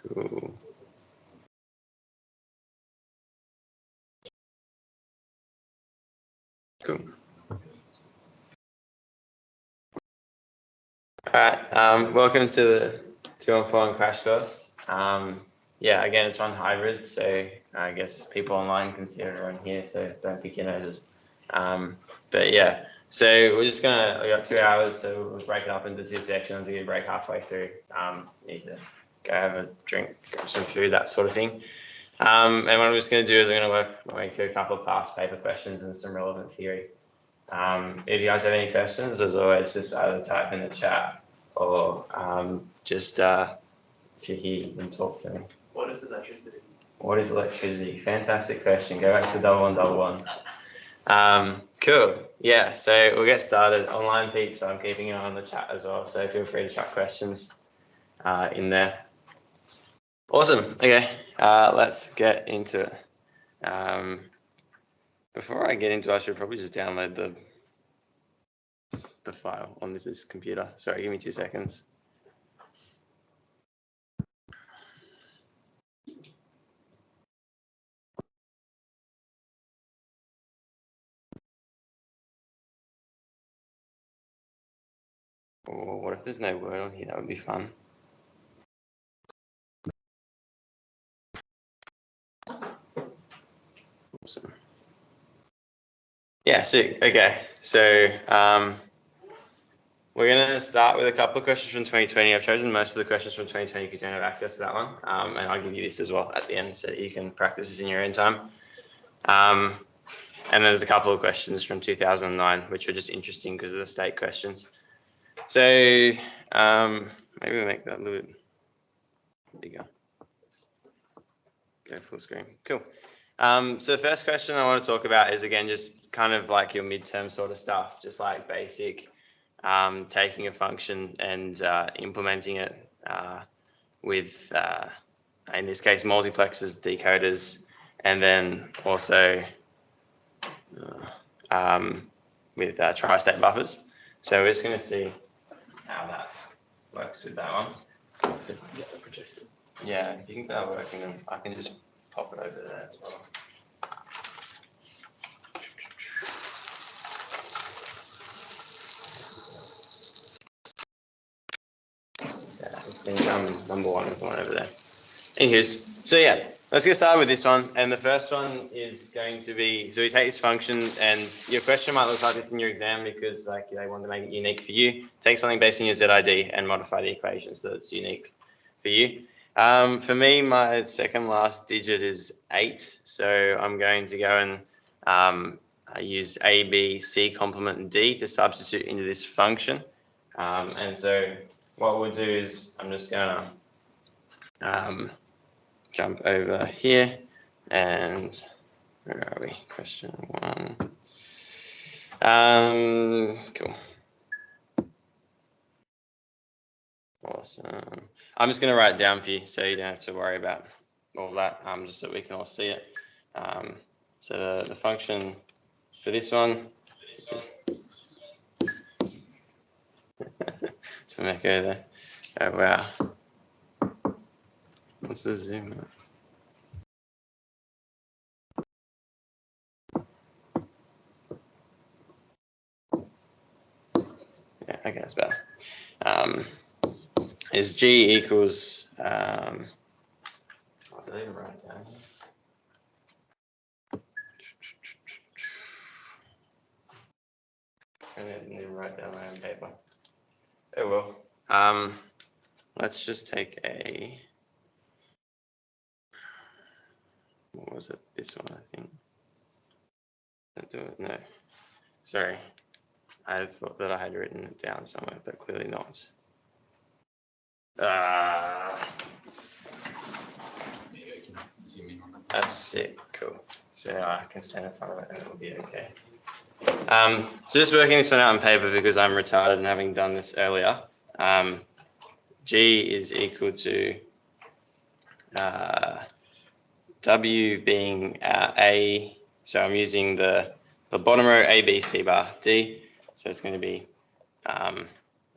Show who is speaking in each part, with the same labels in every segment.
Speaker 1: Cool. Cool. All right, welcome to the 2141 Crash Course. Yeah, again, it's run hybrid, so I guess people online can see everyone here, so don't pick your noses. But yeah, so we got 2 hours, so we'll break it up into 2 sections. You break halfway through. Need to go have a drink, grab some food, that sort of thing. And what I'm just going to do is I'm going to work my way through a couple of past paper questions and some relevant theory. If you guys have any questions, as always, just either type in the chat or just if you're here, you can talk to me.
Speaker 2: What is electricity?
Speaker 1: What is electricity? Fantastic question. Go back to 1111. Cool. Yeah, so we'll get started. Online peeps, I'm keeping an eye on the chat as well, so feel free to chat questions in there. Awesome. Okay, let's get into it. Before I get into it, I should probably just download the file on this computer. Sorry, give me 2 seconds. Or what if there's no word on here? That would be fun. Awesome. Yeah, sick. Okay, so we're going to start with a couple of questions from 2020. I've chosen most of the questions from 2020 because you don't have access to that one. And I'll give you this as well at the end so you can practice this in your own time. And then there's a couple of questions from 2009, which are just interesting because of the state questions. So maybe we'll make that a little bit bigger. Go full screen. Cool. So the first question I want to talk about is, again, just kind of like your midterm sort of stuff, just like basic taking a function and implementing it with, in this case, multiplexers, decoders, and then also with tri-state buffers. So we're just going to see how that works with that one. So, yeah, if you can get that working, then I can just pop it over there as well. Yeah, I think number 1 is the one over there. Anyways, so yeah, let's get started with this one. And the first one is going to be, so we take this function, and your question might look like this in your exam because like they want to make it unique for you. Take something based on your ZID and modify the equation so that it's unique for you. For me, my second last digit is 8. So I'm going to go and I use A, B, C complement and D to substitute into this function. And so what we'll do is I'm just going to jump over here and where are we? Question 1. Cool. Awesome. I'm just going to write it down for you so you don't have to worry about all that, just so we can all see it. So the function for this one is some echo there. Oh, wow. What's the zoom? Yeah, okay, that's better. Is G equals, did I even write it down? I didn't even write down my own paper. Oh well. Let's just take a, what was it? This one, I think. Don't do it. No. Sorry. I thought that I had written it down somewhere, but clearly not. That's it. Cool. So I can stand in front of it and it'll be okay. So just working this one out on paper because I'm retarded and having done this earlier. G is equal to W being A. So I'm using the bottom row A, B, C bar, D. So it's going to be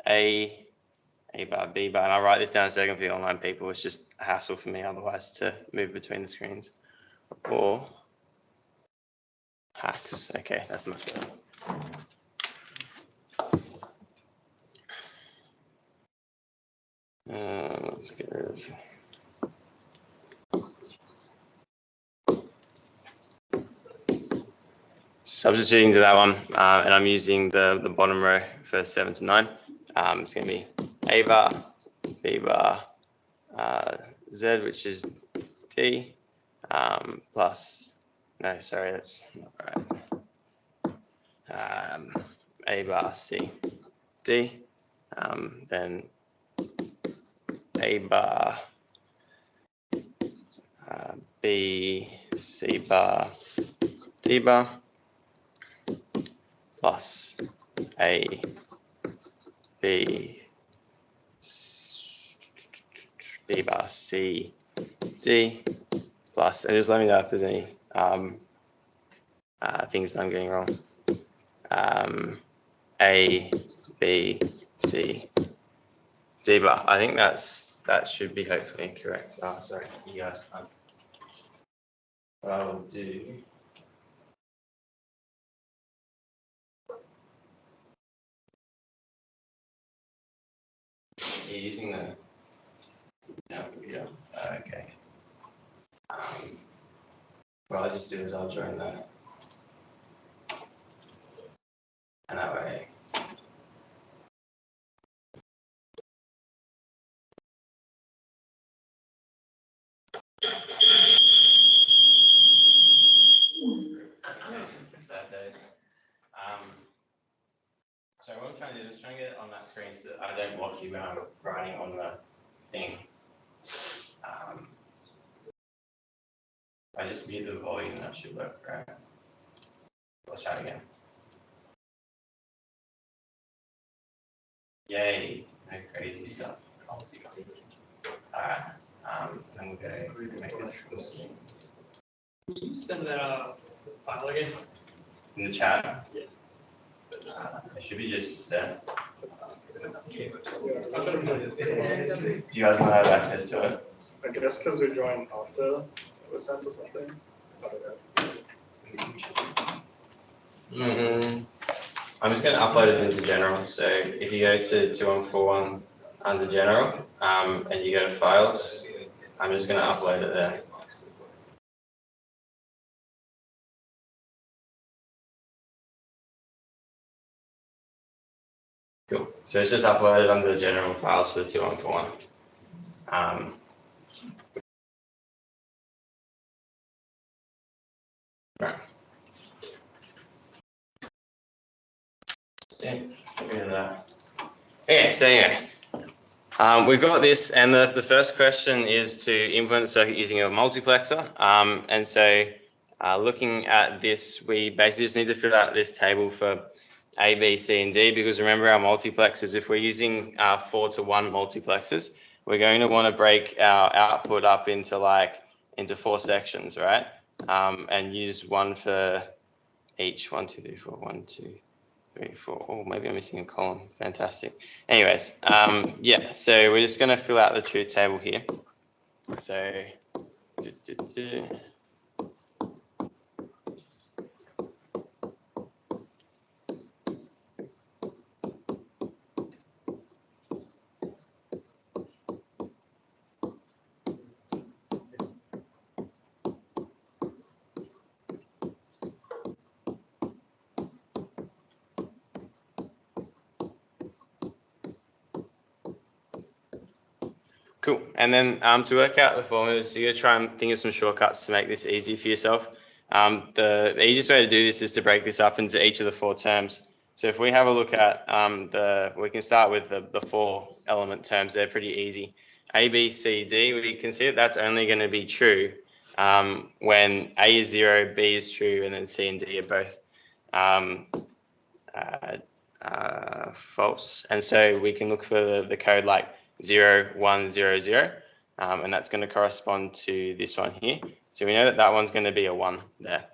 Speaker 1: A A bar, B bar, and I'll write this down in a second for the online people. It's just a hassle for me otherwise to move between the screens. Or hacks. Okay, that's much better. Let's get rid of. Substituting to that one, and I'm using the bottom row for 7 to 9. It's going to be A bar, B bar, Z, which is D, plus, no, sorry, that's not right. A bar, C, D, then A bar, B, C bar, D bar, plus A, B, B bar, C, D, plus, and just let me know if there's any things that I'm getting wrong. A, B, C, D bar. I think that should be hopefully correct. Oh, sorry, you guys can't. What I will do. Are you using the computer? Okay. What I'll just do is I'll join that. And that way. So what I'm trying to do is try and get it on that screen so that I don't block you when I'm writing on the thing. I just mute the volume, that should work, right? Let's try it again. Yay, no crazy stuff. Alright, and we'll go make this full screen.
Speaker 2: Can you send that file again?
Speaker 1: In the chat?
Speaker 2: Yeah.
Speaker 1: It should be just there. Do you
Speaker 2: Do
Speaker 1: guys not have access to it?
Speaker 3: I guess because we joined after it was sent or something.
Speaker 1: I'm just going to upload it into general. So if you go to 2141 under general and you go to files, I'm just going to upload it there. Cool. So it's just uploaded under the general files for 2141. Right. Okay, so anyway, we've got this, and the first question is to implement the circuit using a multiplexer. And so looking at this, we basically just need to fill out this table for A, B, C, and D, because remember our multiplexers, if we're using 4-to-1 multiplexers, we're going to want to break our output up into 4 sections, right? And use one for each. 1, 2, 3, 4, 1, 2, 3, 4. Oh, maybe I'm missing a column. Fantastic. Anyways, yeah, so we're just going to fill out the truth table here. So, cool. And then to work out the formulas, so you're going to try and think of some shortcuts to make this easy for yourself. The easiest way to do this is to break this up into each of the 4 terms. So if we have a look at we can start with the 4 element terms. They're pretty easy. A, B, C, D, we can see that that's only going to be true when A is 0, B is true, and then C and D are both false. And so we can look for the code like 0, 1, 0, 0, and that's going to correspond to this one here. So we know that that one's going to be a 1 there.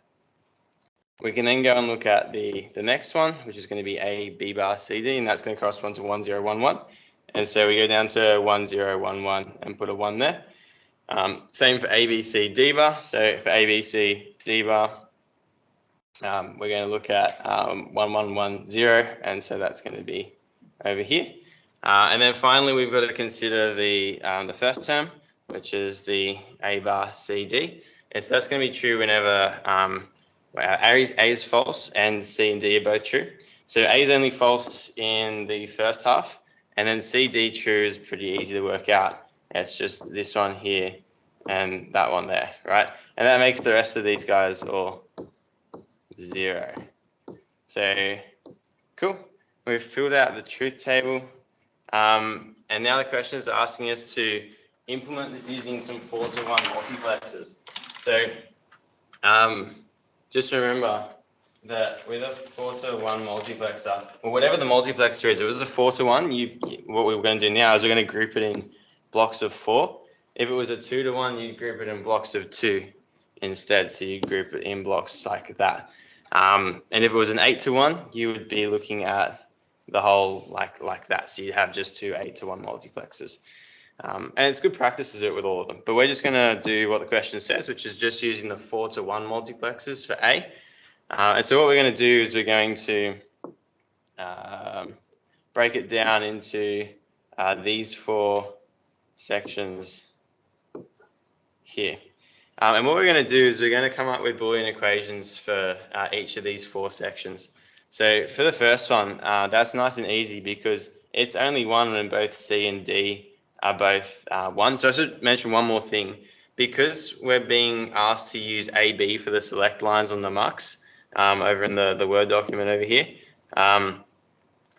Speaker 1: We can then go and look at the next one, which is going to be A, B bar, C, D, and that's going to correspond to 1, 0, 1, 1. And so we go down to 1, 0, 1, 1 and put a 1 there. Same for ABC D bar. So for ABC D bar, we're going to look at 1, 1, 1, 0. And so that's going to be over here. And then finally, we've got to consider the first term, which is the A bar CD. And so that's going to be true whenever A is false and C and D are both true. So A is only false in the first half, and then C, D true is pretty easy to work out. It's just this one here and that one there, right? And that makes the rest of these guys all 0. So cool. We've filled out the truth table. And now the question is asking us to implement this using some 4-to-1 multiplexers. So just remember that with a 4-to-1 multiplexer, or whatever the multiplexer is, if it was a 4-to-1, what we're going to do now is we're going to group it in blocks of 4. If it was a 2-to-1, you group it in blocks of 2 instead. So you group it in blocks like that. And if it was an 8-to-1, you would be looking at the whole like that. So you have just 2 8-to-1 multiplexers. And it's good practice to do it with all of them. But we're just going to do what the question says, which is just using the 4-to-1 multiplexers for A. And so what we're going to do is we're going to break it down into these 4 sections here. And what we're going to do is we're going to come up with Boolean equations for each of these 4 sections. So for the first one, that's nice and easy because it's only 1 when both C and D are both 1. So I should mention one more thing. Because we're being asked to use AB for the select lines on the mux over in the Word document over here,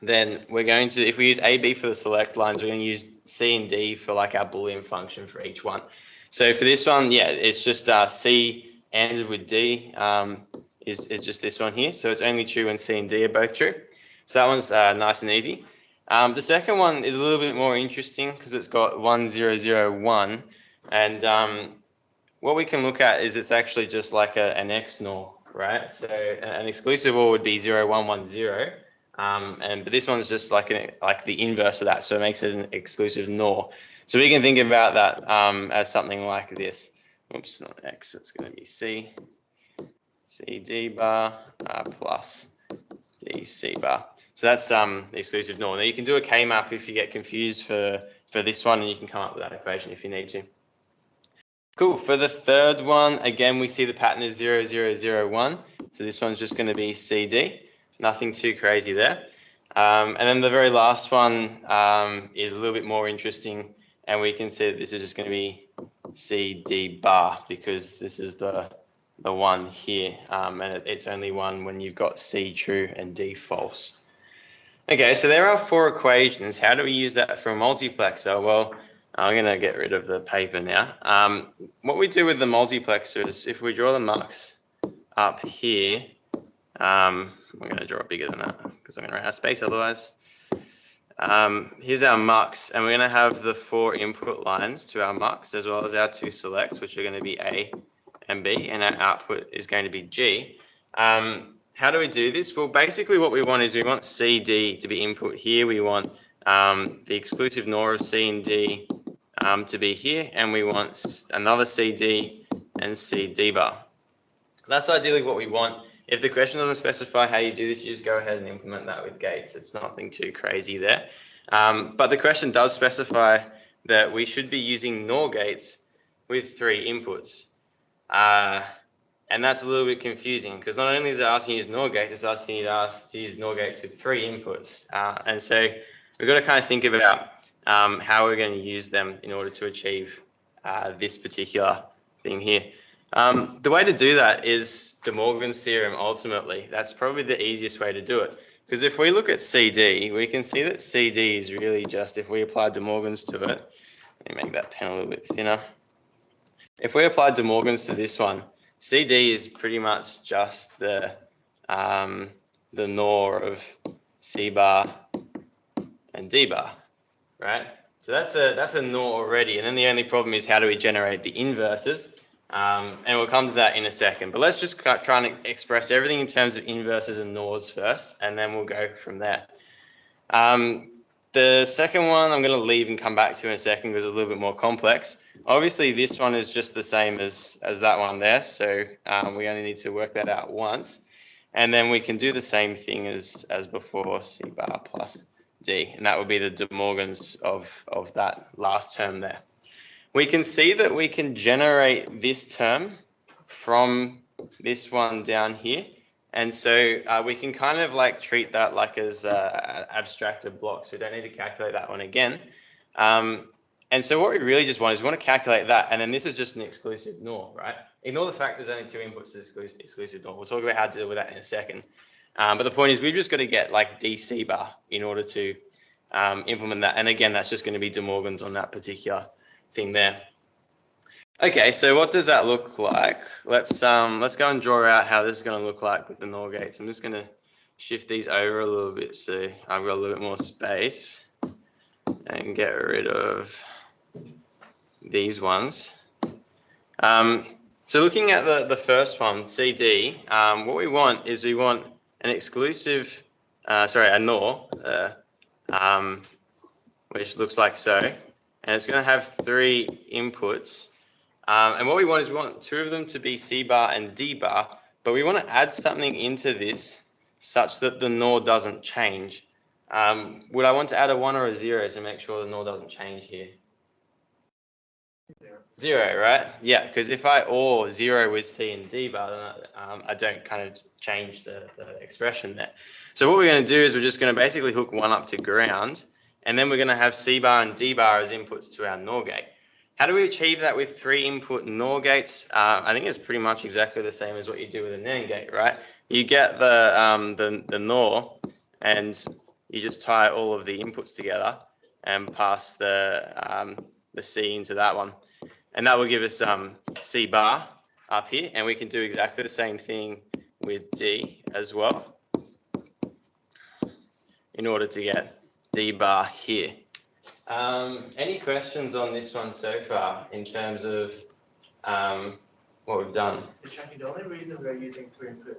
Speaker 1: then we're going to, if we use AB for the select lines, we're going to use C and D for like our Boolean function for each one. So for this one, yeah, it's just C ANDed with D is just this one here. So it's only true when C and D are both true. So that one's nice and easy. The second one is a little bit more interesting because it's got 1, 0, 0, 1. And what we can look at is it's actually just like an XNOR, right? So an exclusive OR would be 0, 1, 1, 0. But this one's just like the inverse of that. So it makes it an exclusive NOR. So we can think about that as something like this. Oops, not X, it's going to be C. C D bar plus D C bar. So that's the exclusive NOR. Now you can do a K-map if you get confused for this one, and you can come up with that equation if you need to. Cool. For the third one, again, we see the pattern is 0, 0, 0, 1. So this one's just going to be CD. Nothing too crazy there. And then the very last one is a little bit more interesting. And we can see that this is just going to be CD bar because this is the one here. And it's only 1 when you've got C true and D false. Okay, so there are 4 equations. How do we use that for a multiplexer? Well, I'm going to get rid of the paper now. What we do with the multiplexer is if we draw the mux up here, I'm going to draw it bigger than that because I'm going to run out of space otherwise. Here's our mux, and we're going to have the 4 input lines to our mux as well as our 2 selects, which are going to be A and B, and our output is going to be G. How do we do this? Well, basically what we want is we want CD to be input here. We want the exclusive NOR of C and D to be here, and we want another CD and CD bar. That's ideally what we want. If the question doesn't specify how you do this, you just go ahead and implement that with gates. It's nothing too crazy there. But the question does specify that we should be using NOR gates with 3 inputs. And that's a little bit confusing because not only is it asking you to use NOR gates, it's asking you to use NOR gates with 3 inputs. And so we've got to kind of think about how we're going to use them in order to achieve this particular thing here. The way to do that is De Morgan's theorem ultimately. That's probably the easiest way to do it. Because if we look at CD, we can see that CD is really just, if we apply De Morgan's to it, let me make that pen a little bit thinner. If we apply De Morgan's to this one, CD is pretty much just the NOR of C bar and D bar, right? So that's a NOR already. And then the only problem is how do we generate the inverses? And we'll come to that in a second. But let's just try and express everything in terms of inverses and NORs first, and then we'll go from there. The second one I'm going to leave and come back to in a second because it's a little bit more complex. Obviously, this one is just the same as that one there, so we only need to work that out once. And then we can do the same thing as before, C bar plus D, and that would be the De Morgans of that last term there. We can see that we can generate this term from this one down here. And so we can kind of like treat that like as abstracted blocks. We don't need to calculate that one again. And so what we really just want is we want to calculate that. And then this is just an exclusive NOR, right? Ignore the fact there's only two inputs as exclusive NOR. We'll talk about how to deal with that in a second. But the point is we've just got to get like DC bar in order to implement that. And again, that's just going to be De Morgans on that particular thing there. Okay, so what does that look like? Let's go and draw out how this is going to look like with the NOR gates. I'm just going to shift these over a little bit so I've got a little bit more space and get rid of these ones. So looking at the first one, CD, what we want is we want an exclusive, a NOR, which looks like so, and it's going to have three inputs. And what we want is we want two of them to be C bar and D bar, but we want to add something into this such that the NOR doesn't change. Would I want to add a 1 or a 0 to make sure the NOR doesn't change here? 0, right? Yeah, because if I OR 0 with C and D bar, then I don't kind of change the expression there. So what we're going to do is we're just going to basically hook one up to ground, and then we're going to have C bar and D bar as inputs to our NOR gate. How do we achieve that with 3 input NOR gates? I think it's pretty much exactly the same as what you do with a NAND gate, right? You get the NOR and you just tie all of the inputs together and pass the C into that one. And that will give us C bar up here, and we can do exactly the same thing with D as well in order to get D bar here. Any questions on this one so far in terms of what we've done?
Speaker 3: The only reason we're using 3 input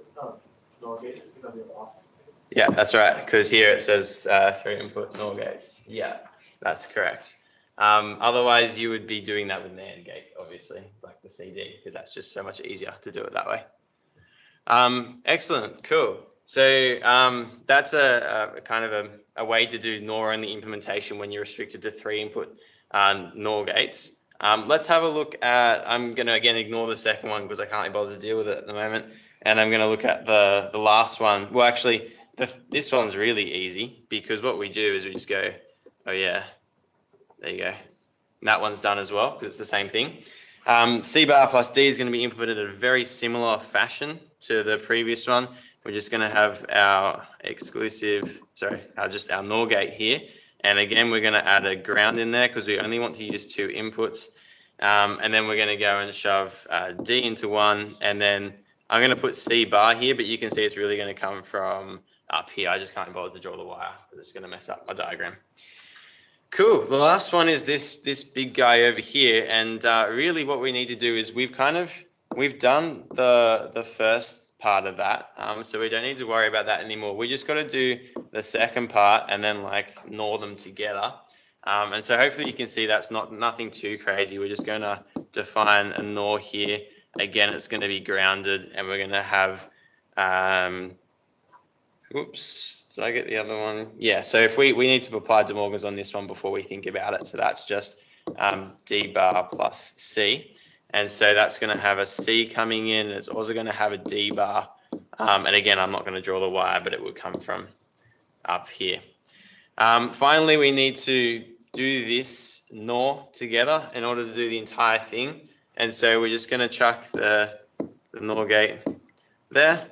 Speaker 3: NOR gates is because we lost.
Speaker 1: Yeah, that's right, because here it says 3 input NOR gates. Yeah, that's correct. Otherwise, you would be doing that with NAND gate, obviously, like the CD, because that's just so much easier to do it that way. Excellent, cool. So that's a kind of a way to do NOR only implementation when you're restricted to 3 input NOR gates. Let's have a look at, I'm going to again ignore the second one because I can't be bothered to deal with it at the moment. And I'm going to look at the last one. Well, actually, this one's really easy because what we do is we just go, oh yeah, there you go. And that one's done as well because it's the same thing. C bar plus D is going to be implemented in a very similar fashion to the previous one. We're just going to have our exclusive, just our NOR gate here. And again, we're going to add a ground in there because we only want to use 2 inputs. And then we're going to go and shove D into one. And then I'm going to put C bar here, but you can see it's really going to come from up here. I just can't bother to draw the wire because it's going to mess up my diagram. Cool. The last one is this big guy over here. And really what we need to do is we've done the first part of that, so we don't need to worry about that anymore. We just got to do the second part and then like NOR them together, and so hopefully you can see that's nothing too crazy. We're just going to define a NOR here. Again, it's going to be grounded, and we're going to have oops, did I get the other one? Yeah, so if we need to apply De Morgans on this one before we think about it, so that's just D bar plus C. And so that's going to have a C coming in. It's also going to have a D bar. And again, I'm not going to draw the wire, but it would come from up here. Finally, we need to do this NOR together in order to do the entire thing. And so we're just going to chuck the NOR gate there.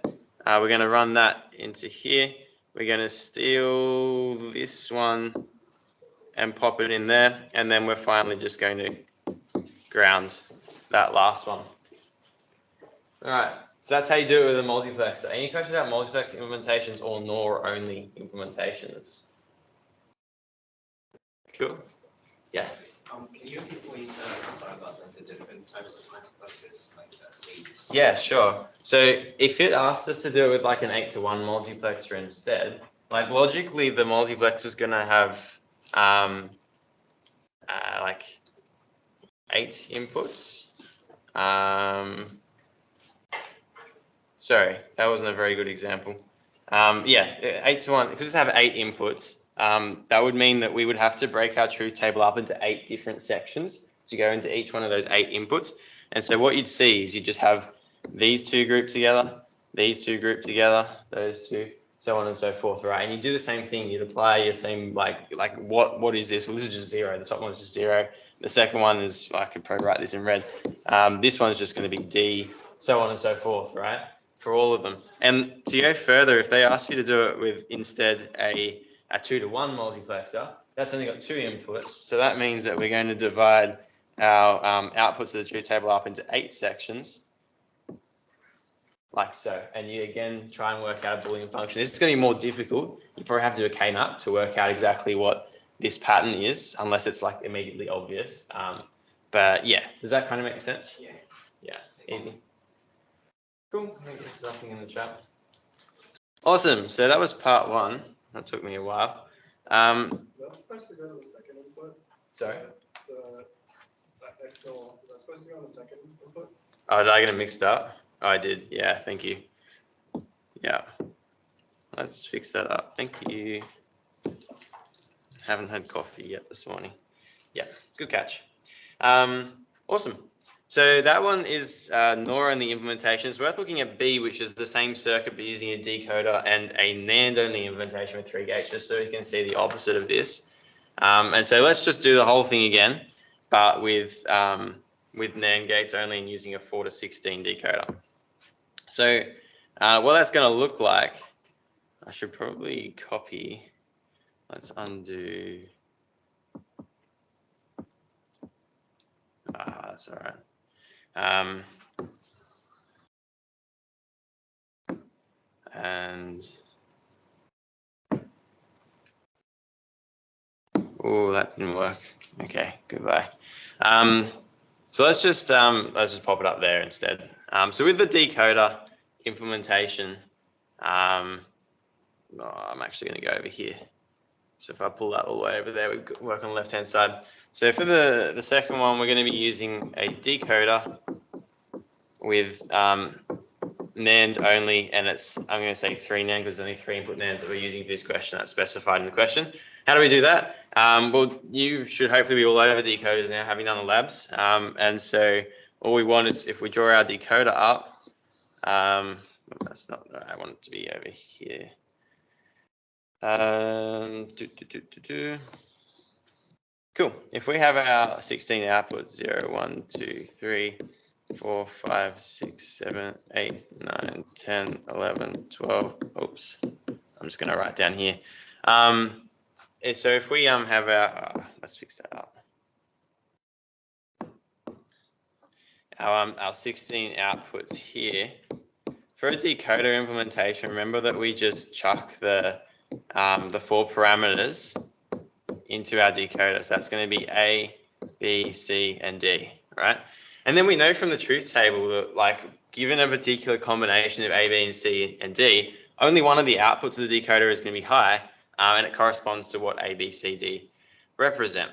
Speaker 1: We're going to run that into here. We're going to steal this one and pop it in there. And then we're finally just going to ground that last one. All right, so that's how you do it with a multiplexer. Any questions about multiplex implementations or NOR only implementations? Cool. Yeah.
Speaker 4: Can you please talk about like, the different types of multiplexers, like the 8? Yeah,
Speaker 1: sure. So if it asked us to do it with like an 8-to-1 multiplexer instead, like logically the multiplexer is going to have like 8 inputs. Sorry, that wasn't a very good example. Yeah, 8 to 1, because it's have 8 inputs, that would mean that we would have to break our truth table up into 8 different sections to go into each one of those 8 inputs. And so what you'd see is you just have these 2 grouped together, these 2 grouped together, those 2, so on and so forth, right? And you do the same thing. You'd apply your same, like what is this? Well, this is just 0. The top one is just 0. The second one is, I could probably write this in red. This one's just going to be D, so on and so forth, right? For all of them. And to go further, if they ask you to do it with instead a 2-to-1 multiplexer, that's only got 2 inputs. So that means that we're going to divide our outputs of the truth table up into 8 sections, like so. And you again try and work out a Boolean function. This is going to be more difficult. You probably have to do a K-map to work out exactly what this pattern is, unless it's like immediately obvious. But yeah, does that kind of make sense?
Speaker 4: Yeah.
Speaker 1: Yeah, easy. Cool. I think there's nothing in the chat. Awesome. So that was part 1. That took me a while.
Speaker 3: Is that supposed to go to the second input?
Speaker 1: Sorry.
Speaker 3: The external, is that supposed to go on the second input?
Speaker 1: Oh, did I get it mixed up? Oh, I did. Yeah, thank you. Yeah. Let's fix that up. Thank you. Haven't had coffee yet this morning. Yeah, good catch. Awesome. So that one is NOR and the implementation. It's worth looking at B, which is the same circuit but using a decoder and a NAND only implementation with 3 gates, just so you can see the opposite of this. And so let's just do the whole thing again, but with NAND gates only and using a 4 to 16 decoder. So what that's going to look like, I should probably copy. Let's undo. That's all right. And oh, that didn't work. Okay, goodbye. So let's just pop it up there instead. So with the decoder implementation, I'm actually going to go over here. So if I pull that all the way over there, we work on the left-hand side. So for the second one, we're going to be using a decoder with NAND only, and I'm going to say 3 NAND because there's only 3 input NANDs that we're using for this question. That's specified in the question. How do we do that? Well, you should hopefully be all over decoders now, having done the labs. And so all we want is, if we draw our decoder up, that's not, I want it to be over here. Cool. If we have our 16 outputs, 0, 1, 2, 3, 4, 5, 6, 7, 8, 9, 10, 11, 12. Oops. I'm just going to write down here. So if we have our, let's fix that up. Our 16 outputs here. For a decoder implementation, remember that we just chuck the 4 parameters into our decoder. So that's going to be A, B, C, and D, right? And then we know from the truth table that, like, given a particular combination of A, B, and C, and D, only one of the outputs of the decoder is going to be high, and it corresponds to what A, B, C, D represent.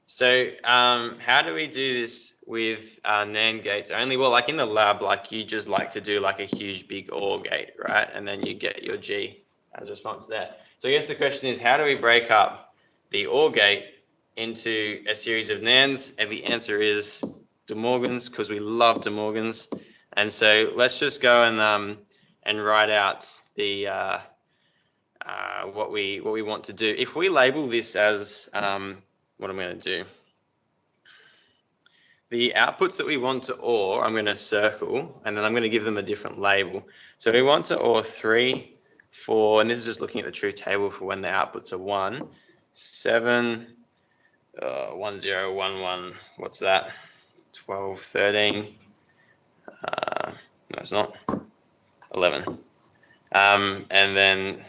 Speaker 1: So how do we do this with NAND gates only? Well, like in the lab, like you just like to do like a huge big OR gate, right? And then you get your G as a response there. So I guess the question is, how do we break up the OR gate into a series of NANDs? And the answer is De Morgan's, because we love De Morgan's. And so let's just go and write out the what we want to do. If we label this as what I'm going to do, the outputs that we want to OR, I'm going to circle, and then I'm going to give them a different label. So we want to OR 3, 4, and this is just looking at the truth table for when the outputs are 1, 7, 1, 0, 1, 1, what's that? 12, 13, no, it's not, 11, and then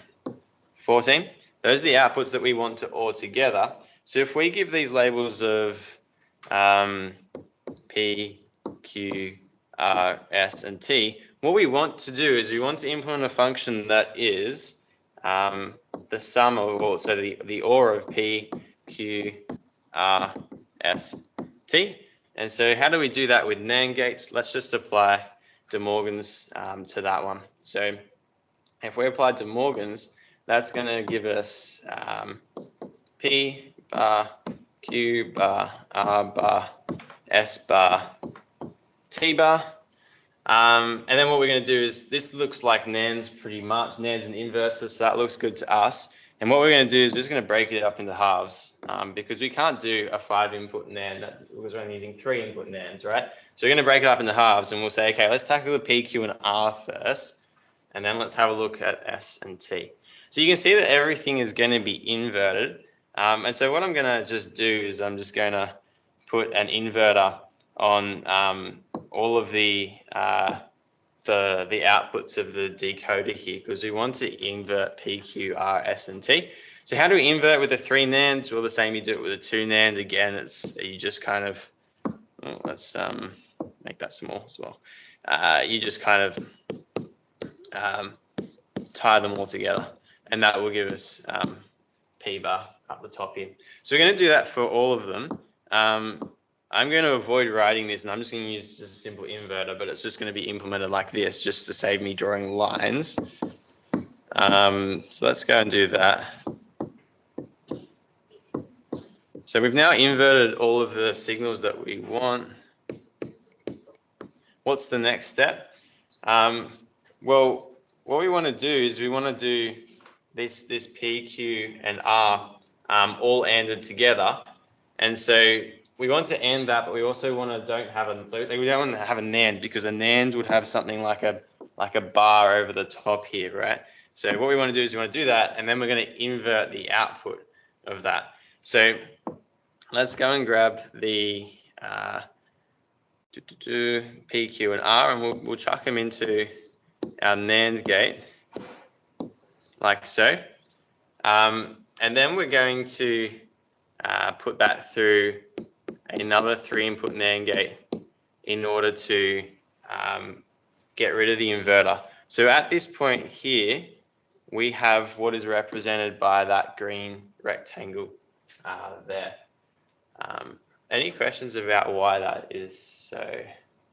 Speaker 1: 14. Those are the outputs that we want to OR together. So if we give these labels of P, Q, R, S, and T, what we want to do is we want to implement a function that is the sum of all, so the OR of P, Q, R, S, T. And so how do we do that with NAND gates? Let's just apply De Morgan's to that one. So if we apply De Morgan's, that's going to give us P bar, Q bar, R bar, S bar, T bar. And then what we're going to do is, this looks like NAND's pretty much, NAND's an inverses, so that looks good to us. And what we're going to do is we're just going to break it up into halves because we can't do a 5-input NAND because we're only using 3-input NANDs, right? So we're going to break it up into halves and we'll say, okay, let's tackle the P, Q, and R first, and then let's have a look at S and T. So you can see that everything is going to be inverted. And so what I'm going to just do is I'm just going to put an inverter on all of the outputs of the decoder here because we want to invert P, Q, R, S, and T. So how do we invert with the 3 NANDs? Well, the same you do it with the 2 NANDs. Again, it's you just kind of, let's make that small as well. You just kind of tie them all together, and that will give us P bar up the top here. So we're going to do that for all of them. I'm going to avoid writing this, and I'm just going to use just a simple inverter, but it's just going to be implemented like this, just to save me drawing lines. So let's go and do that. So we've now inverted all of the signals that we want. What's the next step? Well, what we want to do is we want to do this P, Q, and R all ANDed together, and so we want to AND that, but we also want to we don't want to have a NAND because a NAND would have something like a bar over the top here, right? So what we want to do is we want to do that, and then we're going to invert the output of that. So let's go and grab the P, Q, and R, and we'll chuck them into our NAND gate like so. And then we're going to put that through another 3-input NAND gate in order to get rid of the inverter. So at this point here, we have what is represented by that green rectangle there. Any questions about why that is so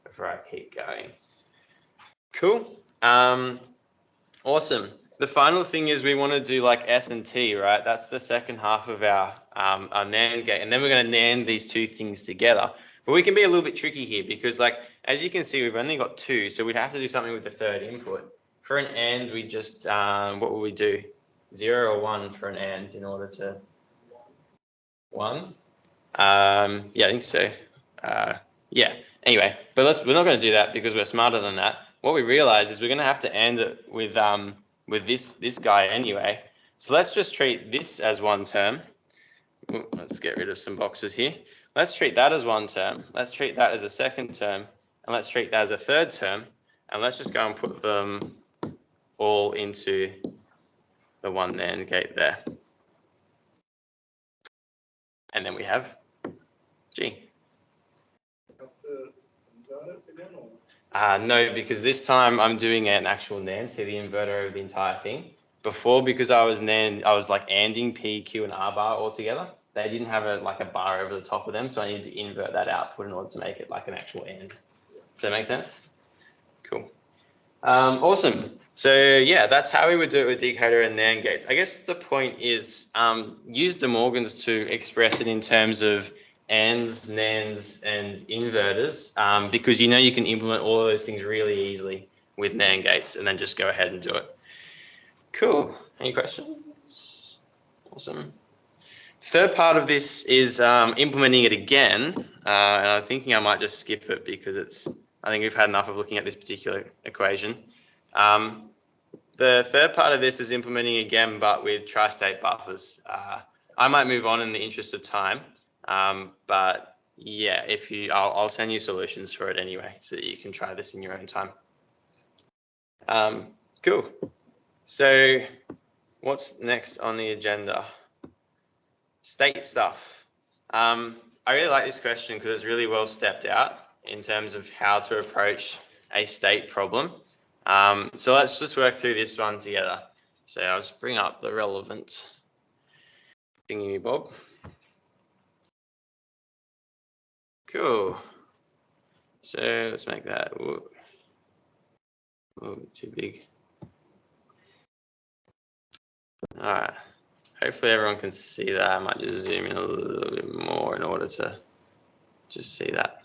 Speaker 1: before I keep going? Cool. Awesome. The final thing is we want to do like S and T, right? That's the second half of our NAND gate. And then we're going to NAND these two things together. But we can be a little bit tricky here because, like, as you can see, we've only got 2. So we'd have to do something with the third input. For an AND, we just, what will we do? 0 or 1 for an AND in order to 1? Yeah, I think so. Yeah, anyway, but we're not going to do that because we're smarter than that. What we realize is we're going to have to AND it with this guy anyway. So let's just treat this as one term. Ooh, let's get rid of some boxes here. Let's treat that as one term. Let's treat that as a second term. And let's treat that as a third term. And let's just go and put them all into the one NAND gate there. And then we have G. No, because this time I'm doing an actual NAND, so the inverter of the entire thing. Before, because I was like ANDing P, Q, and R bar all together. They didn't have a bar over the top of them, so I needed to invert that output in order to make it like an actual AND. Does that make sense? Cool. Awesome. So yeah, that's how we would do it with decoder and NAND gates. I guess the point is use De Morgan's to express it in terms of ANDs, NANDs, and inverters, because you know you can implement all of those things really easily with NAND gates and then just go ahead and do it. Cool. Any questions? Awesome. Third part of this is implementing it again, and I'm thinking I might just skip it because I think we've had enough of looking at this particular equation. The third part of this is implementing again, but with tri-state buffers. I might move on in the interest of time. But yeah, I'll send you solutions for it anyway, so that you can try this in your own time. Cool. So what's next on the agenda? State stuff. I really like this question because it's really well stepped out in terms of how to approach a state problem. So let's just work through this one together. So I'll just bring up the relevant thingy, Bob. Cool. So let's make that too big. All right. Hopefully everyone can see that. I might just zoom in a little bit more in order to just see that.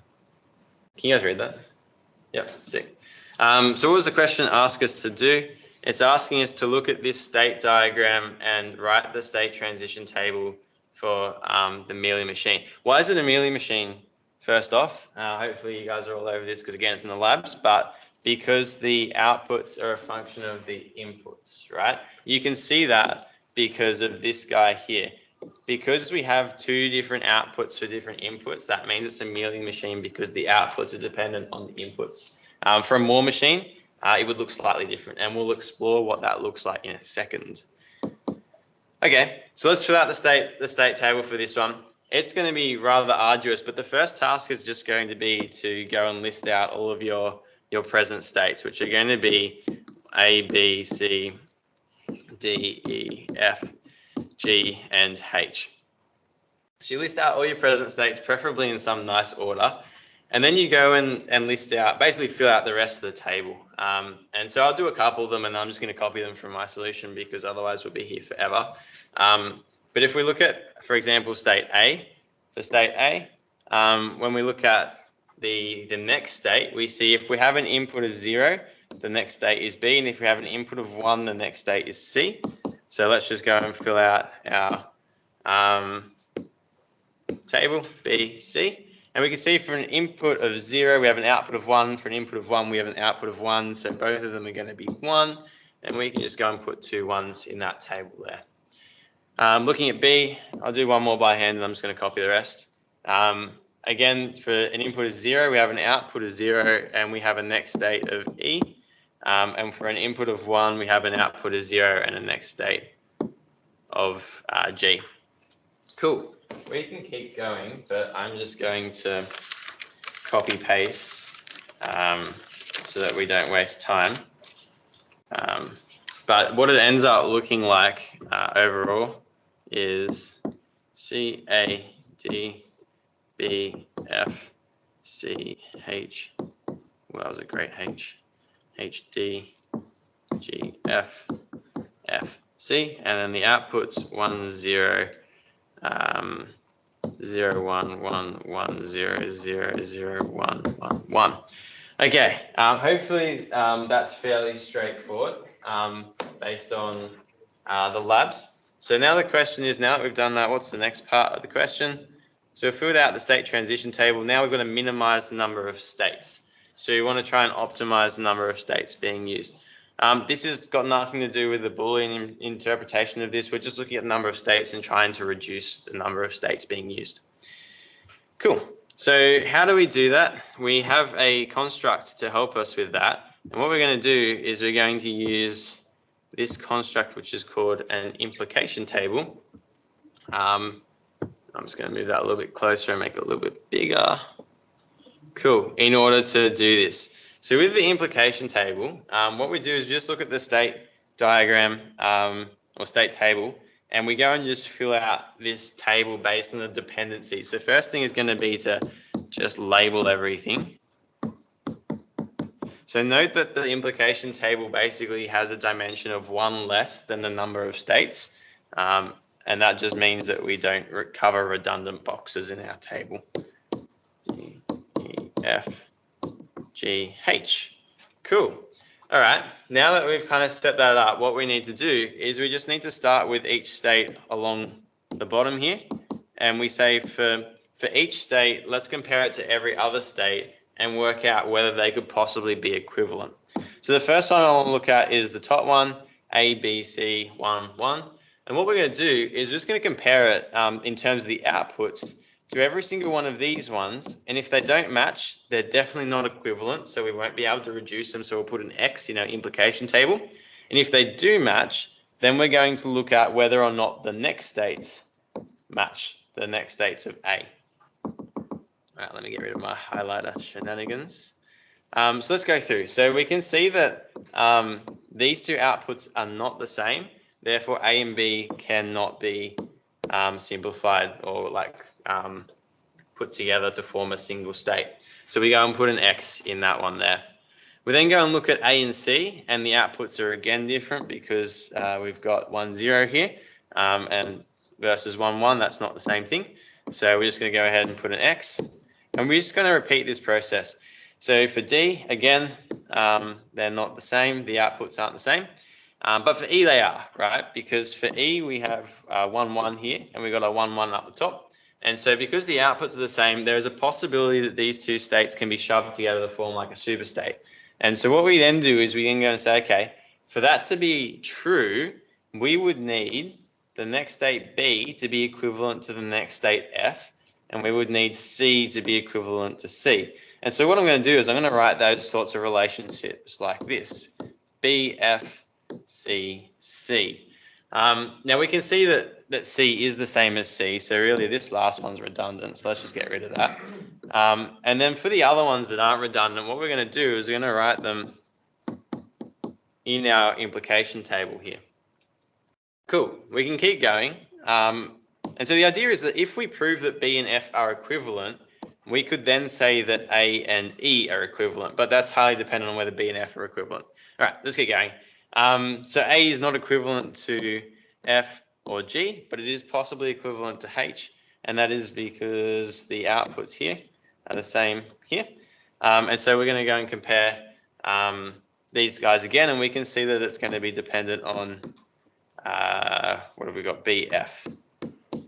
Speaker 1: Can you guys read that? Yep, see. So what does the question ask us to do? It's asking us to look at this state diagram and write the state transition table for the Mealy machine. Why is it a Mealy machine? First off, hopefully you guys are all over this because again, it's in the labs, but because the outputs are a function of the inputs, right? You can see that because of this guy here. Because we have two different outputs for different inputs, that means it's a Mealy machine because the outputs are dependent on the inputs. For a Moore machine, it would look slightly different, and we'll explore what that looks like in a second. Okay, so let's fill out the state table for this one. It's going to be rather arduous, but the first task is just going to be to go and list out all of your present states, which are going to be A, B, C, D, E, F, G, and H. So you list out all your present states, preferably in some nice order, and then you go and list out, basically fill out the rest of the table. And so I'll do a couple of them, and I'm just going to copy them from my solution because otherwise we'll be here forever. But if we look at, for example, state A, for state A, when we look at the next state, we see if we have an input of 0, the next state is B, and if we have an input of 1, the next state is C. So let's just go and fill out our table B, C. And we can see for an input of 0, we have an output of 1. For an input of 1, we have an output of 1. So both of them are going to be 1. And we can just go and put 2 1s in that table there. Looking at B, I'll do one more by hand and I'm just going to copy the rest. Again, for an input of 0, we have an output of 0 and we have a next state of E. And for an input of 1, we have an output of 0 and a next state of G. Cool. We can keep going, but I'm just going to copy paste so that we don't waste time. But what it ends up looking like overall is C, A, D, B, F, C, H. Well, that was a great H. H, D, G, F, F, C. And then the outputs 1, 0. 0, 1, 1, 1, 0, 0, 0, 1, 1, 1. Okay, hopefully that's fairly straightforward based on the labs. So now the question is, now that we've done that, what's the next part of the question? So we've filled out the state transition table. Now we've got to minimize the number of states. So we want to try and optimize the number of states being used. This has got nothing to do with the Boolean interpretation of this. We're just looking at the number of states and trying to reduce the number of states being used. Cool. So how do we do that? We have a construct to help us with that. And what we're going to do is we're going to use this construct, which is called an implication table. I'm just going to move that a little bit closer and make it a little bit bigger. Cool. In order to do this. So with the implication table, what we do is just look at the state diagram or state table, and we go and just fill out this table based on the dependencies. So first thing is going to be to just label everything. So note that the implication table basically has a dimension of 1 less than the number of states. And that just means that we don't cover redundant boxes in our table. D, E, F, G, H. Cool. All right. Now that we've kind of set that up, what we need to do is we just need to start with each state along the bottom here. And we say for each state, let's compare it to every other state and work out whether they could possibly be equivalent. So the first one I want to look at is the top one, A, B, C, 1, 1. And what we're going to do is we're just going to compare it in terms of the outputs to every single one of these ones. And if they don't match, they're definitely not equivalent. So we won't be able to reduce them. So we'll put an X in our implication table. And if they do match, then we're going to look at whether or not the next states match the next states of A. All right, let me get rid of my highlighter shenanigans. So let's go through. So we can see that these two outputs are not the same. Therefore, A and B cannot be simplified or like put put together to form a single state. So we go and put an X in that one there. We then go and look at A and C, and the outputs are again different because we've got 1, 0 here, and versus 1, 1, that's not the same thing. So we're just going to go ahead and put an X, and we're just going to repeat this process. So for D, again, they're not the same. The outputs aren't the same. But for E, they are, right? Because for E, we have 1, 1 here, and we've got a 1, 1 up the top. And so because the outputs are the same, there is a possibility that these two states can be shoved together to form like a superstate. And so what we then do is we then go and say, okay, for that to be true, we would need the next state B to be equivalent to the next state F, and we would need C to be equivalent to C. And so what I'm going to do is I'm going to write those sorts of relationships like this: B, F, C, C. Now we can see that C is the same as C, so really this last one's redundant, so let's just get rid of that. And then for the other ones that aren't redundant, what we're going to do is we're going to write them in our implication table here. Cool, we can keep going. And so the idea is that if we prove that B and F are equivalent, we could then say that A and E are equivalent, but that's highly dependent on whether B and F are equivalent. All right, let's get going. So A is not equivalent to F or G, but it is possibly equivalent to H, and that is because the outputs here are the same here. And so we're going to go and compare these guys again, and we can see that it's going to be dependent on, what have we got, BF.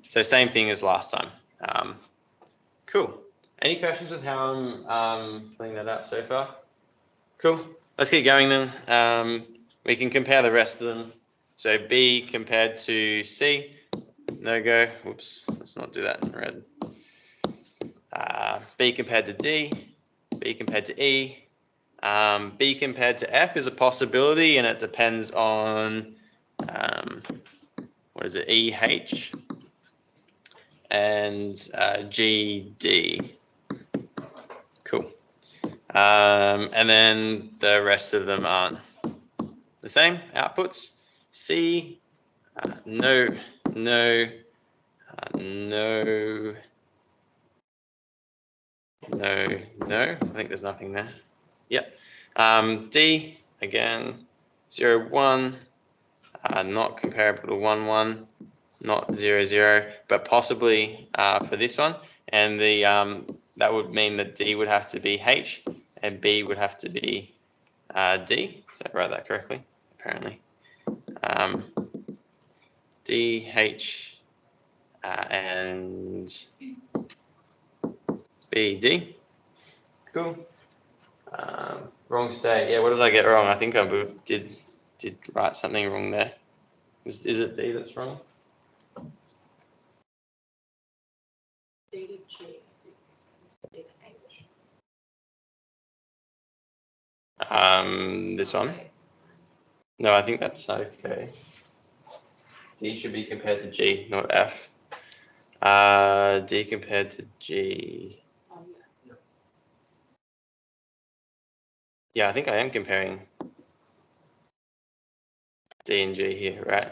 Speaker 1: So same thing as last time. Cool. Any questions with how I'm filling that out so far? Cool. Let's get going then. We can compare the rest of them. So B compared to C, no go. Whoops, let's not do that in red. B compared to D, B compared to E. B compared to F is a possibility, and it depends on, what is it, EH and GD. Cool. And then the rest of them aren't the same outputs. C, no, no, no, no, no. I think there's nothing there. Yep. D, again, 0, 1, not comparable to 1, 1, not 0, 0, but possibly for this one. And the that would mean that D would have to be H and B would have to be D. So I wrote that correctly, apparently. D, H, and B, D. Cool. Wrong state. Yeah, what did I get wrong? I think I did write something wrong there. Is it D that's wrong?
Speaker 5: D to G. D to H.
Speaker 1: This one? No, I think that's okay. D should be compared to G, not F. D compared to G. Yeah, I think I am comparing D and G here, right?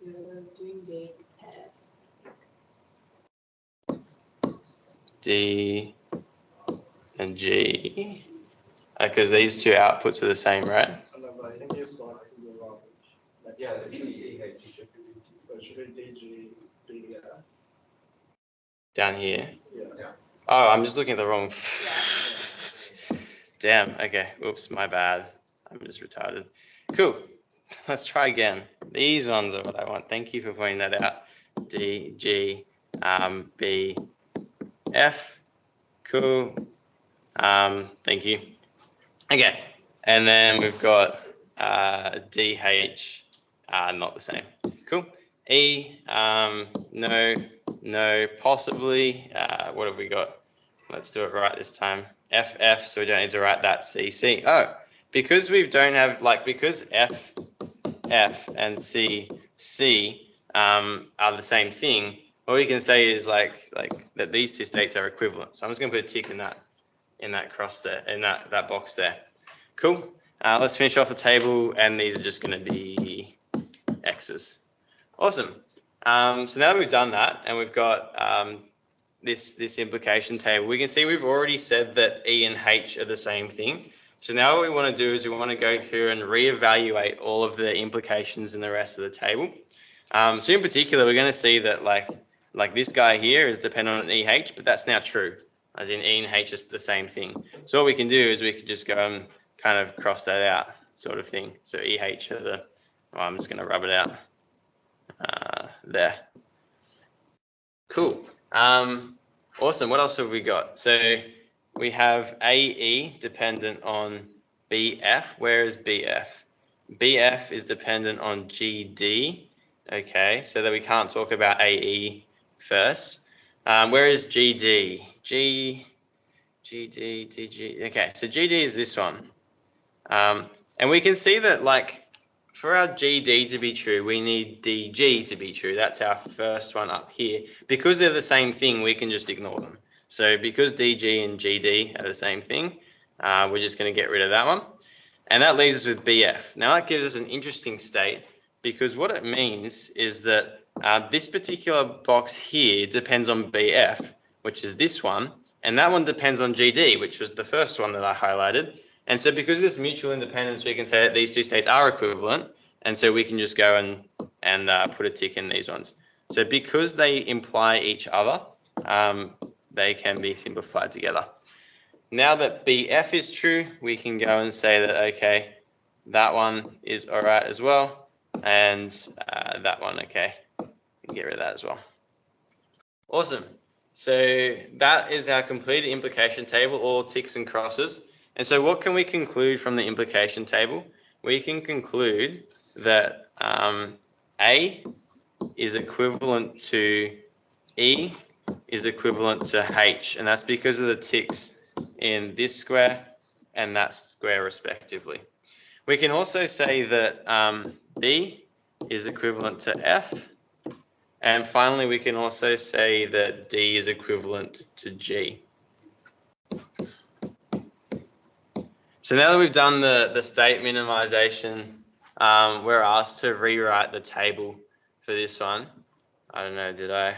Speaker 5: You're doing D paired.
Speaker 1: D and G. Because these two outputs are the same, right?
Speaker 3: I think you saw it in the wrong.
Speaker 4: Yeah, the EH should be.
Speaker 3: So it should be DG, DF.
Speaker 1: Down here.
Speaker 3: Yeah.
Speaker 1: Oh, I'm just looking at the wrong.
Speaker 5: Yeah.
Speaker 1: Damn. Okay. Oops, my bad. I'm just retarded. Cool. Let's try again. These ones are what I want. Thank you for pointing that out. D, G, B, F. Cool. Thank you. Okay. And then we've got D, H, not the same. Cool. E, no, no, possibly. What have we got? Let's do it right this time. F, F, so we don't need to write that. C, C. Oh, because we don't have, because F, F, and C, C are the same thing, what we can say is like that these two states are equivalent. So I'm just going to put a tick in that cross there, in that box there. Cool. Let's finish off the table, and these are just going to be X's. Awesome. So now that we've done that, and we've got this implication table, we can see we've already said that E and H are the same thing. So now what we want to do is we want to go through and reevaluate all of the implications in the rest of the table. So in particular, we're going to see that like this guy here is dependent on EH, but that's now true, as in E and H is the same thing. So what we can do is we can just go and kind of cross that out, sort of thing. So EH are the, I'm just going to rub it out there. Cool. Awesome. What else have we got? So we have AE dependent on BF. Where is BF? BF is dependent on GD. Okay, so that we can't talk about AE first. Where is GD? GD, DG. Okay, so GD is this one. And we can see that like for our GD to be true, we need DG to be true. That's our first one up here. Because they're the same thing, we can just ignore them. So because DG and GD are the same thing, we're just going to get rid of that one. And that leaves us with BF. Now that gives us an interesting state because what it means is that this particular box here depends on BF, which is this one. And that one depends on GD, which was the first one that I highlighted. And so because of this mutual independence, we can say that these two states are equivalent. And so we can just go and put a tick in these ones. So because they imply each other, they can be simplified together. Now that BF is true, we can go and say that, okay, that one is all right as well. And that one, okay, get rid of that as well. Awesome. So that is our completed implication table, all ticks and crosses. And so what can we conclude from the implication table? We can conclude that A is equivalent to E is equivalent to H, and that's because of the ticks in this square and that square respectively. We can also say that B is equivalent to F, and finally we can also say that D is equivalent to G. So now that we've done the state minimization, we're asked to rewrite the table for this one. I don't know, did I?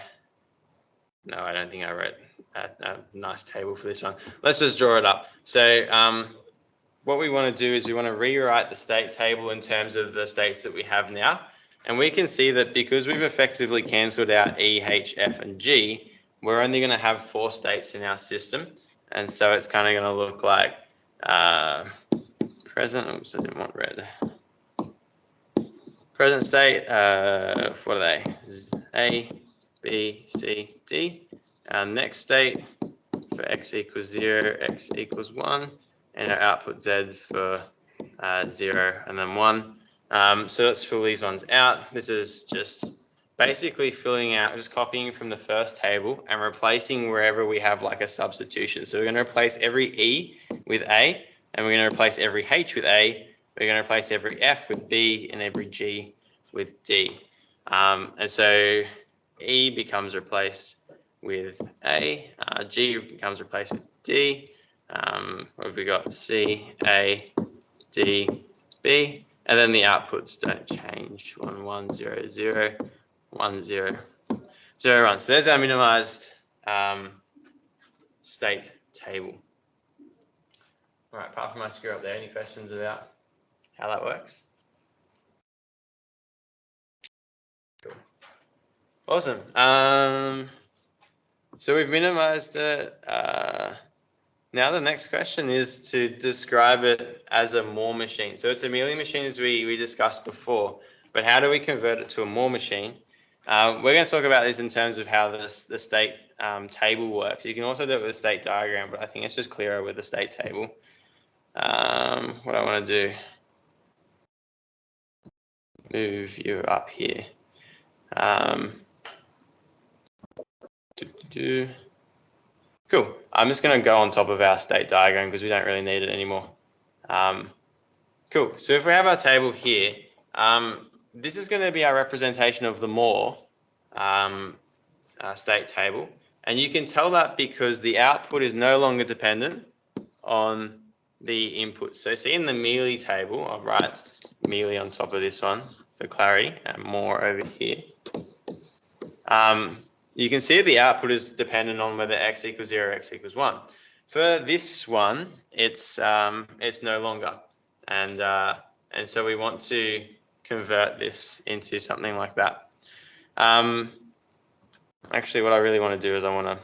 Speaker 1: No, I don't think I wrote a nice table for this one. Let's just draw it up. So what we want to do is we want to rewrite the state table in terms of the states that we have now. And we can see that because we've effectively cancelled out E, H, F, and G, we're only going to have 4 states in our system. And so it's kind of going to look like present, oops, I didn't want red. Present state, what are they? A, B, C, D. Our next state for x equals 0, x equals 1, and our output Z for 0 and then 1. So let's fill these ones out. This is just basically filling out, just copying from the first table and replacing wherever we have like a substitution. So we're going to replace every E with A, and we're going to replace every H with A. We're going to replace every F with B and every G with D. And so E becomes replaced with A, G becomes replaced with D. What have we got? C, A, D, B. And then the outputs don't change. 1, 1, 0, 0, 1, 0, 0, 1. So there's our minimized state table. All right, apart from my screw up there, any questions about how that works? Cool. Awesome. So we've minimized it. Now the next question is to describe it as a Moore machine. So it's a Mealy machine as we discussed before, but how do we convert it to a Moore machine? We're going to talk about this in terms of how the state table works. You can also do it with a state diagram, but I think it's just clearer with the state table. What I want to do, move you up here. Cool. I'm just going to go on top of our state diagram because we don't really need it anymore. Cool. So if we have our table here, this is going to be our representation of the Moore state table. And you can tell that because the output is no longer dependent on the input. So see in the Mealy table, I'll write Mealy on top of this one for clarity and Moore over here. you can see the output is dependent on whether x equals 0 or x equals 1. For this one, it's no longer, and so we want to convert this into something like that. Actually, what I really want to do is I want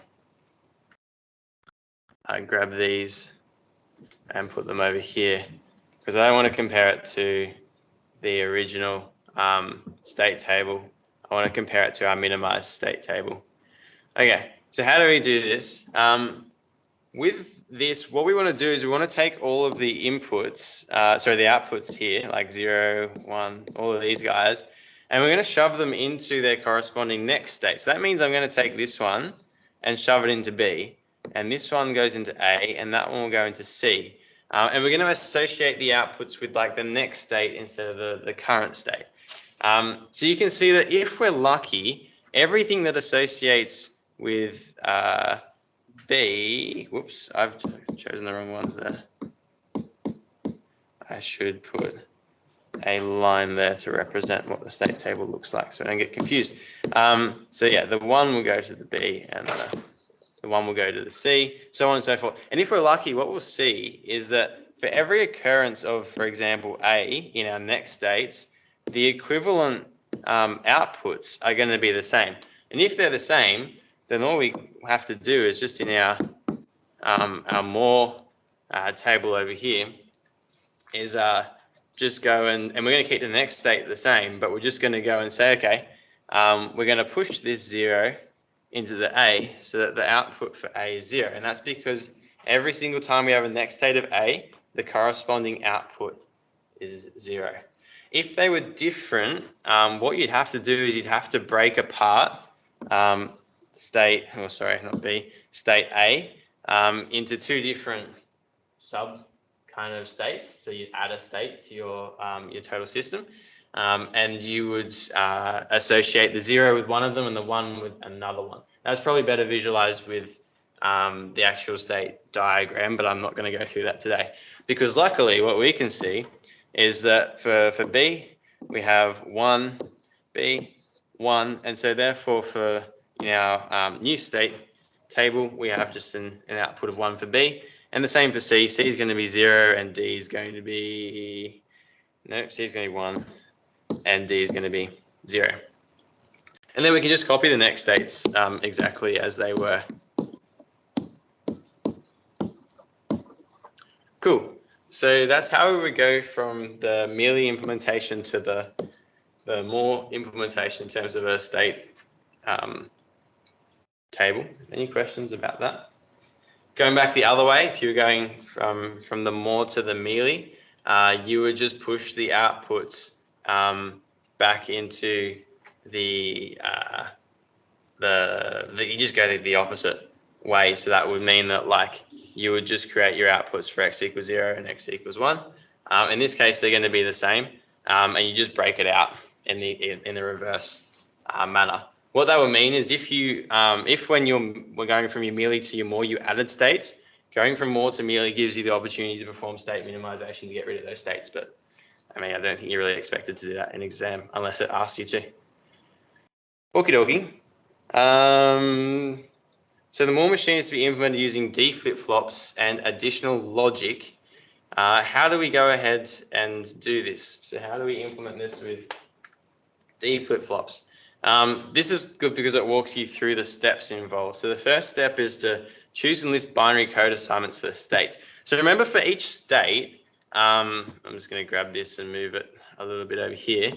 Speaker 1: to grab these and put them over here, because I don't want to compare it to the original state table. I want to compare it to our minimized state table. Okay, so how do we do this? With this, what we want to do is we want to take all of the inputs, the outputs here, like 0, 1, all of these guys, and we're going to shove them into their corresponding next state. So that means I'm going to take this one and shove it into B, and this one goes into A, and that one will go into C. And we're going to associate the outputs with like the next state instead of the current state. So you can see that if we're lucky, everything that associates with B, whoops, I've chosen the wrong ones there. I should put a line there to represent what the state table looks like so I don't get confused. So yeah, the 1 will go to the B and the 1 will go to the C, so on and so forth. And if we're lucky, what we'll see is that for every occurrence of, for example, A in our next states, the equivalent outputs are going to be the same. And if they're the same, then all we have to do is just in our more table over here is just go and we're going to keep the next state the same, but we're just going to go and say, okay, we're going to push this 0 into the A so that the output for A is 0. And that's because every single time we have a next state of A, the corresponding output is 0. If they were different, what you'd have to do is you'd have to break apart state A into two different sub kind of states. So you add a state to your total system, and you would associate the 0 with one of them and the 1 with another one. That's probably better visualized with the actual state diagram, but I'm not going to go through that today, because luckily what we can see is that for B we have 1, B, 1, and so therefore for our new state table we have just an output of 1 for B, and the same for C. C is going to be 0 and D is going to be, no, C is going to be 1 and D is going to be 0. And then we can just copy the next states exactly as they were. Cool. So that's how we would go from the merely implementation to the more implementation in terms of a state table. Any questions about that? Going back the other way, if you were going from the more to the merely, you would just push the outputs back into you just go the opposite way. So that would mean that like you would just create your outputs for x equals 0 and x equals 1. In this case, they're going to be the same, and you just break it out in the reverse manner. What that would mean is if when we're going from your merely to your more, you added states, going from more to merely gives you the opportunity to perform state minimization to get rid of those states. But I mean, I don't think you're really expected to do that in exam unless it asks you to. Okie dokie. So the more machine is to be implemented using D flip-flops and additional logic. How do we go ahead and do this? So how do we implement this with D flip-flops? This is good because it walks you through the steps involved. So the first step is to choose and list binary code assignments for the states. So remember, for each state, I'm just going to grab this and move it a little bit over here.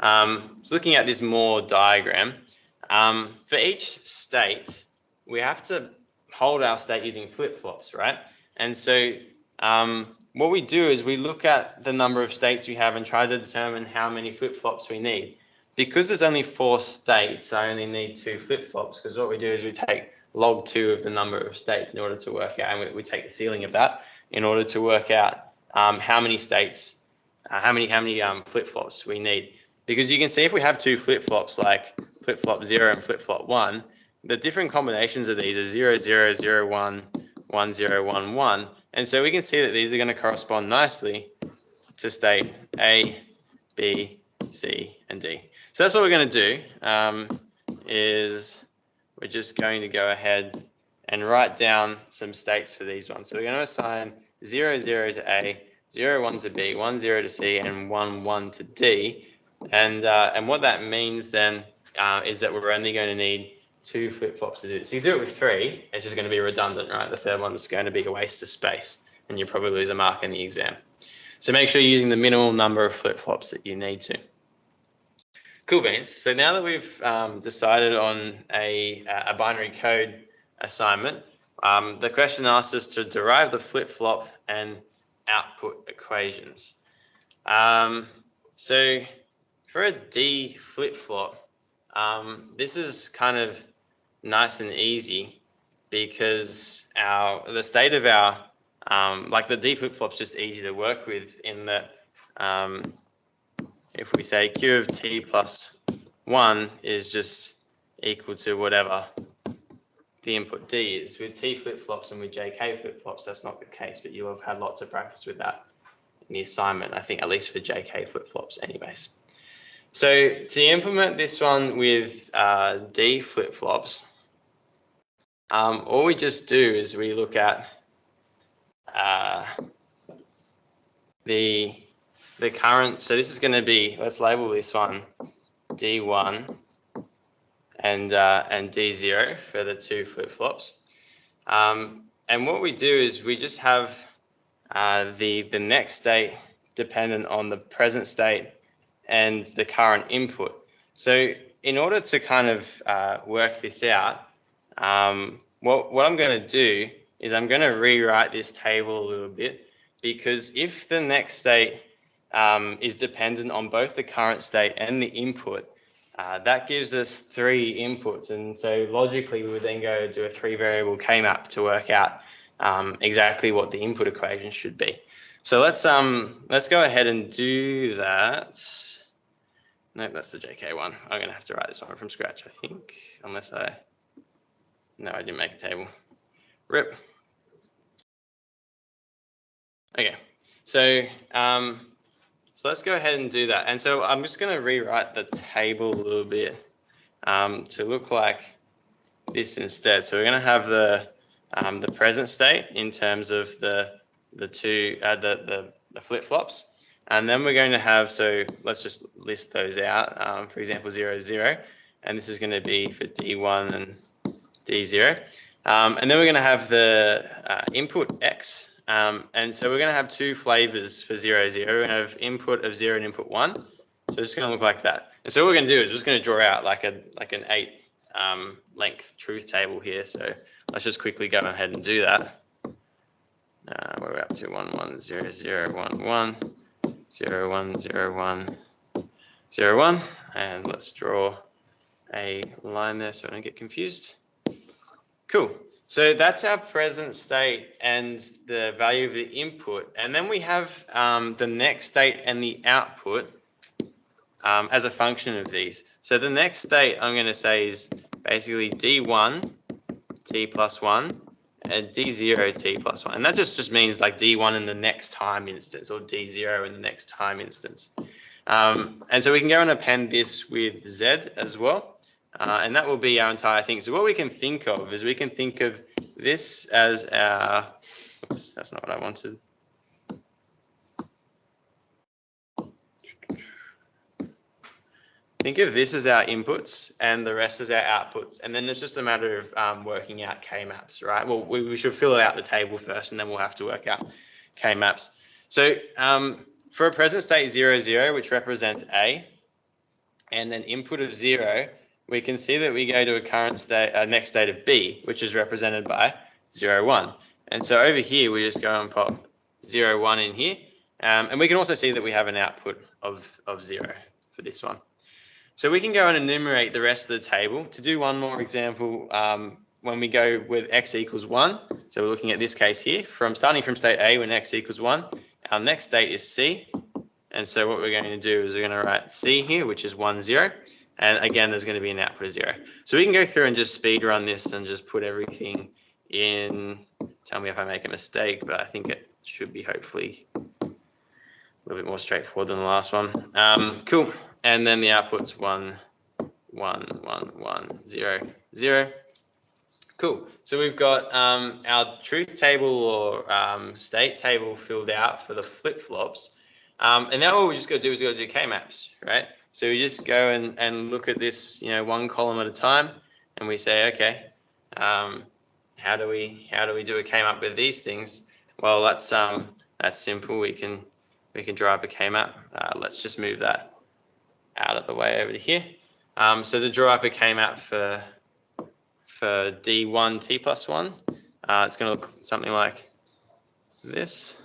Speaker 1: So looking at this more diagram, for each state, we have to hold our state using flip-flops, right? And so what we do is we look at the number of states we have and try to determine how many flip-flops we need. Because there's only 4 states, I only need 2 flip-flops, because what we do is we take log 2 of the number of states in order to work out, and we take the ceiling of that in order to work out how many states, how many flip-flops we need. Because you can see if we have 2 flip-flops, like flip-flop 0 and flip-flop 1, the different combinations of these are 0, 0, 0, 1, 1, 0, 1, 1. And so we can see that these are going to correspond nicely to state A, B, C, and D. So that's what we're going to do, is we're just going to go ahead and write down some states for these ones. So we're going to assign 0, 0 to A, 0, 1 to B, 1, 0 to C, and 1, 1 to D. And what that means then is that we're only going to need 2 flip-flops to do it. So you do it with 3, it's just going to be redundant, right? The third one's going to be a waste of space, and you probably lose a mark in the exam. So make sure you're using the minimum number of flip-flops that you need to. Cool beans. So now that we've decided on a binary code assignment, the question asks us to derive the flip-flop and output equations. So for a D flip-flop, this is kind of nice and easy because the state of our like the D flip-flop's just easy to work with in that if we say Q of T plus 1 is just equal to whatever the input D is. With T flip-flops and with JK flip-flops, that's not the case, but you'll have had lots of practice with that in the assignment, I think, at least for JK flip-flops anyways. So to implement this one with D flip-flops, all we just do is we look at the current, so this is going to be, let's label this one D1 and D0 for the 2 flip-flops. And what we do is we just have the next state dependent on the present state and the current input. So in order to kind of work this out, what I'm going to do is I'm going to rewrite this table a little bit, because if the next state is dependent on both the current state and the input, that gives us 3 inputs. And so logically, we would then go do a 3-variable K-map to work out exactly what the input equation should be. So let's go ahead and do that. Nope, that's the JK one. I'm going to have to write this one from scratch, I think, unless no, I didn't make a table. RIP. Okay, so let's go ahead and do that. And so I'm just going to rewrite the table a little bit to look like this instead. So we're going to have the present state in terms of the flip-flops, and then we're going to have, so let's just list those out. For example, 0, 0, and this is going to be for D1 and D0, and then we're going to have the input X. And so we're going to have 2 flavors for 0, 0. We're going to have input of 0 and input 1. So it's going to look like that. And so what we're going to do is we're just going to draw out like an 8 length truth table here. So let's just quickly go ahead and do that. Where are we up to? 1, 1, 0, 0, 1, 1, 0, 1, 0, 1, 0, 1. And let's draw a line there so I don't get confused. Cool. So that's our present state and the value of the input. And then we have the next state and the output as a function of these. So the next state I'm going to say is basically D1 T plus 1 and D0 T plus 1. And that just means like D1 in the next time instance or D0 in the next time instance. And so we can go and append this with Z as well. And that will be our entire thing. So what we can think of is we can think of this as our, oops, that's not what I wanted. Think of this as our inputs and the rest as our outputs. And then it's just a matter of working out K-maps, right? Well, we should fill out the table first and then we'll have to work out K-maps. So for a present state 0, 0, which represents A, and an input of 0, we can see that we go to a current state, next state of B, which is represented by 0, 1. And so over here, we just go and pop 0, 1 in here. And we can also see that we have an output of 0 for this one. So we can go and enumerate the rest of the table. To do one more example, when we go with x equals 1, so we're looking at this case here, starting from state A when x equals 1, our next state is C. And so what we're going to do is we're going to write C here, which is 1, 0. And again, there's going to be an output of 0. So we can go through and just speed run this and just put everything in. Tell me if I make a mistake, but I think it should be hopefully a little bit more straightforward than the last one. Cool. And then the output's 1, 1, 1, 1, 0, 0. Cool. So we've got our truth table or state table filled out for the flip-flops. And now what we just got to do is got to do K-maps, right? So we just go and look at this, you know, one column at a time, and we say, okay, how do we do a K-map with these things? Well, that's simple. We can draw up a K-map. Let's just move that out of the way over to here. So to draw up a K-map for D1 T plus 1, it's going to look something like this.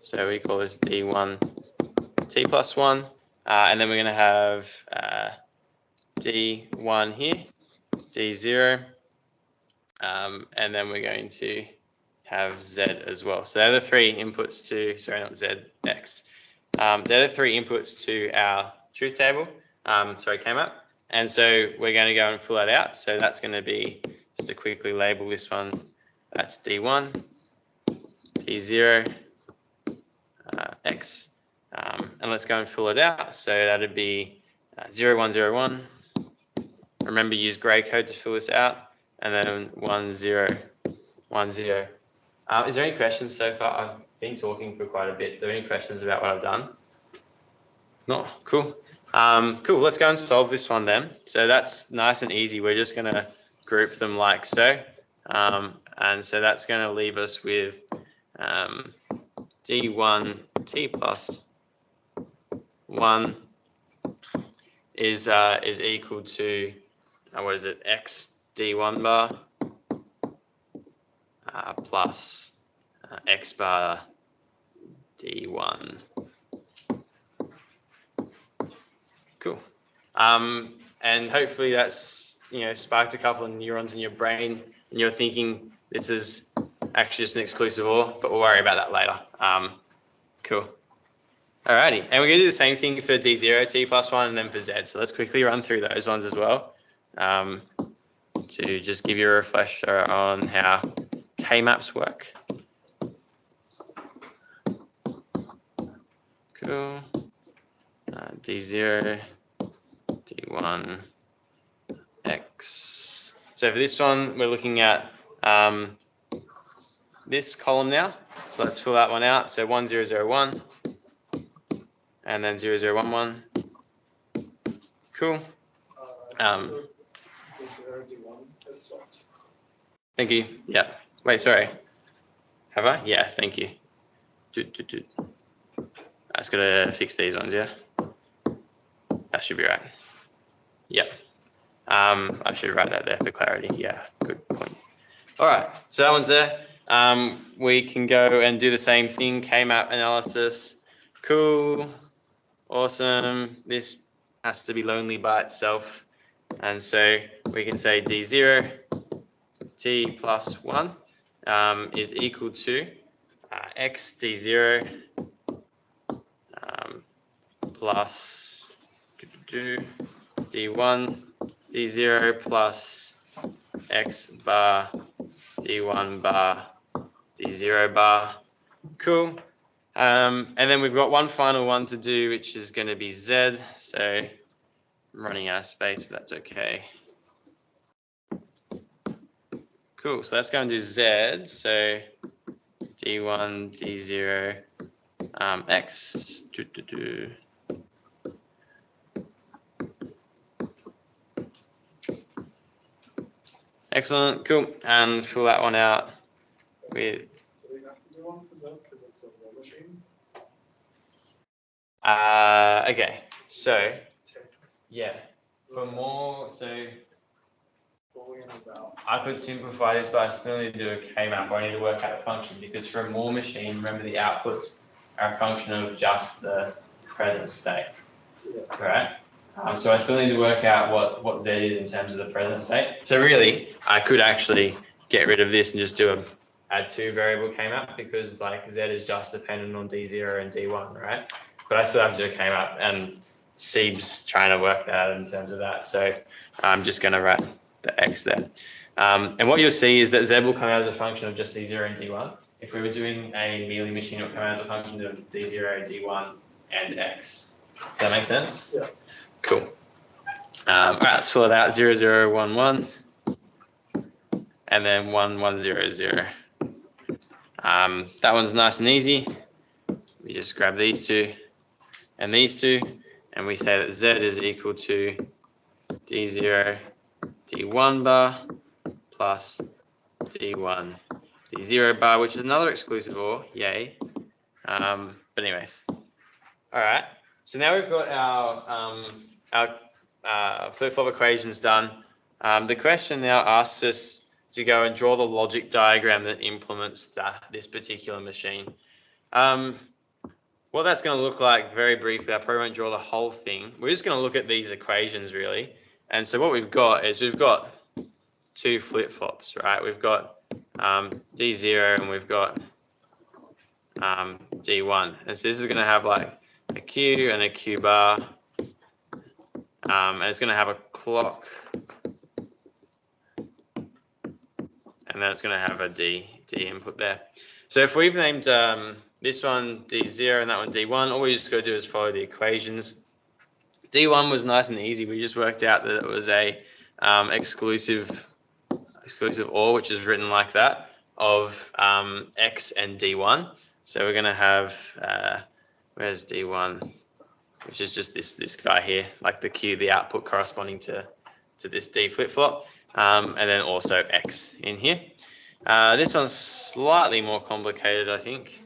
Speaker 1: So we call this D1 T plus 1, and then we're going to have D1 here, D0, and then we're going to have Z as well. So they're the three inputs to, sorry, not Z, X. They're the three inputs to our truth table, K-map. And so we're going to go and fill that out. So that's going to be, just to quickly label this one, that's D1, D0, X. And let's go and fill it out. So that'd be 0101. Remember, use grey code to fill this out. And then 1010. Is there any questions so far? I've been talking for quite a bit. Are there any questions about what I've done? No? Cool. Cool, let's go and solve this one then. So that's nice and easy. We're just going to group them like so. And so that's going to leave us with D1 T plus 1 is equal to, what is it, X D1 bar plus X bar D1. Cool. And hopefully that's, you know, sparked a couple of neurons in your brain and you're thinking this is actually just an exclusive OR, but we'll worry about that later. Cool. Alrighty, and we're going to do the same thing for D0, T plus 1, and then for Z. So let's quickly run through those ones as well to just give you a refresher on how K-maps work. Cool. D0, D1, X. So for this one, we're looking at this column now. So let's fill that one out. So 1001 and then 0011. Cool. Thank you. Yeah. Wait, sorry. Have I? Yeah, thank you. I just gotta fix these ones, yeah? That should be right. Yep. I should write that there for clarity. Yeah, good point. All right, so that one's there. We can go and do the same thing, K-map analysis. Cool, awesome. This has to be lonely by itself. And so we can say D0, T plus 1 is equal to X D0 plus D1 D0 plus X bar D1 bar D0 bar. Cool. And then we've got one final one to do, which is going to be Z. So I'm running out of space, but that's okay. Cool. So let's go and do Z. So D1 D0 X. Excellent, cool, and fill that one out with.
Speaker 3: Do we have to do one for Z because it's a war machine?
Speaker 1: Okay, so yeah, for more, so I could simplify this, but I still need to do a K-map. I need to work out a function because for a more machine, remember the outputs are a function of just the present state, right? So I still need to work out what Z is in terms of the present state. So really, I could actually get rid of this and just add two variable K-map because like Z is just dependent on D0 and D1, right? But I still have to do a K-map and Sieb's trying to work that out in terms of that. So I'm just going to write the X there. And what you'll see is that Z will come out as a function of just D0 and D1. If we were doing a Mealy machine, it would come out as a function of D0, D1, and X. Does that make sense?
Speaker 3: Yeah.
Speaker 1: Cool. All right, let's fill it out. 0, 0, 1, 1, and then 1, 1, 0, 0. That one's nice and easy. We just grab these two and these two, and we say that Z is equal to D0, D1 bar plus D1, D0 bar, which is another exclusive OR, yay. But anyways, all right. So now we've got our flip-flop equations done. The question now asks us to go and draw the logic diagram that implements this particular machine. What that's going to look like, very briefly, I probably won't draw the whole thing. We're just going to look at these equations, really. And so what we've got is we've got two flip-flops, right? We've got D0 and we've got D1. And so this is going to have like a Q and a Q bar. And it's going to have a clock. And then it's going to have a D input there. So if we've named this one D0 and that one D1, all we just got to do is follow the equations. D1 was nice and easy. We just worked out that it was a exclusive OR, which is written like that, of X and D1. So we're going to have, where's D1? Which is just this guy here, like the Q, the output corresponding to this D flip-flop, and then also X in here. This one's slightly more complicated, I think.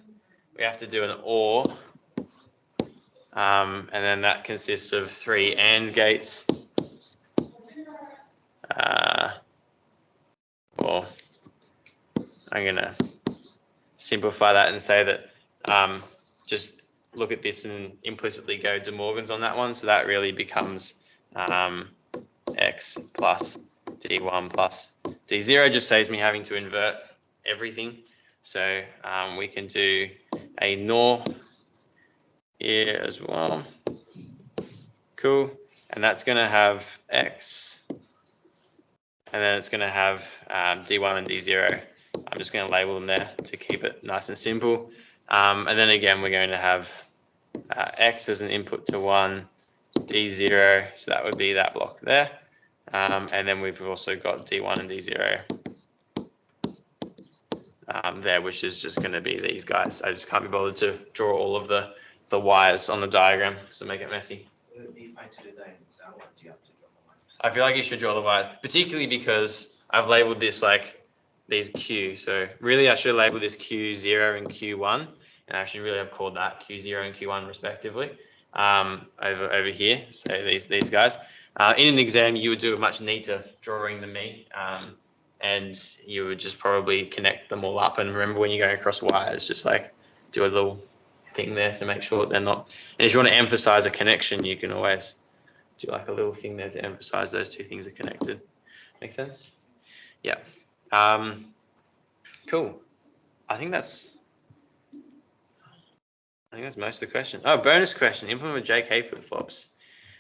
Speaker 1: We have to do an OR, and then that consists of 3 AND gates. Well, I'm going to simplify that and say that just look at this and implicitly go De Morgan's on that one. So that really becomes X plus D1 plus D0. Just saves me having to invert everything. So we can do a NOR here as well. Cool. And that's going to have X. And then it's going to have D1 and D0. I'm just going to label them there to keep it nice and simple. And then again, we're going to have X as an input to 1, D0. So that would be that block there. And then we've also got D1 and D0 there, which is just going to be these guys. I just can't be bothered to draw all of the wires on the diagram, so make it messy.
Speaker 4: Would it be fine to do that in Excel, or do you have to draw the line?
Speaker 1: I feel like you should draw the wires, particularly because I've labeled this like these Q. So really I should have labeled this Q0 and Q1, and I should really have called that Q0 and Q1 respectively over here. So these guys. In an exam, you would do a much neater drawing than me, and you would just probably connect them all up. And remember, when you're going across wires, just like do a little thing there to make sure that they're not. And if you want to emphasize a connection, you can always do like a little thing there to emphasize those two things are connected. Make sense? Yeah. Cool. I think that's most of the question. Oh, bonus question. Implement JK flip-flops.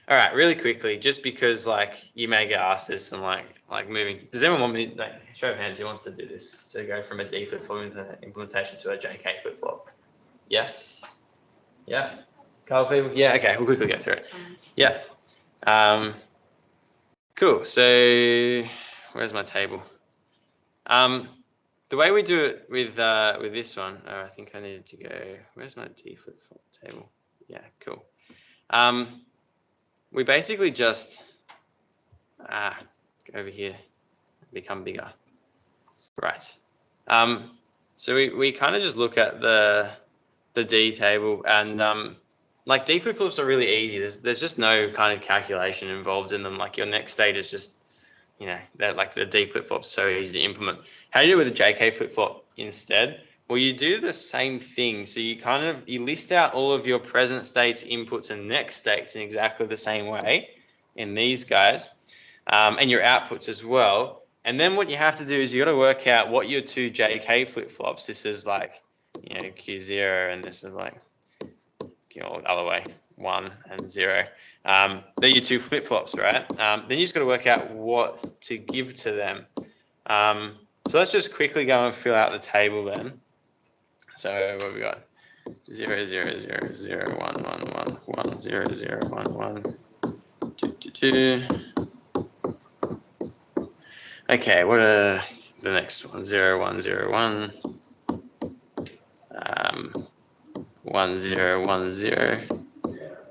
Speaker 1: All right, really quickly, just because like you may get asked this and like moving. Does anyone want me like show of hands who wants to do this? To go from a D flip-flop implementation to a JK flip-flop? Yes. Yeah. Couple people. Yeah. Okay. We'll quickly go through it. Yeah. Cool. So where's my table? The way we do it with this one. Oh, I think I needed to go. Where's my D flip-flop table? Yeah. Cool. We basically just go over here, become bigger. Right. So we kind of just look at the D table, and like D flip-flops are really easy. There's just no kind of calculation involved in them. Like your next state is just, that like the D flip-flop's so easy to implement. How do you do it with a JK flip-flop instead? Well, you do the same thing. So you list out all of your present states, inputs, and next states in exactly the same way in these guys, and your outputs as well. And then what you have to do is you got to work out what your two JK flip-flops. This is like, Q0, and this is like, other way, 1 and 0. They're your two flip-flops, right? Then you just got to work out what to give to them. So let's just quickly go and fill out the table then. So what have we got? 0, 0, 0, 0, 1, 1, 1, 1, 0, 0, 1, 1, 2, 2, Okay, what are the next one? 0, 1, 0, 1. 1, 0, 1, 0.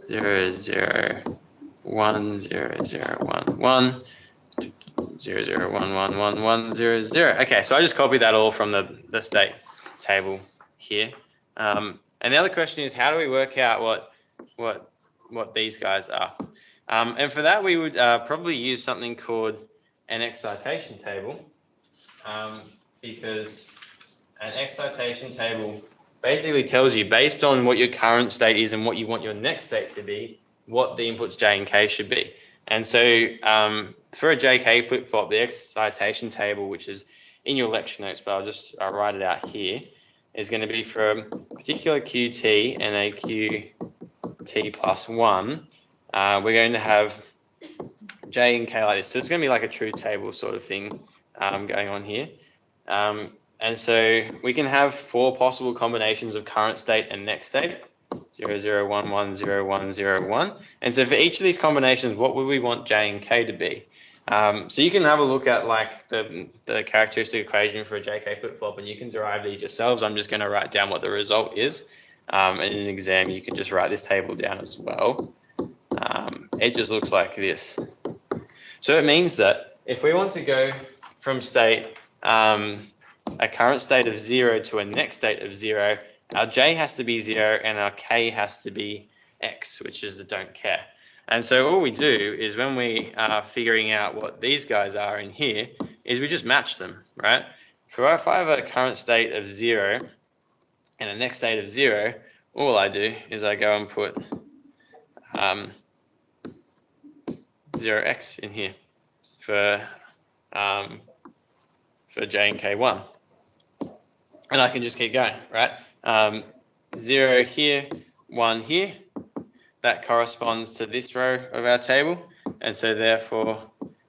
Speaker 1: 0, 0, 1, 0, 0, 1, 1. 0, 0, 1, 1, 1, 1, 0, 0. Okay, so I just copied that all from the state table here. And the other question is, how do we work out what these guys are? And for that, we would probably use something called an excitation table, because an excitation table basically tells you, based on what your current state is and what you want your next state to be, what the inputs J and K should be. And so for a JK flip-flop, the excitation table, which is in your lecture notes, but I'll write it out here, is going to be for a particular QT and a QT plus 1. We're going to have J and K like this. So it's going to be like a truth table sort of thing going on here. And so we can have 4 possible combinations of current state and next state. 0, 0, 1, 1, 0, 1, 0, 1. And so for each of these combinations, what would we want J and K to be? So you can have a look at like the characteristic equation for a JK flip-flop, and you can derive these yourselves. I'm just going to write down what the result is. And in an exam, you can just write this table down as well. It just looks like this. So it means that if we want to go from state, a current state of 0 to a next state of 0, our J has to be 0 and our K has to be X, which is the don't care. And so all we do is when we are figuring out what these guys are in here, is we just match them, right? If I have a current state of 0 and a next state of 0, all I do is I go and put 0x in here for J and K1. And I can just keep going, right? 0 here, 1 here. That corresponds to this row of our table. And so therefore,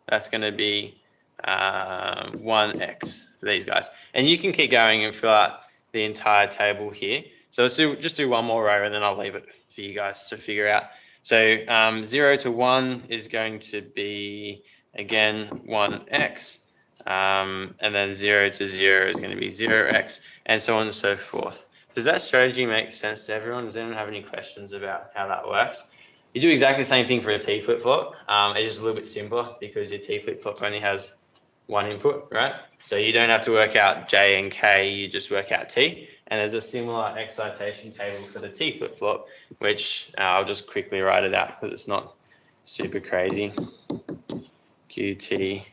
Speaker 1: that's going to be 1x for these guys. And you can keep going and fill out the entire table here. So let's just do one more row and then I'll leave it for you guys to figure out. So 0 to 1 is going to be, again, 1x. And then 0 to 0 is going to be 0x, and so on and so forth. Does that strategy make sense to everyone? Does anyone have any questions about how that works? You do exactly the same thing for a T flip-flop. It's just a little bit simpler because your T flip-flop only has one input, right? So you don't have to work out J and K, you just work out T. And there's a similar excitation table for the T flip-flop, which I'll just quickly write it out because it's not super crazy. QT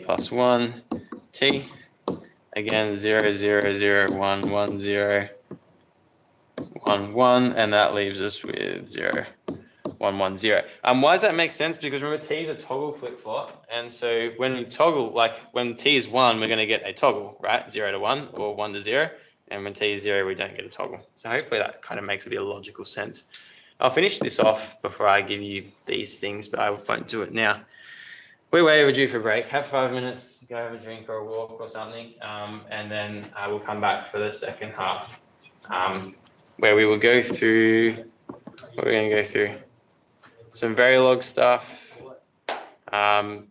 Speaker 1: plus 1, T. Again, 0, 0, 0, 1, 1, 0, 1, 1, and that leaves us with 0, 1, 1, 0. Why does that make sense? Because remember, T is a toggle flip-flop, and so when we toggle, like when T is 1, we're going to get a toggle, right? 0 to 1 or 1 to 0, and when T is 0, we don't get a toggle. So hopefully that kind of makes a bit of logical sense. I'll finish this off before I give you these things, but I won't do it now. We're way overdue for break. Have 5 minutes, go have a drink or a walk or something, and then I will come back for the second half, where we will go through, what we're going to go through, some Verilog stuff,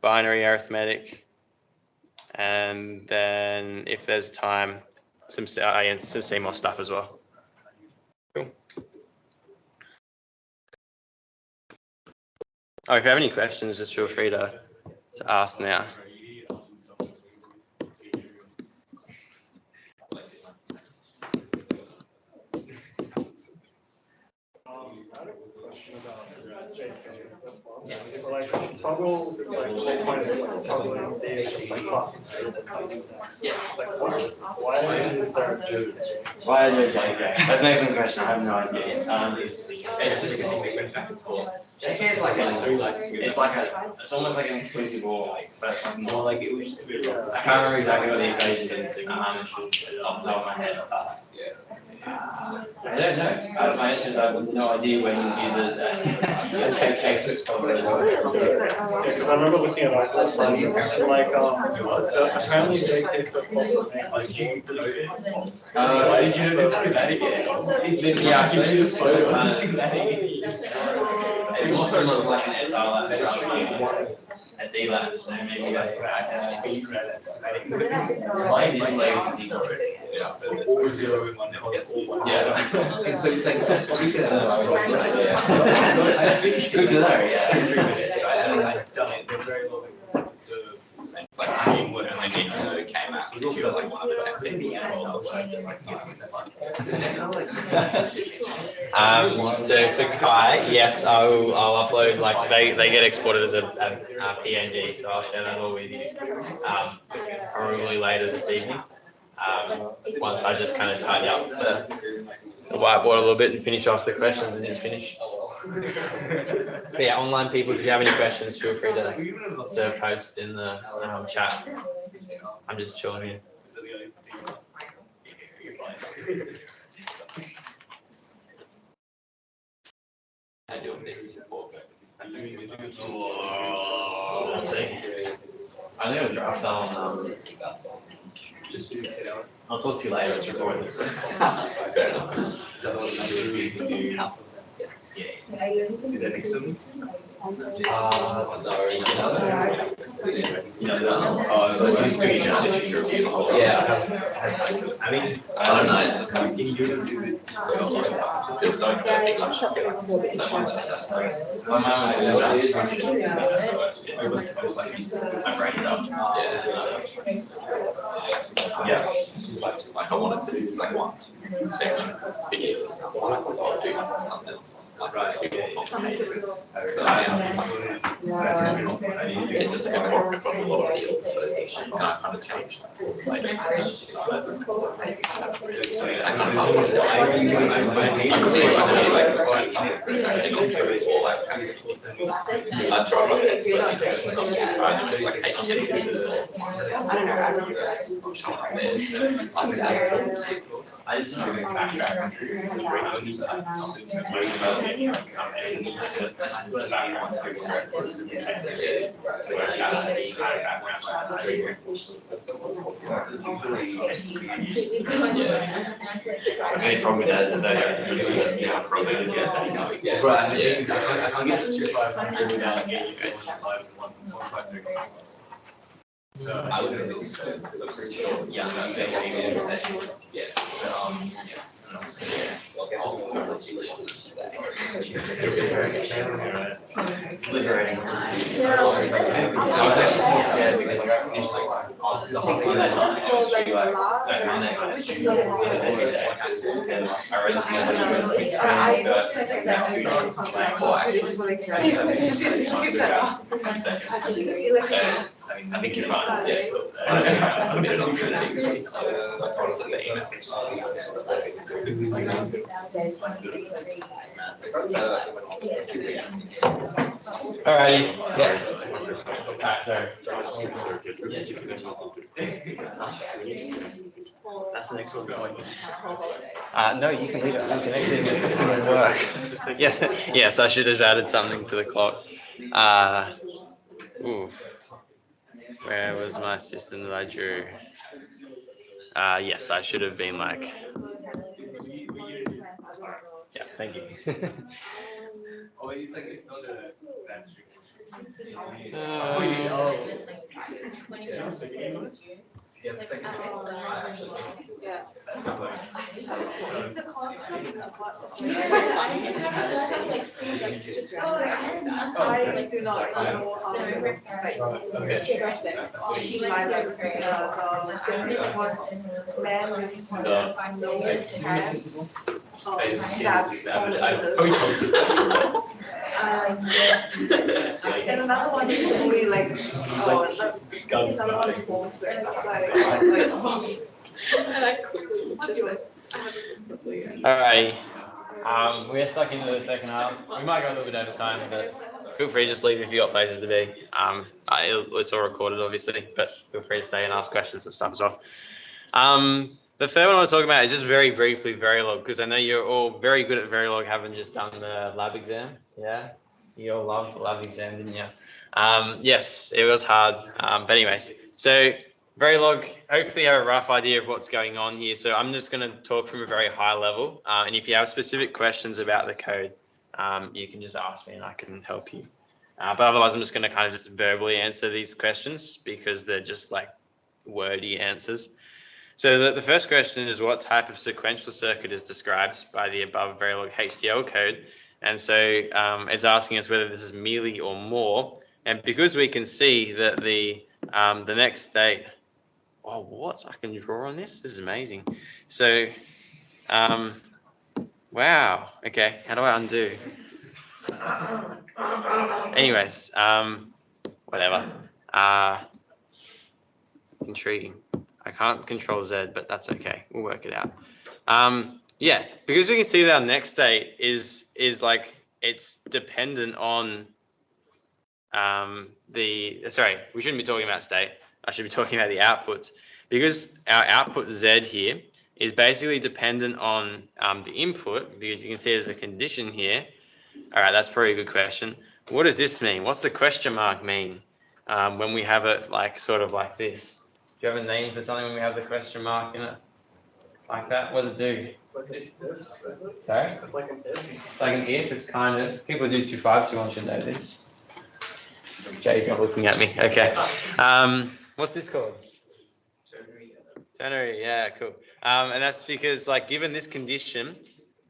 Speaker 1: binary arithmetic, and then if there's time, some CMOS stuff as well. Cool. Oh, if you have any questions, just feel free to ask now.
Speaker 3: So like toggle, it's like the whole point is toggling data just like clocks. Like why is there JK?
Speaker 1: Why is there JK? That's an excellent question. I have no idea. It's just JK is like it's almost like an exclusive OR, but it's like more like it was just a bit. I can't remember exactly what the equation is off the top of my head. I don't know. My answer is I have no idea when you use it. JK just toggle it.
Speaker 3: Because I remember looking at my slides and like apparently JK flip-flops make like
Speaker 1: Why did you notice schematic? Yeah, I can do the photo on schematic.
Speaker 4: also looks like an SR lab at D lab, so maybe that's the best. Mine is lazy.
Speaker 3: All 0 in one column.
Speaker 4: Yeah. And so it's like, obviously, I don't know. Good to know, yeah. I've done it. They're very long. Like, I would only need to know K-maps if you're like one of the 10 people
Speaker 1: So Kai, yes, I'll upload, like, they get exported as a PNG, so I'll share that all with you, probably later this evening. Once I just kind of tidy up the whiteboard a little bit and finish off the questions and then finish. But yeah, online people, if you have any questions, feel free to post in the chat. I'm just chilling here. I'll see. I think I'll draft on. I'll talk to you later. It's recorded. Fair enough. Is that what you do? Yeah. Is that next to me? Yeah. I mean, I don't know. It's just kind of, can you do this? Is it? It's so perfect. My mom was I bring it up. Yeah. Like I wanted to do this like one section video. I'll do something else. So it's just going to work across a lot of fields. So I kind of changed that. I just need to backtrack. Any problem with that is that they don't probably get right. I can't get to 500 without getting so I would have been so I'm pretty sure yeah, liberating. I was actually so scared because like I finished like something that night and that Monday and I read the thing on university and I think you're fine. Yeah. I submitted on Trinity. Alrighty. Yeah. Sorry. That's an excellent point. No, you can leave it unconnected. Your system will work. Yes, I should have added something to the clock. Where was my system that I drew? Yes, I should have been like. Yeah, thank you. Oh, it's like it's not a bad trick. Yeah. The concept I do not know how to and another one is only like another one is more Alright. We're stuck into the second half. We might go a little bit over time, but feel free to just leave if you got places to be. It's all recorded, obviously, but feel free to stay and ask questions and stuff as well. The third one I want to talk about is just very briefly Verilog, because I know you're all very good at Verilog, having just done the lab exam. Yeah, you all loved the lab exam, didn't you? Yes, it was hard. But anyways, so Verilog, hopefully you have a rough idea of what's going on here. So I'm just going to talk from a very high level. And if you have specific questions about the code, you can just ask me and I can help you. But otherwise, I'm just going to kind of just verbally answer these questions because they're just like wordy answers. So the first question is, what type of sequential circuit is described by the above Verilog HDL code? And so it's asking us whether this is mealy or more. And because we can see that the next state, oh, what? I can draw on this? This is amazing. So, wow. Okay, how do I undo? Anyways, whatever. Intriguing. I can't control Z, but that's okay. We'll work it out. Yeah, because we can see that our next state is like it's dependent on sorry, we shouldn't be talking about state. I should be talking about the outputs because our output Z here is basically dependent on the input because you can see there's a condition here. All right, that's probably a good question. What does this mean? What's the question mark mean when we have it like sort of like this? Do you have a name for something when we have the question mark in it? Like that? What does it do?
Speaker 3: It's like an if.
Speaker 1: Sorry?
Speaker 3: It's like an if.
Speaker 1: It's like an if, it's kind of. People do 2521 should know this. Jay's not looking at me. Okay. What's this called? Ternary, yeah, cool. And that's because like given this condition,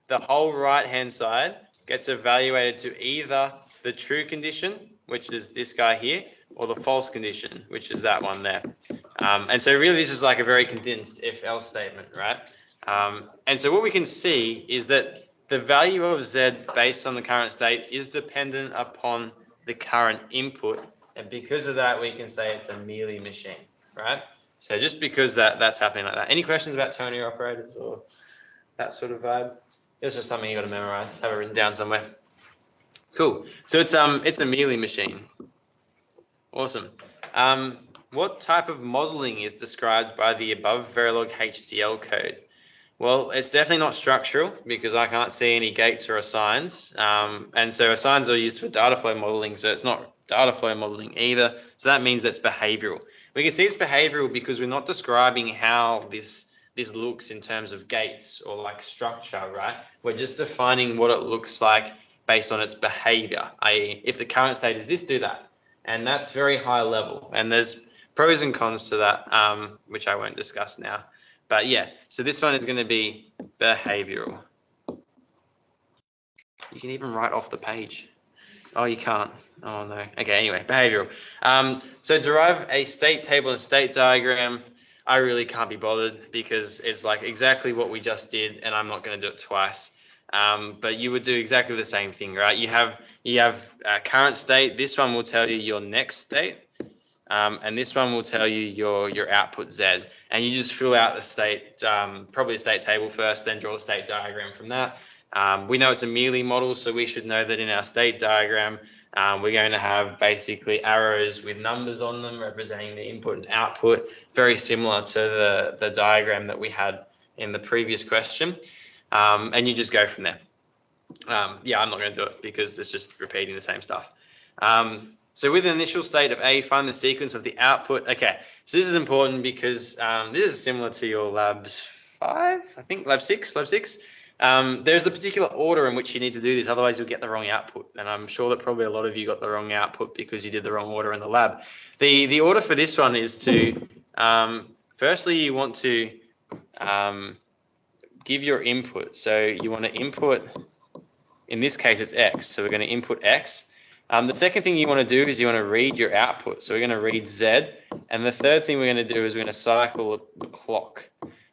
Speaker 1: the whole right-hand side gets evaluated to either the true condition, which is this guy here, or the false condition, which is that one there. And so really this is like a very condensed if-else statement, right? And so what we can see is that the value of Z based on the current state is dependent upon the current input. And because of that, we can say it's a Mealy machine, right? So just because that's happening like that. Any questions about ternary operators or that sort of vibe? It's just something you got to memorize, have it written down somewhere. Cool. So it's a Mealy machine. Awesome. What type of modeling is described by the above Verilog HDL code? Well, it's definitely not structural because I can't see any gates or assigns. And so assigns are used for data flow modeling, so it's not data flow modeling either. So that means that's behavioral. We can see it's behavioral because we're not describing how this looks in terms of gates or like structure, right? We're just defining what it looks like based on its behavior, i.e. if the current state is this, do that. And that's very high level. And there's pros and cons to that, which I won't discuss now. But yeah, so this one is going to be behavioral. You can even write off the page. Oh, you can't. Oh, no. Okay, anyway, behavioral. So derive a state table and state diagram. I really can't be bothered because it's like exactly what we just did, and I'm not going to do it twice. But you would do exactly the same thing, right? You have current state. This one will tell you your next state. And this one will tell you your output Z, and you just fill out the state, probably a state table first, then draw a state diagram from that. We know it's a Mealy model, so we should know that in our state diagram, we're going to have basically arrows with numbers on them representing the input and output, very similar to the diagram that we had in the previous question. And you just go from there. Yeah, I'm not going to do it because it's just repeating the same stuff. So with an initial state of A, find the sequence of the output. Okay, so this is important because this is similar to your lab 5, I think, lab 6. There's a particular order in which you need to do this, otherwise you'll get the wrong output. And I'm sure that probably a lot of you got the wrong output because you did the wrong order in the lab. The order for this one is to, firstly, you want to give your input. So you want to input, in this case, it's X. So we're going to input X. The second thing you want to do is you want to read your output. So we're going to read Z. And the third thing we're going to do is we're going to cycle the clock.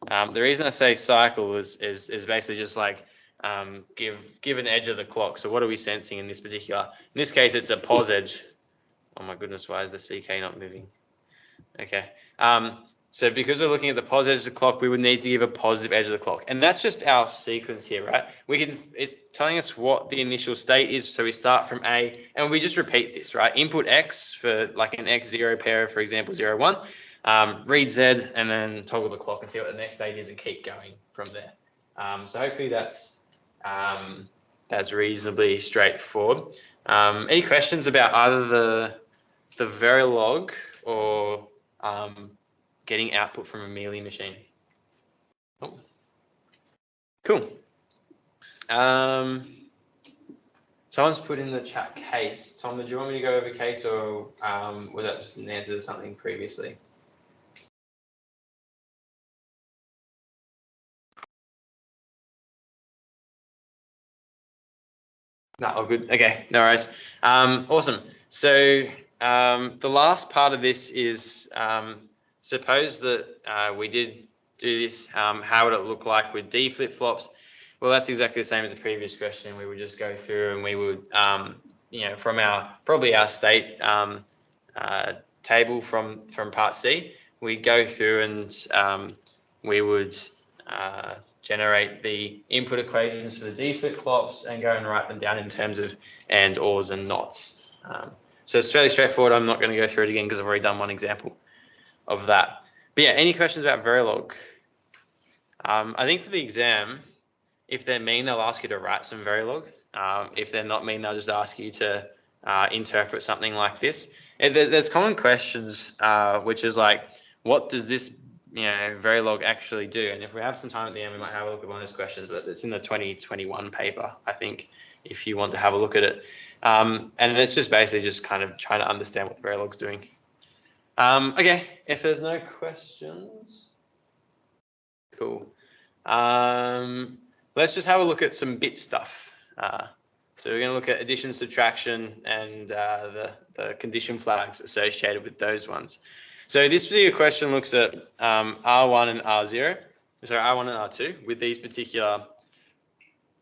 Speaker 1: The reason I say cycle is basically just like give an edge of the clock. So what are we sensing in this particular? In this case, it's a pos edge. Oh my goodness, why is the CK not moving? Okay. So because we're looking at the pos edge of the clock, we would need to give a positive edge of the clock. And that's just our sequence here, right? It's telling us what the initial state is. So we start from A and we just repeat this, right? Input X for like an X0 pair, for example, 0, 1. Read Z and then toggle the clock and see what the next state is and keep going from there. So hopefully that's reasonably straightforward. Any questions about either the Verilog or getting output from a Mealy machine? Oh, cool. Someone's put in the chat case. Tom, did you want me to go over case, or was that just an answer to something previously? No, all good. Okay, no worries. Awesome. So the last part of this is suppose that we did do this. How would it look like with D flip-flops? Well, that's exactly the same as the previous question. We would just go through and we would, from probably our state table from part C, we go through and we would generate the input equations for the D flip-flops and go and write them down in terms of and, ors, and nots. So it's fairly straightforward. I'm not going to go through it again because I've already done one example of that. But yeah, any questions about Verilog? I think for the exam, if they're mean, they'll ask you to write some Verilog. If they're not mean, they'll just ask you to interpret something like this. And there's common questions, which is like, what does this Verilog actually do? And if we have some time at the end, we might have a look at one of those questions, but it's in the 2021 paper, I think, if you want to have a look at it. And it's just basically just kind of trying to understand what the Verilog's doing. Okay, if there's no questions, cool. Let's just have a look at some bit stuff. So we're going to look at addition, subtraction, and the condition flags associated with those ones. So this particular question looks at R1 and R0, sorry, R1 and R2 with these particular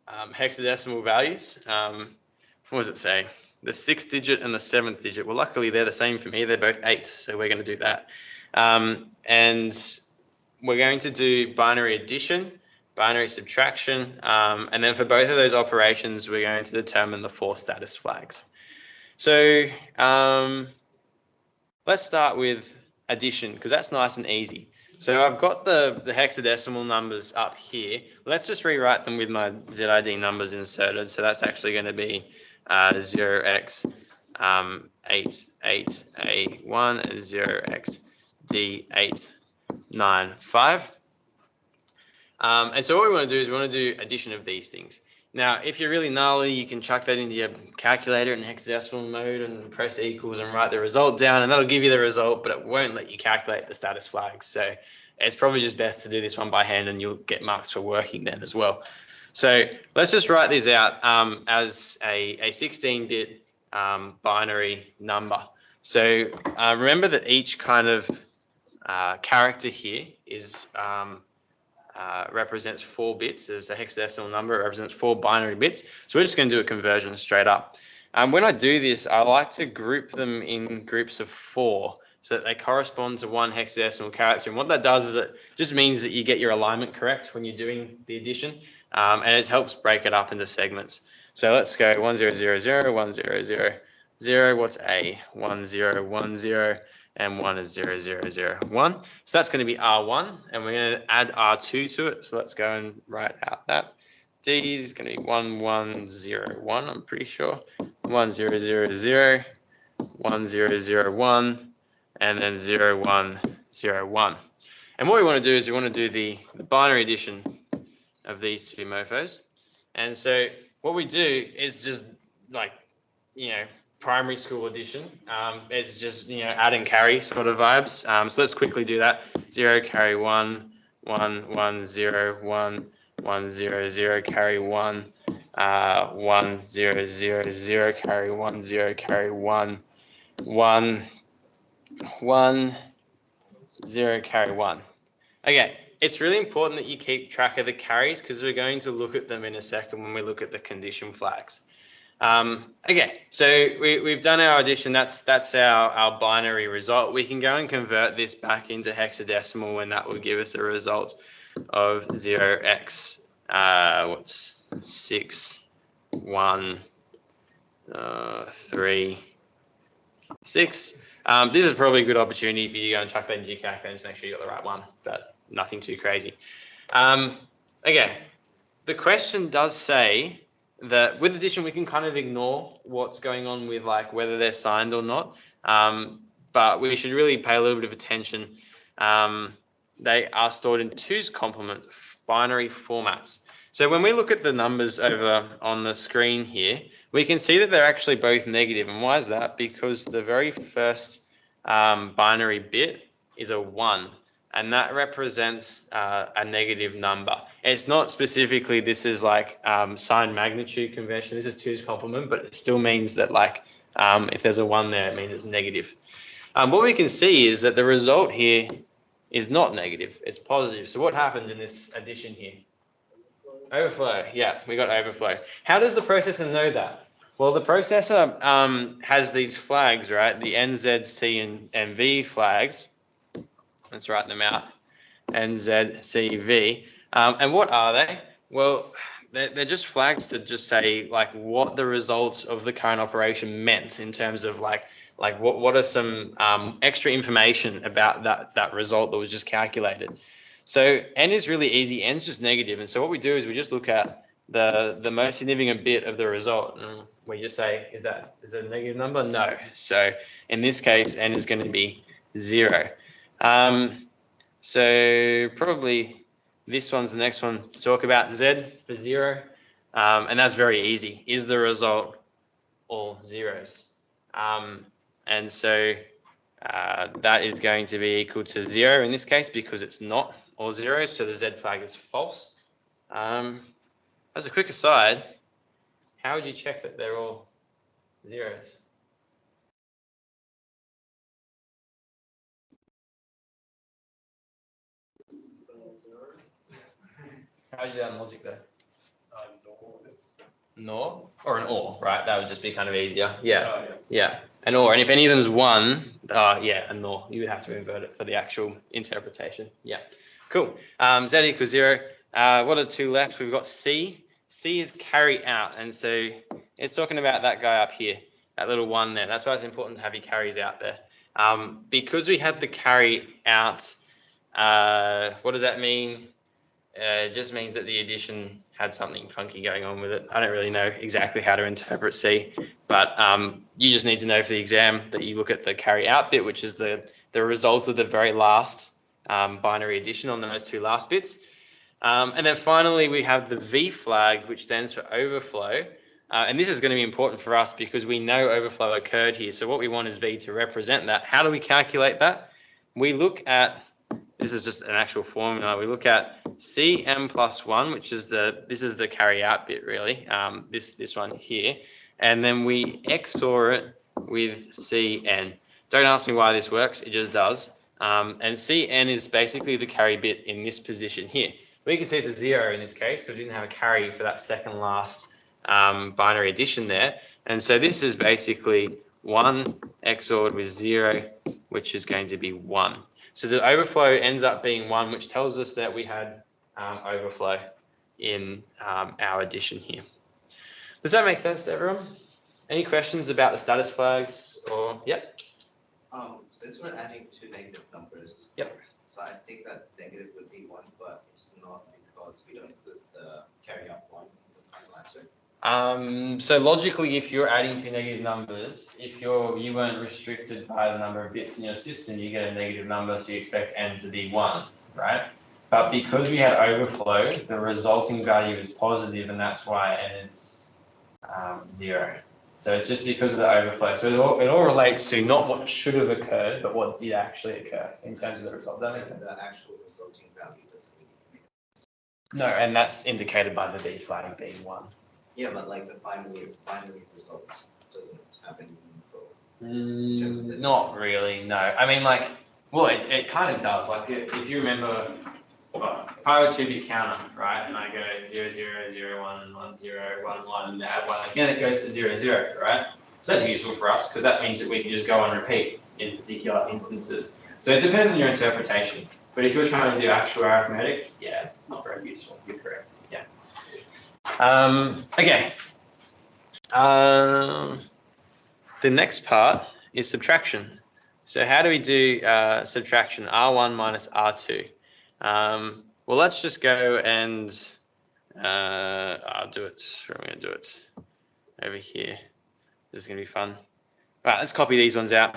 Speaker 1: hexadecimal values. What does it say? The 6th digit and the 7th digit. Well, luckily they're the same for me. They're both 8, so we're going to do that. And we're going to do binary addition, binary subtraction, and then for both of those operations, we're going to determine the 4 status flags. So let's start with addition, because that's nice and easy. So I've got the hexadecimal numbers up here. Let's just rewrite them with my ZID numbers inserted. So that's actually going to be 0x 88A1 and 0x D895. And so what we want to do is we want to do addition of these things. Now, if you're really gnarly, you can chuck that into your calculator in hexadecimal mode and press equals and write the result down, and that'll give you the result, but it won't let you calculate the status flags. So it's probably just best to do this one by hand, and you'll get marks for working then as well. So let's just write this out as a 16-bit binary number. So remember that each kind of character here is represents 4 bits. As a hexadecimal number, it represents 4 binary bits. So we're just going to do a conversion straight up. When I do this, I like to group them in groups of 4 so that they correspond to one hexadecimal character. And what that does is it just means that you get your alignment correct when you're doing the addition, and it helps break it up into segments. So let's go 1000, 1000. What's A? 1010. And 1 is 0001. So that's going to be R1, and we're going to add R2 to it. So let's go and write out that. D is going to be 1101, I'm pretty sure. 1000, 1001, and then 0101. And what we want to do is we want to do the binary addition of these two mofos. And so what we do is just like, primary school addition. It's just, add and carry sort of vibes. So let's quickly do that. 0 carry 1, 1 1 0 1 1 0 0 carry 1, 1 0 0 0 carry 1 0 carry 1 1 1 0 carry 1. Okay, it's really important that you keep track of the carries because we're going to look at them in a second when we look at the condition flags. Okay, so we've done our addition. That's our binary result. We can go and convert this back into hexadecimal, and that will give us a result of 0x 6 1 3 6. This is probably a good opportunity for you to go and chuck that into your calculator to make sure you got the right one, but nothing too crazy. Okay, the question does say that with addition, we can kind of ignore what's going on with like whether they're signed or not, but we should really pay a little bit of attention. They are stored in 2's complement binary formats. So when we look at the numbers over on the screen here, we can see that they're actually both negative. And why is that? Because the very first binary bit is a 1, and that represents a negative number. And it's not specifically, this is like sign magnitude convention. This is 2's complement, but it still means that like if there's a 1 there, it means it's negative. What we can see is that the result here is not negative, it's positive. So what happens in this addition here? Overflow, yeah, we got overflow. How does the processor know that? Well, the processor has these flags, right? The NZ, C, and V flags. Let's write them out. NZ, C, V. And what are they? Well, they're just flags to just say like what the results of the current operation meant in terms of like what are some extra information about that result that was just calculated. So n is really easy. N is just negative, and so what we do is we just look at the most significant bit of the result, and we just say, is it a negative number? No. So in this case, n is going to be 0. So probably this one's the next one to talk about, Z for 0, and that's very easy. Is the result all zeros? And so that is going to be equal to 0 in this case because it's not all zeros, so the Z flag is false. As a quick aside, how would you check that they're all zeros? How would you do that in logic though? NOR or an OR, right? That would just be kind of easier. Yeah, yeah, an OR. And if any of them's 1, yeah, a NOR. You would have to invert it for the actual interpretation. Yeah, cool. Z equals 0. What are the 2 left? We've got C. C is carry out, and so it's talking about that guy up here, that little 1 there. That's why it's important to have your carries out there. Because we had the carry out, what does that mean? It just means that the addition had something funky going on with it. I don't really know exactly how to interpret C, but you just need to know for the exam that you look at the carry out bit, which is the result of the very last binary addition on those 2 last bits. And then finally, we have the V flag, which stands for overflow. And this is going to be important for us because we know overflow occurred here. So what we want is V to represent that. How do we calculate that? We look at, this is just an actual formula. We look at Cm plus 1, which is this is the carry out bit really, this one here. And then we XOR it with Cn. Don't ask me why this works, it just does. And Cn is basically the carry bit in this position here. We can see it's a 0 in this case because we didn't have a carry for that second last binary addition there. And so this is basically 1 XORed with 0, which is going to be 1. So the overflow ends up being 1, which tells us that we had overflow in our addition here. Does that make sense to everyone? Any questions about the status flags or, yep?
Speaker 6: Since we're adding 2 negative numbers.
Speaker 1: Yep.
Speaker 6: So I think that negative would be 1, but it's not because we don't include the carry out 1 in the final answer.
Speaker 1: So logically, if you're adding 2 negative numbers, if you weren't restricted by the number of bits in your system, you get a negative number, so you expect n to be 1, right? But because we had overflow, the resulting value is positive, and that's why n is 0. So it's just because of the overflow. So it all relates to not what should have occurred, but what did actually occur in terms of the result. Does that make sense?
Speaker 6: The actual resulting value doesn't really make sense.
Speaker 1: No, and that's indicated by the V flag being 1.
Speaker 6: Yeah, but like the binary result doesn't have any meaningful.
Speaker 1: Not really, no. I mean, like, well, it kind of does. Like, if you remember, well, if I were a 2-bit counter, right, and I go 0, 0, 0, 1, 1, 0, 1, 1, and add 1 again, it goes to 0, 0, right? So that's useful for us because that means that we can just go on repeat in particular instances. So it depends on your interpretation. But if you're trying to do actual arithmetic, yeah, it's not very useful. You're correct. Yeah. Okay. The next part is subtraction. So how do we do subtraction? R1 minus R2. Well, let's just go and I'll do it. I'm going to do it over here. This is going to be fun. All right, let's copy these ones out.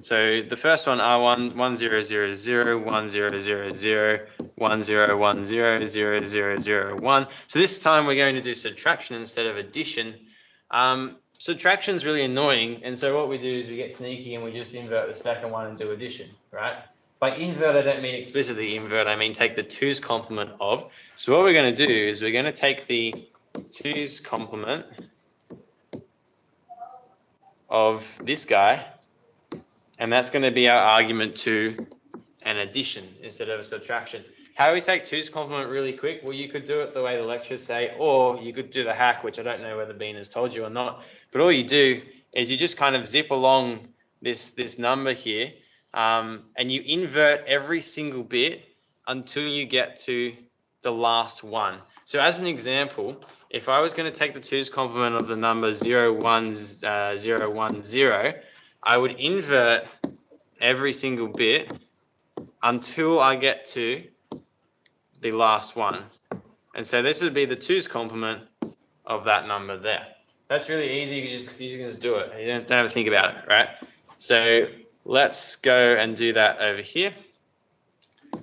Speaker 1: So the first one, R1, 1, 0, 0, 0, 1, 0, 0, 0, 1 0 1 0 0 0 0 1. So this time we're going to do subtraction instead of addition. Subtraction is really annoying, and so what we do is we get sneaky and we just invert the second one and do addition, right? By invert, I don't mean explicitly invert, I mean take the 2's complement of. So what we're going to do is we're going to take the 2's complement of this guy, and that's going to be our argument to an addition instead of a subtraction. How do we take 2's complement really quick? Well, you could do it the way the lectures say, or you could do the hack, which I don't know whether Bean has told you or not. But all you do is you just kind of zip along this number here, and you invert every single bit until you get to the last one. So as an example, if I was going to take the 2's complement of the number 0 1 0 1 0, I would invert every single bit until I get to the last one. And so this would be the 2's complement of that number there. That's really easy. You can just do it. You don't have to think about it, right? So let's go and do that over here.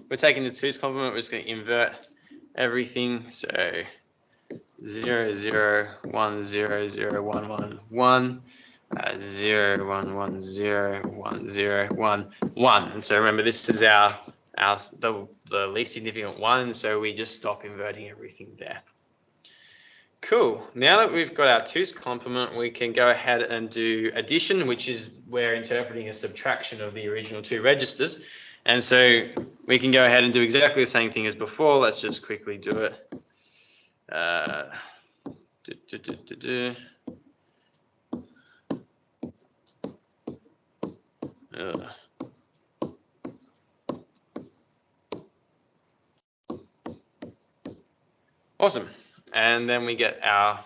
Speaker 1: We're taking the 2's complement. We're just going to invert everything. So 0 0 1 0 0 1 1 1 0 1 1 0 1 0 1 1. And so remember, this is the least significant one, so we just stop inverting everything there. Cool. Now that we've got our 2's complement, we can go ahead and do addition, which is we're interpreting a subtraction of the original 2 registers. And so we can go ahead and do exactly the same thing as before. Let's just quickly do it. Awesome. And then we get our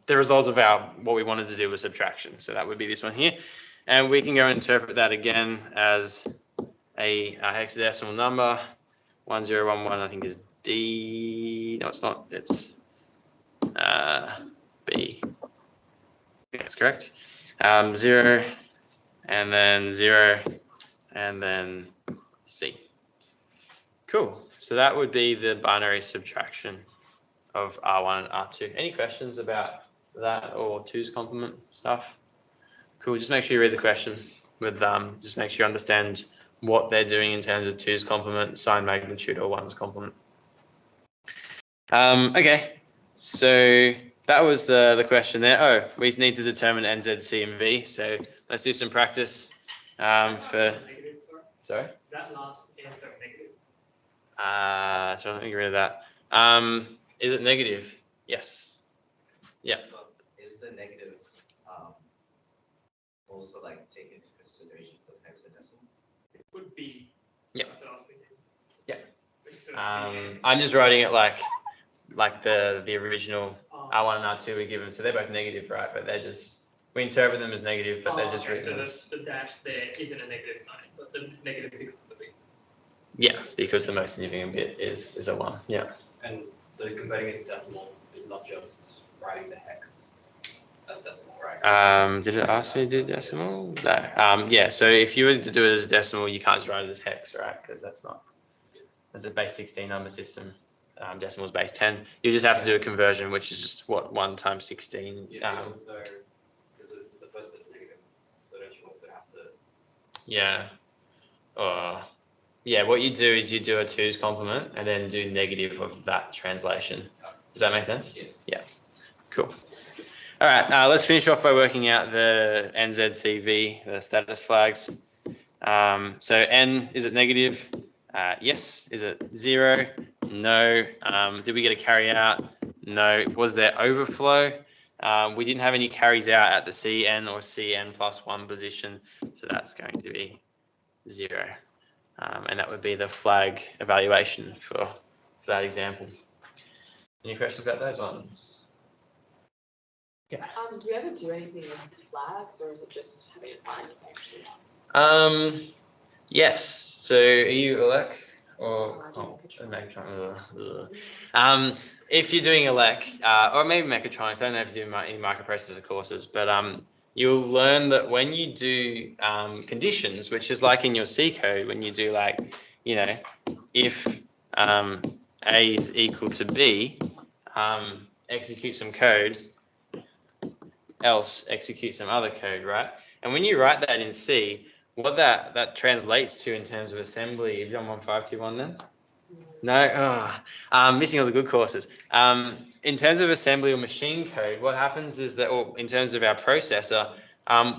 Speaker 1: the result of our what we wanted to do was subtraction. So that would be this one here. And we can go and interpret that again as a hexadecimal number. 1011 I think is D. No, it's not. It's B. That's correct. 0 and then 0 and then C. Cool. So that would be the binary subtraction of R1 and R2. Any questions about that or 2's complement stuff? Cool. Just make sure you read the question with just make sure you understand what they're doing in terms of 2's complement, sign magnitude, or 1's complement. Okay. So that was the question there. Oh, we need to determine NZ, C, and V. So let's do some practice for. Sorry?
Speaker 2: Is that last answer negative?
Speaker 1: So let me get rid of that. Is it negative? Yes. Yeah.
Speaker 6: But is the negative also like take into consideration for hexadecimal?
Speaker 2: It would be.
Speaker 1: Yeah.
Speaker 2: Yeah.
Speaker 1: I'm just writing it like the original R1 and R2 we given. So they're both negative, right? But they're just, we interpret them as negative, but they're just written as.
Speaker 2: So the dash there isn't a negative sign, but it's negative because of the B.
Speaker 1: Yeah, because the most significant bit is a 1. Yeah.
Speaker 7: And so converting it to decimal is not just writing the hex as decimal, right?
Speaker 1: Did it ask me to do decimal? No. Yeah, so if you were to do it as decimal, you can't just write it as hex, right? Because that's a base 16 number system. Decimal is base 10. You just have to do a conversion, which is just what 1 times 16.
Speaker 7: Yeah, so because this is the first bit's negative, so don't you also have to?
Speaker 1: Yeah. Yeah, what you do is you do a 2's complement and then do negative of that translation. Does that make sense?
Speaker 7: Yeah.
Speaker 1: Yeah. Cool. All right, let's finish off by working out the NZCV, the status flags. So N, is it negative? Yes. Is it 0? No. Did we get a carry out? No. Was there overflow? We didn't have any carries out at the CN or CN plus 1 position, so that's going to be 0. And that would be the flag evaluation for that example. Any questions about those ones? Yeah.
Speaker 5: Do you ever do anything with flags, or is it just having it find if actually?
Speaker 1: Yes. So are you ELEC or if you're doing ELEC or maybe mechatronics, I don't know if you do any microprocessor courses, but you'll learn that when you do conditions, which is like in your C code, when you do like, if A is equal to B, execute some code, else execute some other code, right? And when you write that in C, what that translates to in terms of assembly, have you done 1521 then? No? Oh, I'm missing all the good courses. In terms of assembly or machine code, what happens is that, or in terms of our processor,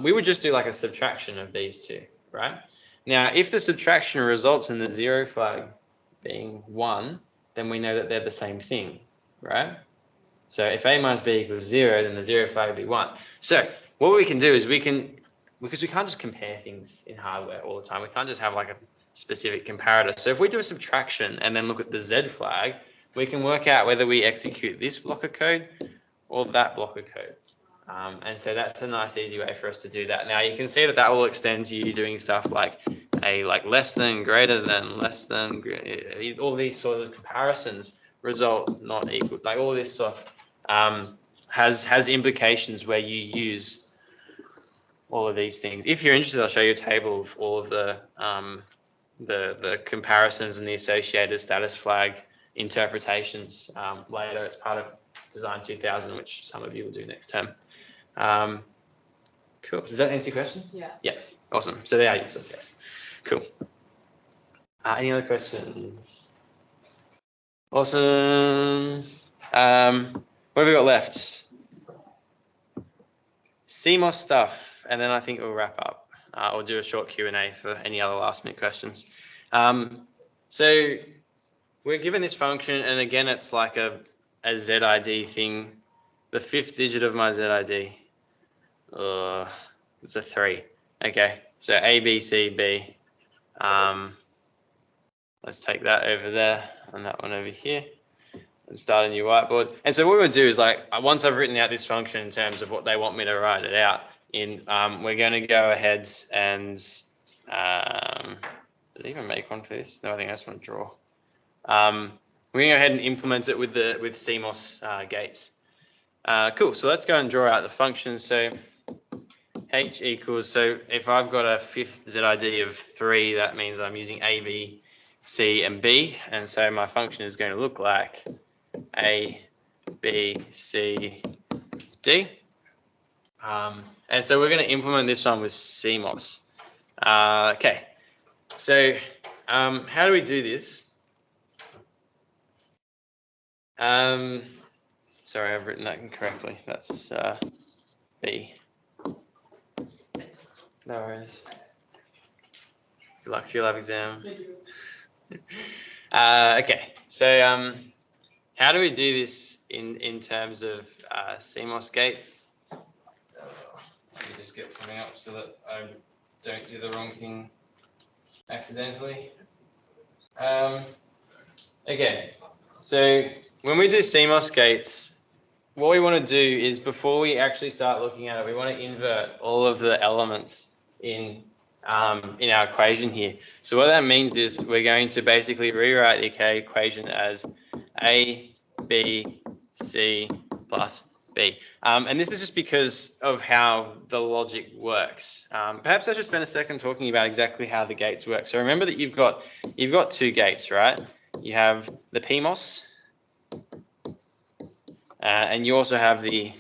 Speaker 1: we would just do like a subtraction of these two, right? Now, if the subtraction results in the 0 flag being 1, then we know that they're the same thing, right? So if A minus B equals 0, then the 0 flag would be 1. So what we can do is because we can't just compare things in hardware all the time, we can't just have like a specific comparator. So if we do a subtraction and then look at the Z flag, we can work out whether we execute this block of code or that block of code. And so that's a nice, easy way for us to do that. Now you can see that will extend to you doing stuff like less than, greater than, less than, all these sort of comparisons result not equal. Like all this stuff has implications where you use all of these things. If you're interested, I'll show you a table of all of the comparisons and the associated status flag interpretations later. It's part of Design 2000, which some of you will do next term. Cool. Does that answer your question?
Speaker 5: Yeah.
Speaker 1: Yeah. Awesome. So they are useful tests. Cool. Any other questions? Awesome. What have we got left? CMOS stuff, and then I think we'll wrap up. Or do a short Q&A for any other last-minute questions. So we're given this function, and again, it's like a ZID thing. The 5th digit of my ZID. It's a 3. Okay, so A, B, C, B. Let's take that over there and that one over here and start a new whiteboard. And so what we'll do is once I've written out this function in terms of what they want me to write it out in, we're going to go ahead and, did it even make one for this? No, I think I just want to draw. We're going to go ahead and implement it with CMOS gates. Cool, so let's go and draw out the function. So H equals, so if I've got a 5th ZID of 3, that means I'm using A, B, C, and B. And so my function is going to look like A, B, C, D. And so we're going to implement this one with CMOS. Okay, so how do we do this? Sorry, I've written that incorrectly. That's B. No worries. Good luck for your lab exam. Okay, so how do we do this in terms of CMOS gates? Let me just get something up so that I don't do the wrong thing accidentally. Okay, so when we do CMOS gates, what we want to do is before we actually start looking at it, we want to invert all of the elements in our equation here. So what that means is we're going to basically rewrite the equation as A, B, C plus B. And this is just because of how the logic works. Perhaps I should spend a second talking about exactly how the gates work. So remember that you've got 2 gates, right? You have the PMOS, and you also have the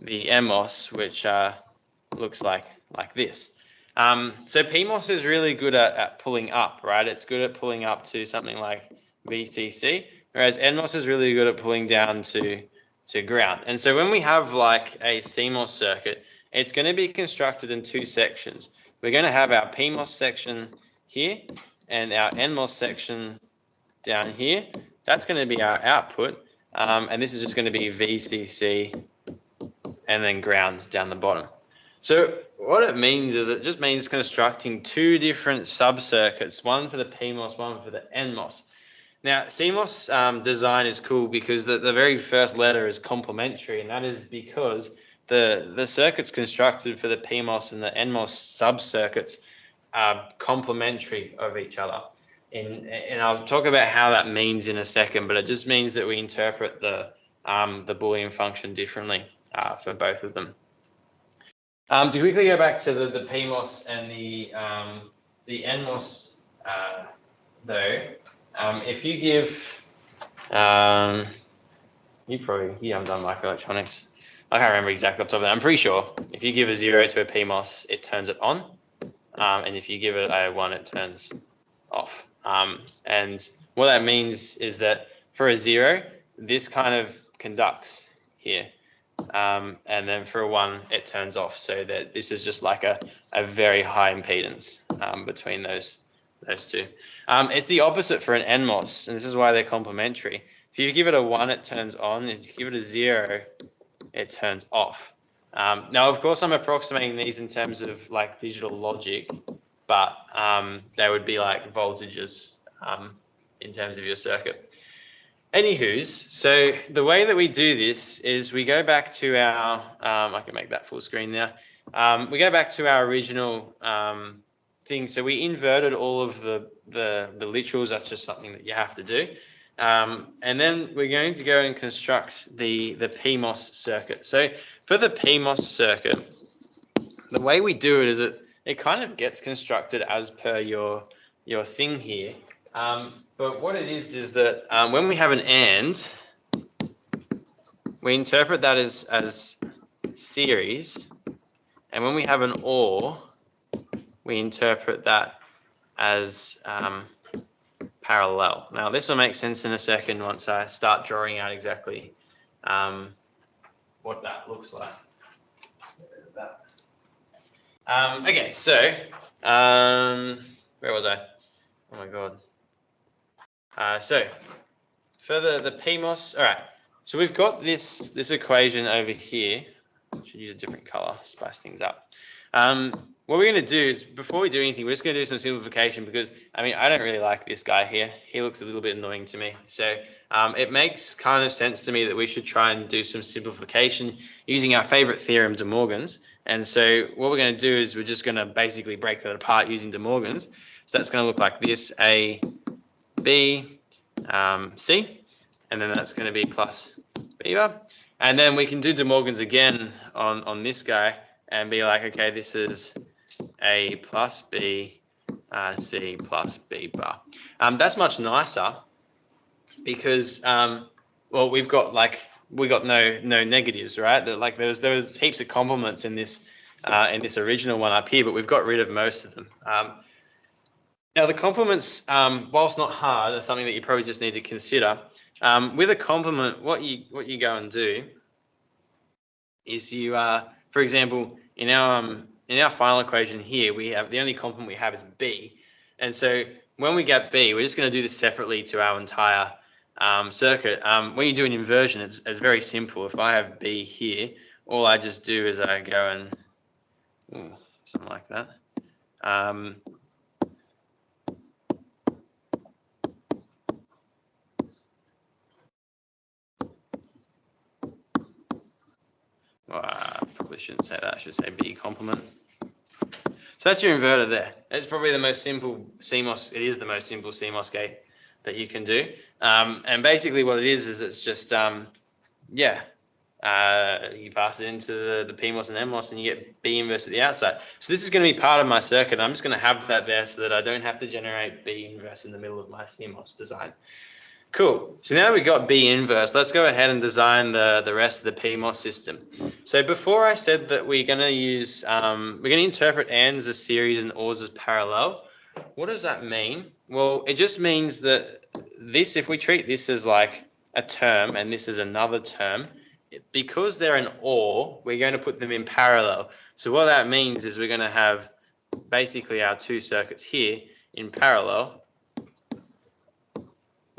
Speaker 1: NMOS, which looks like this. So PMOS is really good at pulling up, right? It's good at pulling up to something like VCC, whereas NMOS is really good at pulling down to ground. And so when we have like a CMOS circuit, it's going to be constructed in 2 sections. We're going to have our PMOS section here and our NMOS section down here. That's going to be our output. And this is just going to be VCC and then ground down the bottom. So what it means is it just means constructing 2 different sub-circuits, one for the PMOS, one for the NMOS. Now, CMOS design is cool because the very first letter is complementary, and that is because the circuits constructed for the PMOS and the NMOS sub-circuits are complementary of each other. And I'll talk about how that means in a second, but it just means that we interpret the Boolean function differently for both of them. To quickly go back to the PMOS and the NMOS, though, if you give, you haven't done microelectronics. I can't remember exactly off the top of it. I'm pretty sure if you give a 0 to a PMOS, it turns it on. And if you give it a 1, it turns off. And what that means is that for a 0, this kind of conducts here. And then for a 1, it turns off. So that this is just like a very high impedance between those two. It's the opposite for an NMOS, and this is why they're complementary. If you give it a 1, it turns on. If you give it a 0, it turns off. Now, of course, I'm approximating these in terms of like digital logic, but they would be like voltages in terms of your circuit. Anywho's, so the way that we do this is we go back to our, I can make that full screen now. We go back to our original thing. So we inverted all of the literals. That's just something that you have to do. And then we're going to go and construct the PMOS circuit. So for the PMOS circuit, the way we do it is it kind of gets constructed as per your thing here. But what it is that when we have an AND, we interpret that as series. And when we have an OR, we interpret that as parallel. Now, this will make sense in a second once I start drawing out exactly what that looks like. Okay, so where was I? Oh my god. So for the PMOS, all right. So we've got this equation over here. I should use a different color, spice things up. What we're going to do is, before we do anything, we're just going to do some simplification because, I mean, I don't really like this guy here. He looks a little bit annoying to me. So it makes kind of sense to me that we should try and do some simplification using our favorite theorem, De Morgan's. And so what we're going to do is we're just going to basically break that apart using De Morgan's. So that's going to look like this, A, B, C, and then that's going to be plus B bar. And then we can do De Morgan's again on this guy and be like, okay, this is A plus B, C plus B bar. That's much nicer because, well, we got no negatives, right? Like there was heaps of complements in this original one up here, but we've got rid of most of them. Now the complements, whilst not hard, are something that you probably just need to consider. With a complement, what you go and do is you, for example, in our final equation here, we have the only complement we have is B, and so when we get B, we're just going to do this separately to our entire circuit. When you do an inversion, it's very simple. If I have B here, all I just do is I go and something like that. Well, I probably shouldn't say that. I should say B complement. So that's your inverter there. It's probably the most simple CMOS. It is the most simple CMOS gate that you can do. And basically what it is it's just, you pass it into the PMOS and NMOS and you get B inverse at the outside. So this is going to be part of my circuit. I'm just going to have that there so that I don't have to generate B inverse in the middle of my CMOS design. Cool. So now we've got B inverse, let's go ahead and design the rest of the PMOS system. So before I said that we're going to use, we're going to interpret ANDs as series and ORs as parallel. What does that mean? Well, it just means that this, if we treat this as like a term and this is another term, because they're an OR, we're going to put them in parallel. So what that means is we're going to have basically our two circuits here in parallel,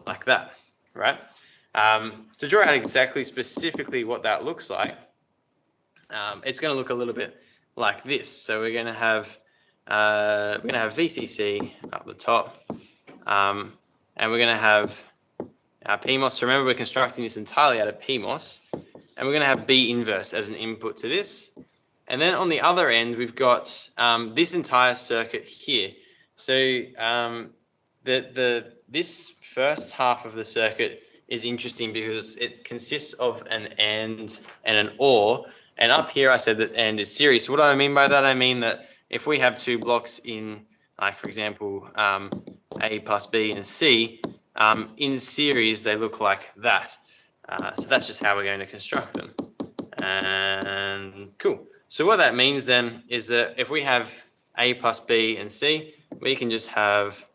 Speaker 1: like that, right? To draw out exactly specifically what that looks like, it's going to look a little bit like this. So we're going to have VCC up the top, and we're going to have our PMOS. So remember, we're constructing this entirely out of PMOS, and we're going to have B inverse as an input to this. And then on the other end, we've got this entire circuit here. So this first half of the circuit is interesting because it consists of an AND and an OR. And up here, I said that AND is series. So what do I mean by that? I mean that if we have two blocks in, like, for example, A plus B and C, in series, they look like that. So that's just how we're going to construct them. And cool. So what that means then is that if we have A plus B and C, we can just have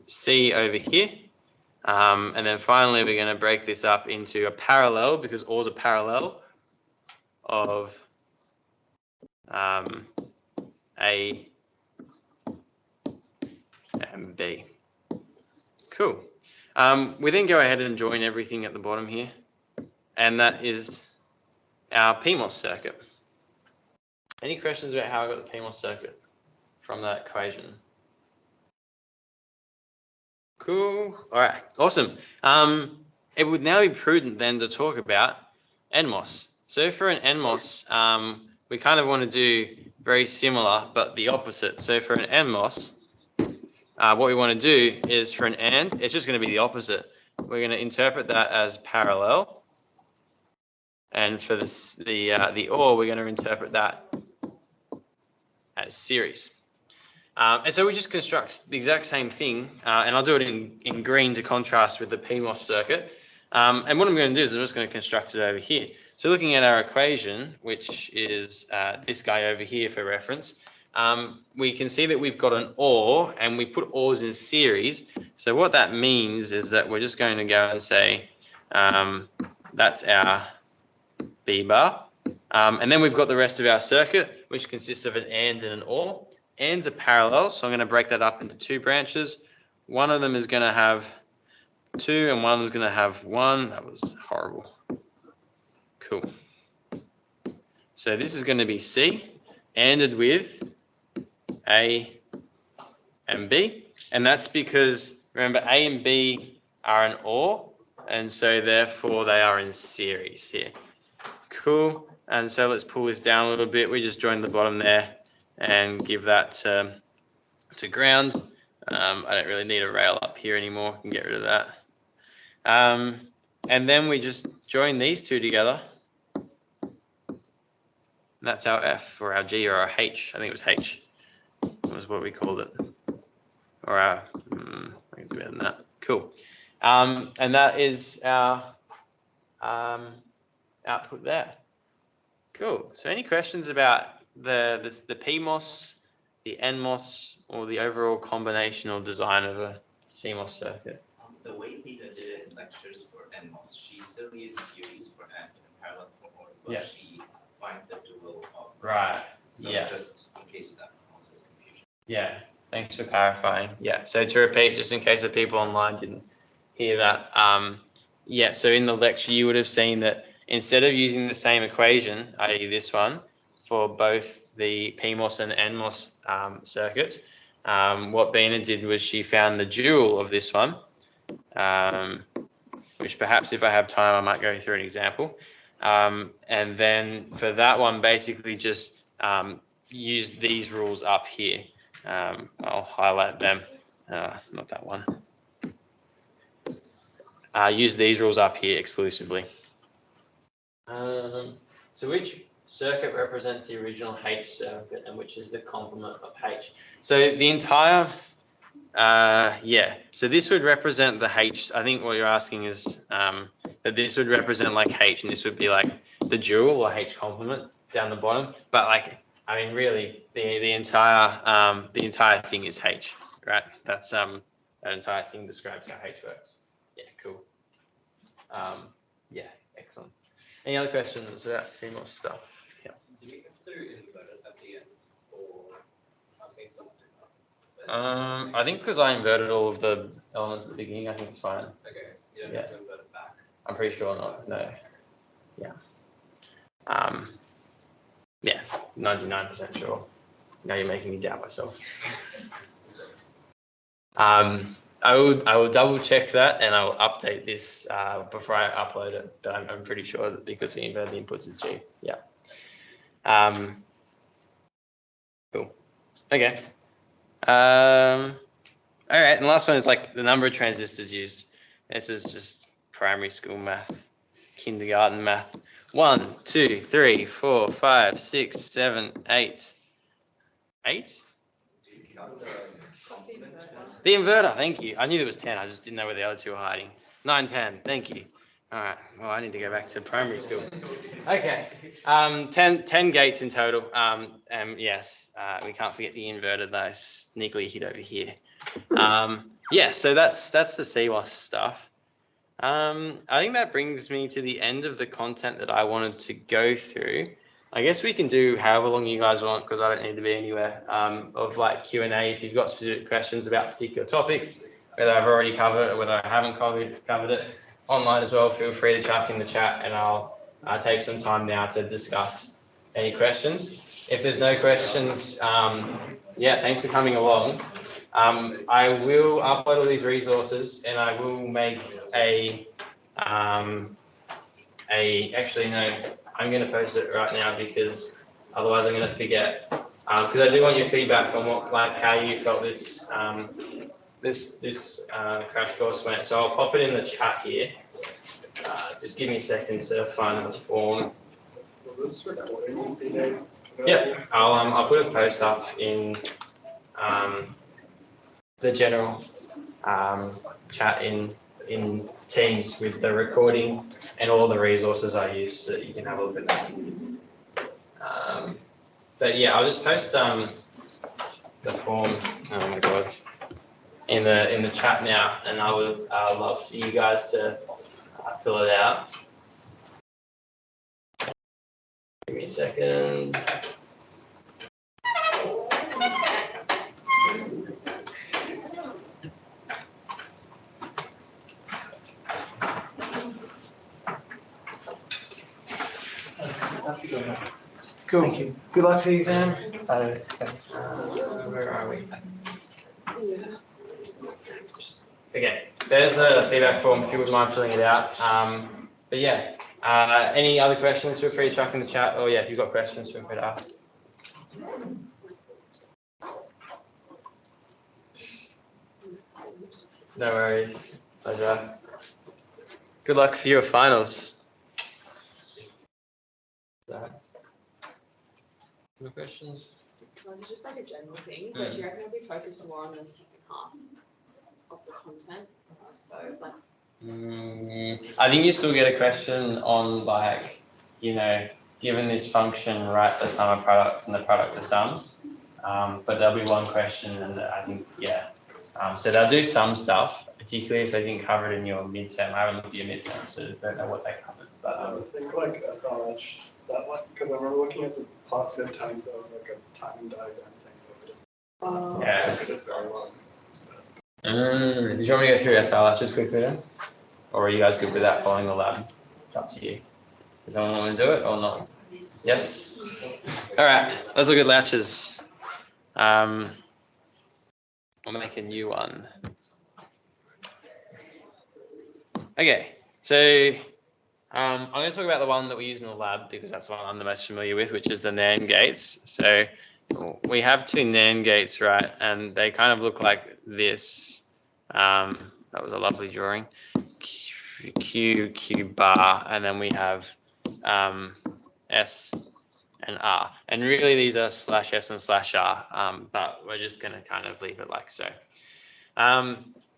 Speaker 1: C over here. And then finally, we're going to break this up into a parallel, because OR is a parallel of A and B. Cool. We then go ahead and join everything at the bottom here, and that is our PMOS circuit. Any questions about how I got the PMOS circuit from that equation? Cool. All right. Awesome. It would now be prudent then to talk about NMOS. So for an NMOS, we kind of want to do very similar, but the opposite. So for an NMOS, what we want to do is for an AND, it's just going to be the opposite. We're going to interpret that as parallel. And for this, the OR, we're going to interpret that as series. And so we just construct the exact same thing, and I'll do it in green to contrast with the PMOS circuit. And what I'm going to do is I'm just going to construct it over here. So looking at our equation, which is this guy over here for reference, we can see that we've got an OR, and we put ORs in series. So what that means is that we're just going to go and say that's our B bar. And then we've got the rest of our circuit, which consists of an AND and an OR. ANDs are parallel, so I'm going to break that up into two branches. One of them is going to have 2, and one of them is going to have 1. That was horrible. Cool. So this is going to be C, ANDed with A and B. And that's because, remember, A and B are an OR, and so therefore they are in series here. Cool. And so let's pull this down a little bit. We just join the bottom there and give that to ground. I don't really need a rail up here anymore. I can get rid of that. And then we just join these two together. And that's our F, or our G, or our H. I think it was H. Was what we called it. Or our, I can do better than that. Cool. And that is our output there. Cool. So any questions about the PMOS, the NMOS, or the overall combination or design of a CMOS circuit?
Speaker 6: The way Peter did it in lectures for NMOS, she still used series for AND and parallel for OR, but she finds the dual of.
Speaker 1: Right.
Speaker 6: So
Speaker 1: Yeah.
Speaker 6: just in case that causes confusion.
Speaker 1: Yeah. Thanks for clarifying. Yeah. So to repeat, just in case the people online didn't hear that, yeah. So in the lecture, you would have seen that instead of using the same equation, i.e. this one, for both the PMOS and NMOS circuits, what Bina did was she found the dual of this one, which perhaps if I have time, I might go through an example. And then for that one, basically just use these rules up here. I'll highlight them, not that one. Use these rules up here exclusively. So which circuit represents the original H circuit and which is the complement of H? So the entire, yeah, so this would represent the H. I think what you're asking is that this would represent like H, and this would be like the dual or H complement down the bottom. But like, I mean, really, the entire thing is H, right? That's that entire thing describes how H works. Yeah, cool. Yeah, excellent. Any other questions about CMOS stuff? Yeah.
Speaker 7: Do we have to invert it at the end, or I've seen something like that?
Speaker 1: I think because I inverted all of the elements at the beginning, I think it's fine.
Speaker 7: Okay, you don't have to invert it back.
Speaker 1: I'm pretty sure not. No. Yeah. Yeah, 99% sure. Now you're making me doubt myself. I will double check that, and I will update this before I upload it. But I'm pretty sure that because we inverted the inputs is G. Yeah. Cool. Okay. All right. And the last one is like the number of transistors used. This is just primary school math, kindergarten math. 1, 2, 3, 4, 5, 6, 7, 8. 8?
Speaker 6: Do you count the
Speaker 1: The inverter, thank you. I knew there was 10, I just didn't know where the other two were hiding. 9, 10, thank you. All right, well, I need to go back to primary school. Okay, 10 gates in total. And yes, we can't forget the inverter that I sneakily hid over here. Yeah, so that's the CMOS stuff. I think that brings me to the end of the content that I wanted to go through. I guess we can do however long you guys want, because I don't need to be anywhere, of like Q&A if you've got specific questions about particular topics, whether I've already covered it or whether I haven't covered it. Online as well, feel free to chuck in the chat, and I'll take some time now to discuss any questions. If there's no questions, yeah, thanks for coming along. I will upload all these resources, and I will make actually no, I'm going to post it right now, because otherwise I'm going to forget. Because I do want your feedback on what, like, how you felt this crash course went. So I'll pop it in the chat here. Just give me a second to find the form. Yep, I'll put a post up in the general chat in Teams with the recording and all the resources I use, so that you can have a look at that. But yeah, I'll just post the form. Oh my god, in the chat now, and I would love for you guys to fill it out. Give me a second. Cool. Thank you. Good luck for the exam. Where are we? Okay, there's a feedback form if you wouldn't mind filling it out. But yeah, any other questions, feel free to chuck in the chat. Or yeah, if you've got questions, feel free to ask. No worries. Pleasure. Good luck for your finals. No questions?
Speaker 5: Well, it's just like a general thing, but do you reckon it'll be focused more on the second half of the content? So, like,
Speaker 1: I think you still get a question on, like, you know, given this function, write the sum of products and the product of sums. But there'll be one question, and I think, yeah. So they'll do some stuff, particularly if they didn't cover it in your midterm. I haven't looked at your midterm, so I don't know what they covered. But
Speaker 3: I think like SRH, that one, because I remember looking at the positive times, that was like a time diagram thing.
Speaker 1: Yeah.
Speaker 3: Very long.
Speaker 1: Did you want me to go through SR just quickly then? Or are you guys good with that following the lab? It's up to you. Does someone want to do it or not? Yes? All right, let's look at latches. I'll make a new one. Okay, so I'm going to talk about the one that we use in the lab, because that's the one I'm the most familiar with, which is the NAND gates. So we have two NAND gates, right? And they kind of look like this. That was a lovely drawing. Q bar, and then we have S and R. And really these are /S and /R, but we're just going to kind of leave it like so.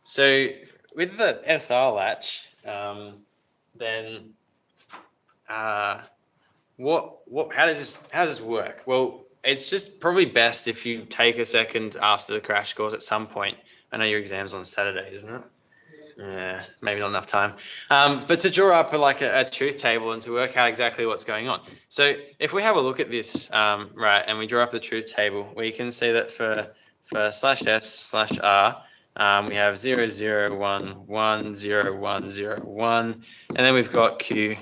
Speaker 1: So with the SR latch, then how does this work? Well, it's just probably best if you take a second after the crash course at some point. I know your exam's on Saturday, isn't it? Yeah, maybe not enough time. But to draw up a truth table and to work out exactly what's going on. So if we have a look at this, right, and we draw up the truth table, we can see that for /S/R, we have 0, 0, 1, 1, 0, 1, 0, 1, and then we've got Q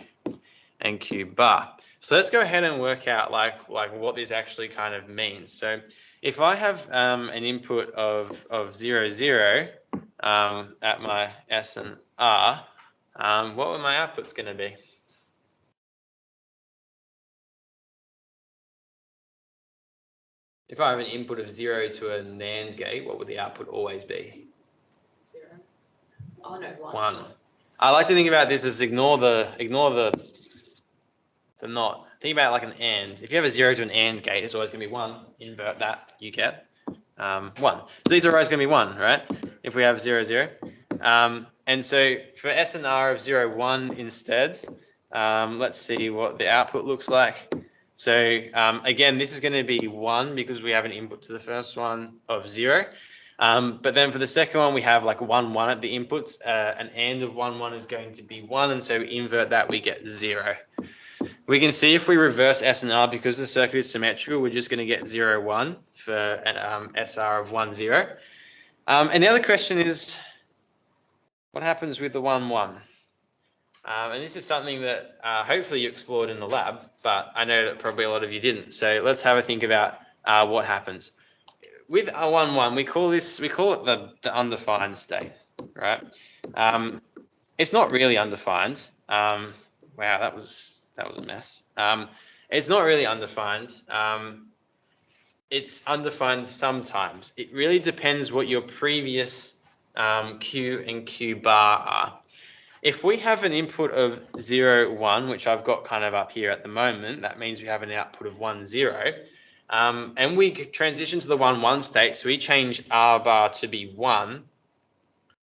Speaker 1: and Q bar. So let's go ahead and work out like what this actually kind of means. So if I have an input of 0, 0 at my S and R, what were my outputs going to be? If I have an input of 0 to a NAND gate, what would the output always be?
Speaker 5: 0. Oh no, 1.
Speaker 1: 1. I like to think about this as ignore the not. Think about it like an AND. If you have a 0 to an AND gate, it's always going to be 1. Invert that, you get 1. So these are always going to be 1, right? If we have 0, 0. And so for SNR of 0, 1 instead, let's see what the output looks like. So again, this is going to be 1 because we have an input to the first one of 0. But then for the second one, we have like 1, 1 at the inputs. An AND of 1, 1 is going to be 1. And so we invert that, we get 0. We can see if we reverse SNR, because the circuit is symmetrical, we're just going to get 0, 1 for an SR of 1, 0. And the other question is, what happens with the 1, 1? And this is something that hopefully you explored in the lab, but I know that probably a lot of you didn't. So let's have a think about what happens. With a 1, 1, we call it the undefined state, right? It's not really undefined. Wow, that was a mess. It's not really undefined. It's undefined sometimes. It really depends what your previous Q and Q bar are. If we have an input of 0, 1, which I've got kind of up here at the moment, that means we have an output of 1, 0. And we transition to the 1, 1 state, so we change R bar to be 1,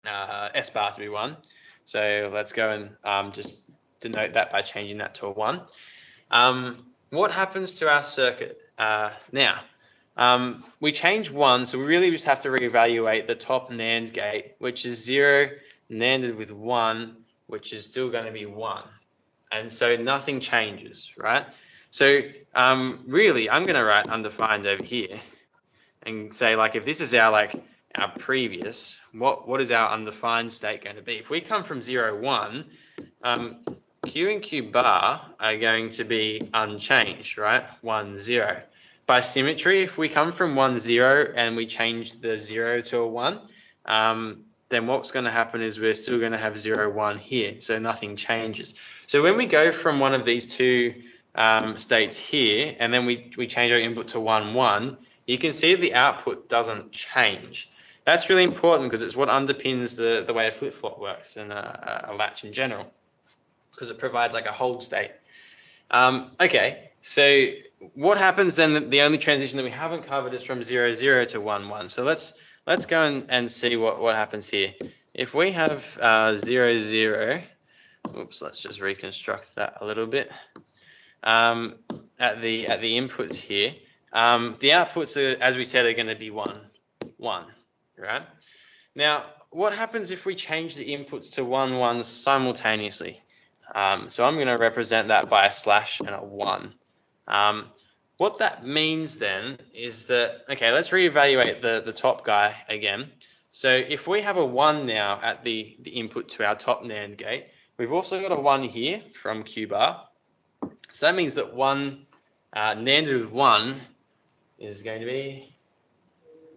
Speaker 1: S bar to be 1. So let's go and just denote that by changing that to a 1. What happens to our circuit now? We change 1, so we really just have to reevaluate the top NAND gate, which is 0 NANDed with 1, which is still going to be 1. And so nothing changes, right? So really, I'm going to write undefined over here and say, like, if this is our previous, what is our undefined state going to be? If we come from 0, 1, Q and Q bar are going to be unchanged, right? 1, 0. By symmetry, if we come from 1, 0 and we change the 0 to a 1, then what's going to happen is we're still going to have 0, 1 here, so nothing changes. So when we go from one of these two states here, and then we change our input to 1, 1, you can see the output doesn't change. That's really important because it's what underpins the way a flip-flop works and a latch in general, because it provides like a hold state. Okay, so what happens then? The only transition that we haven't covered is from 0, 0 to 1, 1. So let's go and see what happens here. If we have 0, 0, oops, let's just reconstruct that a little bit. At the inputs here, the outputs are, as we said, are going to be 1, 1, right? Now, what happens if we change the inputs to 1, 1 simultaneously? So I'm going to represent that by a slash and a 1. What that means then is that, okay, let's reevaluate the top guy again. So if we have a 1 now at the input to our top NAND gate, we've also got a 1 here from Q bar. So that means that 1 NANDed with 1 is going to be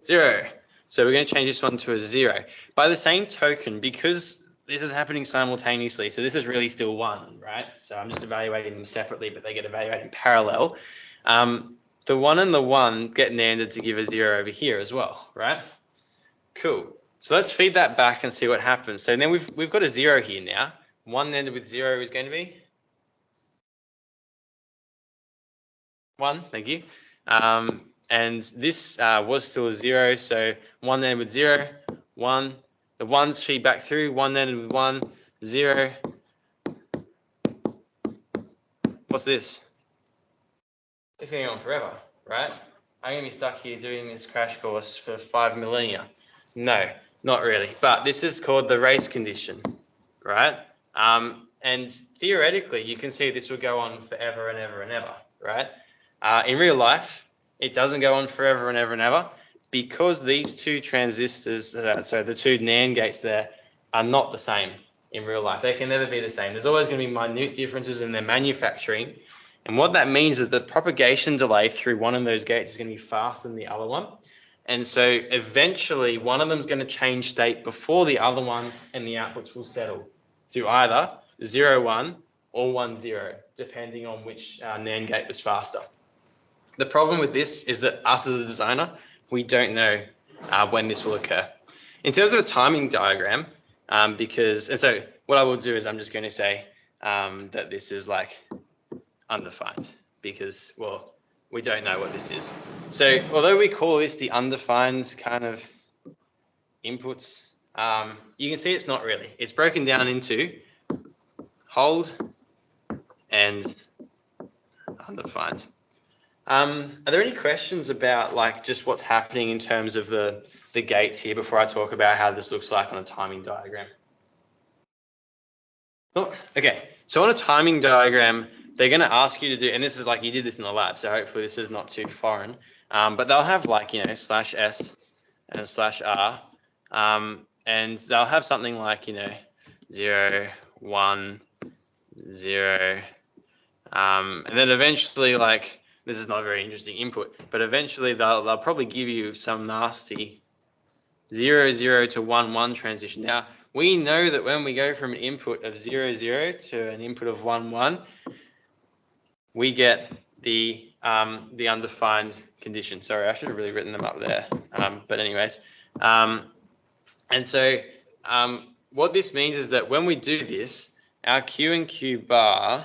Speaker 1: 0. So we're going to change this one to a 0. By the same token, because this is happening simultaneously, so this is really still 1, right? So I'm just evaluating them separately, but they get evaluated in parallel. The 1 and the 1 get NANDed to give a 0 over here as well, right? Cool. So let's feed that back and see what happens. So then we've got a 0 here now. 1 NANDed with 0 is going to be 1, thank you. And this was still a 0, so 1 NANDed with 0, 1. The 1s feed back through, 1 NANDed with 1, 0. What's this? It's going on forever, right? I'm going to be stuck here doing this crash course for 5 millennia. No, not really. But this is called the race condition, right? And theoretically, you can see this will go on forever and ever and ever, right? In real life, it doesn't go on forever and ever and ever because these two transistors, so the two NAND gates there, are not the same in real life. They can never be the same. There's always going to be minute differences in their manufacturing. And what that means is the propagation delay through one of those gates is going to be faster than the other one. And so eventually one of them is going to change state before the other one, and the outputs will settle to either 0, 1 or 1, 0, depending on which NAND gate was faster. The problem with this is that us as a designer, we don't know when this will occur. In terms of a timing diagram, and so what I will do is I'm just going to say that this is like undefined because, well, we don't know what this is. So although we call this the undefined kind of inputs, you can see it's not really. It's broken down into hold and undefined. Are there any questions about like just what's happening in terms of the gates here before I talk about how this looks like on a timing diagram? Oh, okay, so on a timing diagram, they're going to ask you to do, and this is like you did this in the lab, so hopefully this is not too foreign, but they'll have like, you know, /s and /r, and they'll have something like, you know, 0, 1, 0, and then eventually, like, this is not a very interesting input, but eventually they'll probably give you some nasty 0, 0 to 1, 1 transition. Now, we know that when we go from an input of 0, 0 to an input of 1, 1, we get the undefined condition. Sorry, I should have really written them up there. But anyways, and so what this means is that when we do this, our Q and Q bar,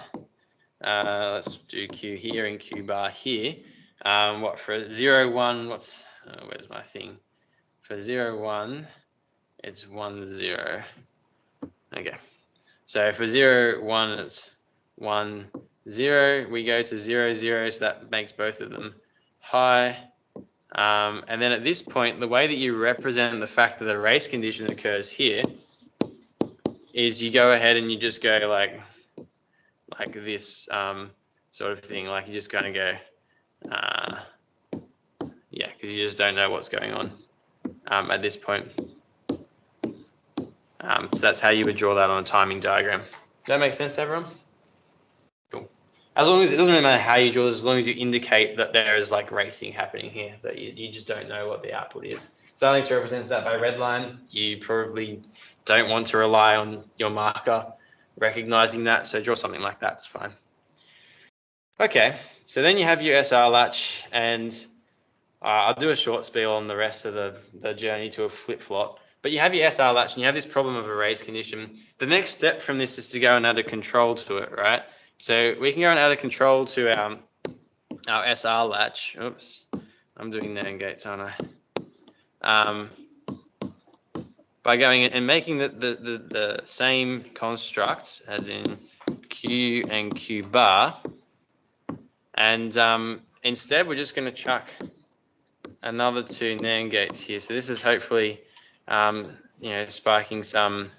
Speaker 1: let's do Q here and Q bar here. What for 0, 1, what's, where's my thing? For 0, 1, it's 1, 0. Okay. So for 0, 1, it's 1, 0. We go to 0, 0, so that makes both of them high. And then at this point, the way that you represent the fact that the race condition occurs here is you go ahead and you just go like this sort of thing. Like you just kind of go, yeah, because you just don't know what's going on at this point. So that's how you would draw that on a timing diagram. Does that make sense to everyone? Cool. As long as it doesn't really matter how you draw this, as long as you indicate that there is like racing happening here, that you just don't know what the output is. So Alex represents that by red line. You probably don't want to rely on your marker recognizing that, so draw something like that, it's fine. Okay, so then you have your SR latch, and I'll do a short spiel on the rest of the journey to a flip-flop. But you have your SR latch and you have this problem of a race condition. The next step from this is to go and add a control to it, right? So we can go and add a control to our SR latch. Oops, I'm doing NAND gates, aren't I? By going and making the same construct as in Q and Q bar. And instead, we're just going to chuck another 2 NAND gates here. So this is hopefully you know, spiking some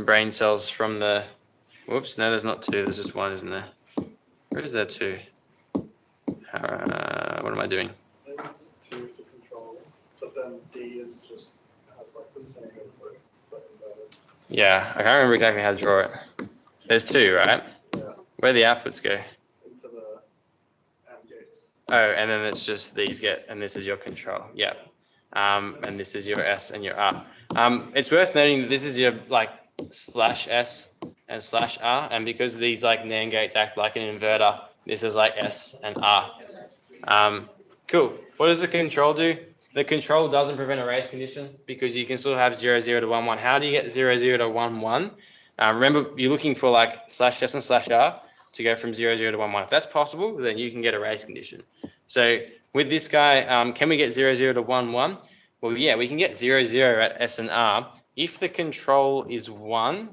Speaker 1: brain cells from the, whoops, no, there's not 2, there's just 1, isn't there? Where is there 2? What am I doing?
Speaker 3: I think it's 2 for control, but then D is just has like the same input, but inverted.
Speaker 1: Yeah, I can't remember exactly how to draw it. There's 2, right?
Speaker 3: Yeah.
Speaker 1: Where the outputs go?
Speaker 3: Into the AND gates.
Speaker 1: Oh, and then it's just these get, and this is your control. Yeah. And this is your S and your R. It's worth noting that this is your like /S and /R, and because these like NAND gates act like an inverter, this is like S and R. Cool. What does the control do? The control doesn't prevent a race condition because you can still have 0, 0 to 1, 1. How do you get 0, 0 to 1, 1? Remember, you're looking for like /S and /R to go from 0, 0 to 1, 1. If that's possible, then you can get a race condition. So with this guy, can we get 0, 0 to 1, 1? Well, yeah, we can get 0, 0 at S and R if the control is 1.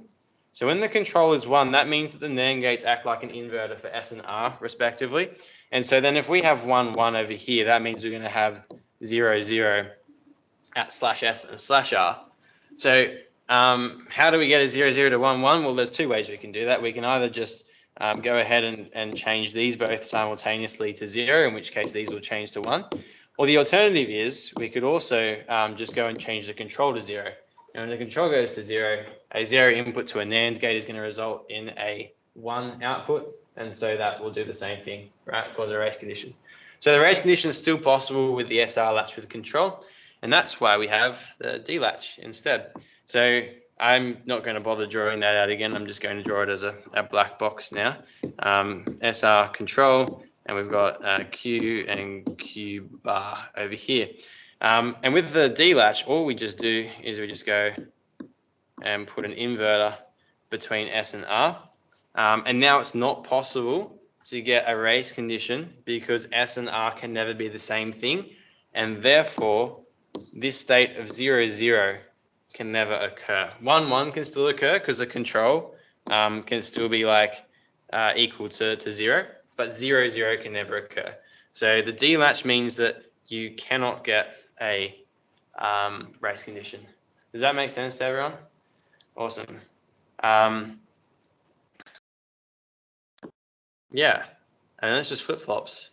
Speaker 1: So when the control is 1, that means that the NAND gates act like an inverter for S and R, respectively. And so then if we have 1, 1 over here, that means we're going to have 0, 0 at /S and /R. So how do we get a 0, 0 to 1, 1? Well, there's 2 ways we can do that. We can either just go ahead and change these both simultaneously to 0, in which case these will change to 1. Or the alternative is we could also just go and change the control to 0. And when the control goes to 0, a 0 input to a NAND gate is going to result in a 1 output. And so that will do the same thing, right? Cause a race condition. So the race condition is still possible with the SR latch with control. And that's why we have the D latch instead. So I'm not going to bother drawing that out again. I'm just going to draw it as a black box now. SR control, and we've got Q and Q bar over here. And with the D latch, all we just do is we just go and put an inverter between S and R. And now it's not possible to get a race condition because S and R can never be the same thing, and therefore this state of 0, 0 can never occur. 1, 1 can still occur because the control can still be like equal to 0, but 0, 0 can never occur. So the D latch means that you cannot get a race condition. Does that make sense to everyone? Awesome. Yeah, and then it's just flip-flops.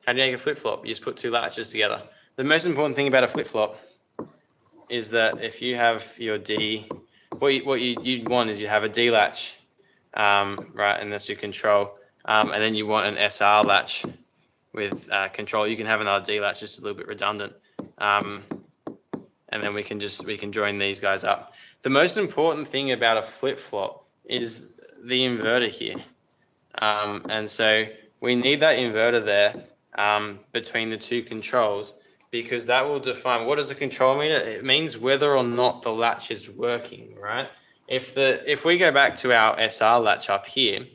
Speaker 1: How do you make a flip-flop? You just put two latches together. The most important thing about a flip-flop is that if you have your D, what you want is you have a D latch, right, and that's your control, and then you want an SR latch with control. You can have another D latch, just a little bit redundant, and then we can join these guys up. The most important thing about a flip-flop is the inverter here, and so we need that inverter there between the two controls, because that will define what does a control mean. It means whether or not the latch is working, right? If we go back to our SR latch up here,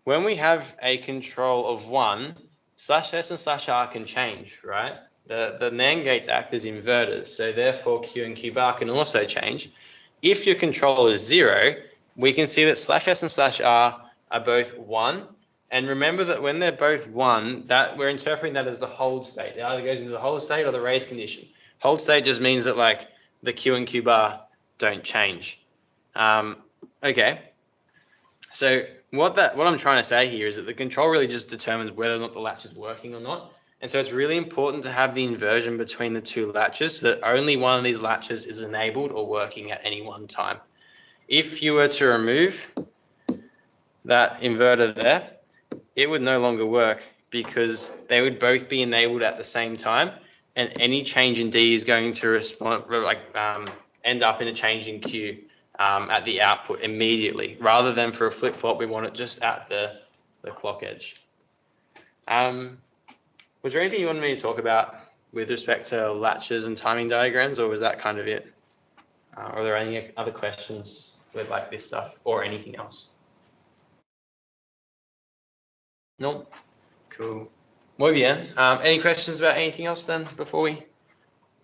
Speaker 1: when we have a control of 1, /S and /R can change, right? The NAND gates act as inverters, so therefore Q and Q bar can also change. If your control is 0, we can see that /S and /R are both 1. And remember that when they're both 1, that we're interpreting that as the hold state. It either goes into the hold state or the raise condition. Hold state just means that like the Q and Q bar don't change. Okay. So what I'm trying to say here is that the control really just determines whether or not the latch is working or not. And so it's really important to have the inversion between the two latches so that only one of these latches is enabled or working at any one time. If you were to remove that inverter there, it would no longer work because they would both be enabled at the same time, and any change in D is going to end up in a change in Q at the output immediately, rather than for a flip-flop, we want it just at the clock edge. Was there anything you wanted me to talk about with respect to latches and timing diagrams, or was that kind of it? Are there any other questions with like this stuff or anything else? No? Cool. Muy bien. Any questions about anything else then before we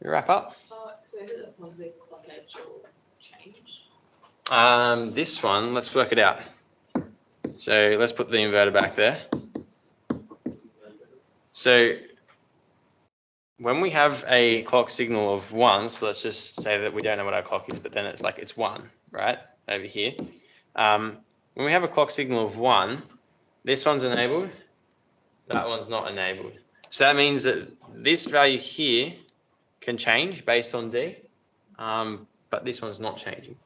Speaker 1: wrap up?
Speaker 5: So is it a positive clock edge or change?
Speaker 1: This one, let's work it out. So let's put the inverter back there. So when we have a clock signal of 1, so let's just say that we don't know what our clock is, but then it's like it's 1, right, over here. When we have a clock signal of 1, this one's enabled, that one's not enabled. So that means that this value here can change based on D, but this one's not changing.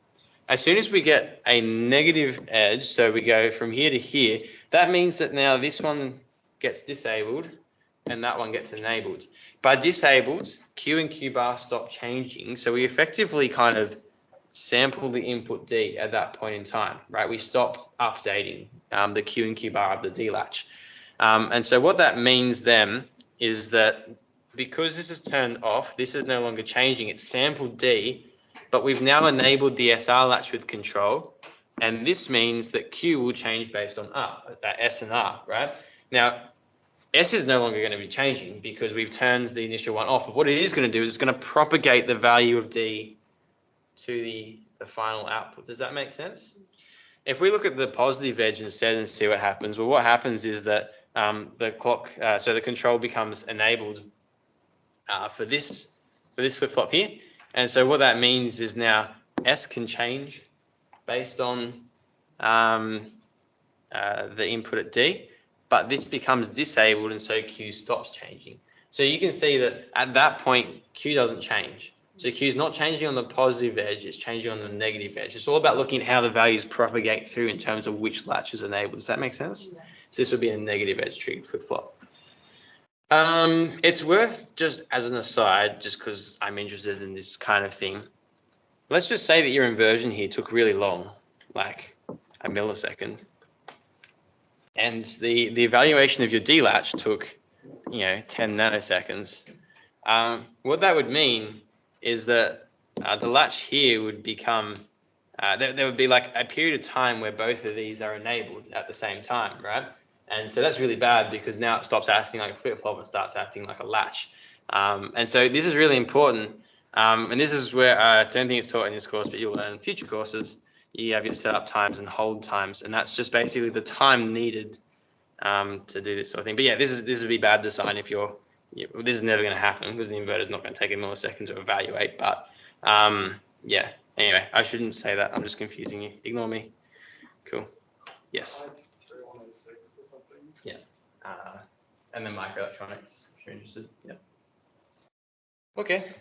Speaker 1: As soon as we get a negative edge, so we go from here to here, that means that now this one gets disabled and that one gets enabled. By disabled, Q and Q bar stop changing, so we effectively kind of sample the input D at that point in time, right? We stop updating the Q and Q bar of the D latch. And so what that means then is that because this is turned off, this is no longer changing. It's sampled D, but we've now enabled the SR latch with control. And this means that Q will change based on R, that S and R, right? Now, S is no longer going to be changing because we've turned the initial one off. But what it is going to do is it's going to propagate the value of D to the final output. Does that make sense? If we look at the positive edge instead and see what happens, well, what happens is that the clock, so the control becomes enabled for this flip-flop here. And so what that means is now S can change based on the input at D, but this becomes disabled and so Q stops changing. So you can see that at that point, Q doesn't change. So Q is not changing on the positive edge, it's changing on the negative edge. It's all about looking at how the values propagate through in terms of which latch is enabled. Does that make sense? Yeah. So this would be a negative edge triggered flip-flop. It's worth, just as an aside, just because I'm interested in this kind of thing, let's just say that your inversion here took really long, like a millisecond. And the evaluation of your D latch took, 10 nanoseconds. What that would mean is that the latch here would become, there would be like a period of time where both of these are enabled at the same time, right? And so that's really bad because now it stops acting like a flip-flop and starts acting like a latch. And so this is really important. And this is where I don't think it's taught in this course, but you'll learn in future courses. You have your setup times and hold times, and that's just basically the time needed to do this sort of thing. But yeah, this would be bad design if this is never going to happen because the inverter is not going to take a millisecond to evaluate. But yeah, anyway, I shouldn't say that. I'm just confusing you. Ignore me. Cool. Yes.
Speaker 3: 3106 or something.
Speaker 1: Yeah. And then microelectronics, if you're interested. Yeah. Okay.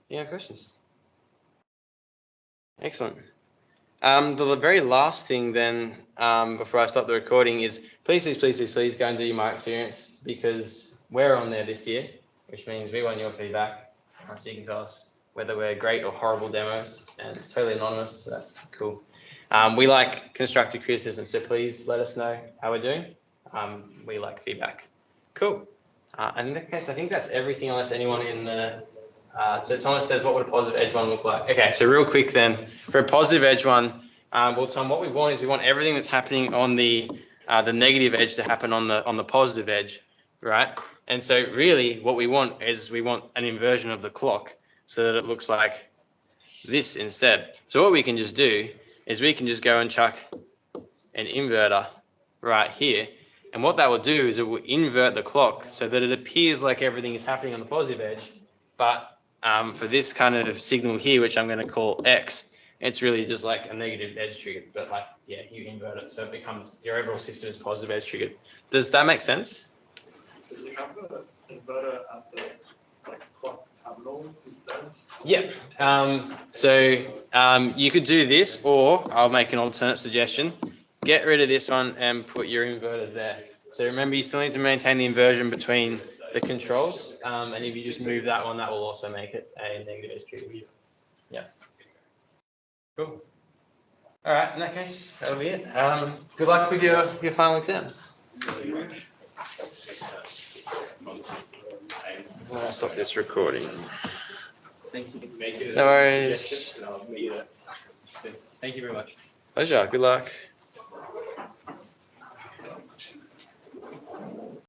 Speaker 1: Yeah, questions? Excellent. The very last thing then, before I stop the recording is please go and do your My Experience because we're on there this year, which means we want your feedback. So you can tell us whether we're great or horrible demos, and it's totally anonymous, so that's cool. We like constructive criticism, so please let us know how we're doing. We like feedback. Cool. And in that case, I think that's everything unless anyone in the... so Thomas says, what would a positive edge one look like? Okay, so real quick then, for a positive edge one, well, Tom, what we want is we want everything that's happening on the negative edge to happen on the positive edge, right? And so really what we want is we want an inversion of the clock so that it looks like this instead. So what we can just do is we can just go and chuck an inverter right here. And what that will do is it will invert the clock so that it appears like everything is happening on the positive edge. But for this kind of signal here, which I'm going to call X, it's really just like a negative edge triggered. But like, yeah, you invert it. So it becomes your overall system is positive edge triggered. Does that make sense?
Speaker 3: Does it have the inverter at the clock terminal instead?
Speaker 1: Yeah. You could do this, or I'll make an alternate suggestion. Get rid of this one and put your inverter there. So remember, you still need to maintain the inversion between the controls. And if you just move that one, that will also make it a negative edge trigger. Yeah. Cool. All right. In that case, that'll be it. Good luck with your final exams. I'll stop this recording.
Speaker 7: Thank you.
Speaker 1: No worries.
Speaker 7: Thank you very much.
Speaker 1: Pleasure. Good luck.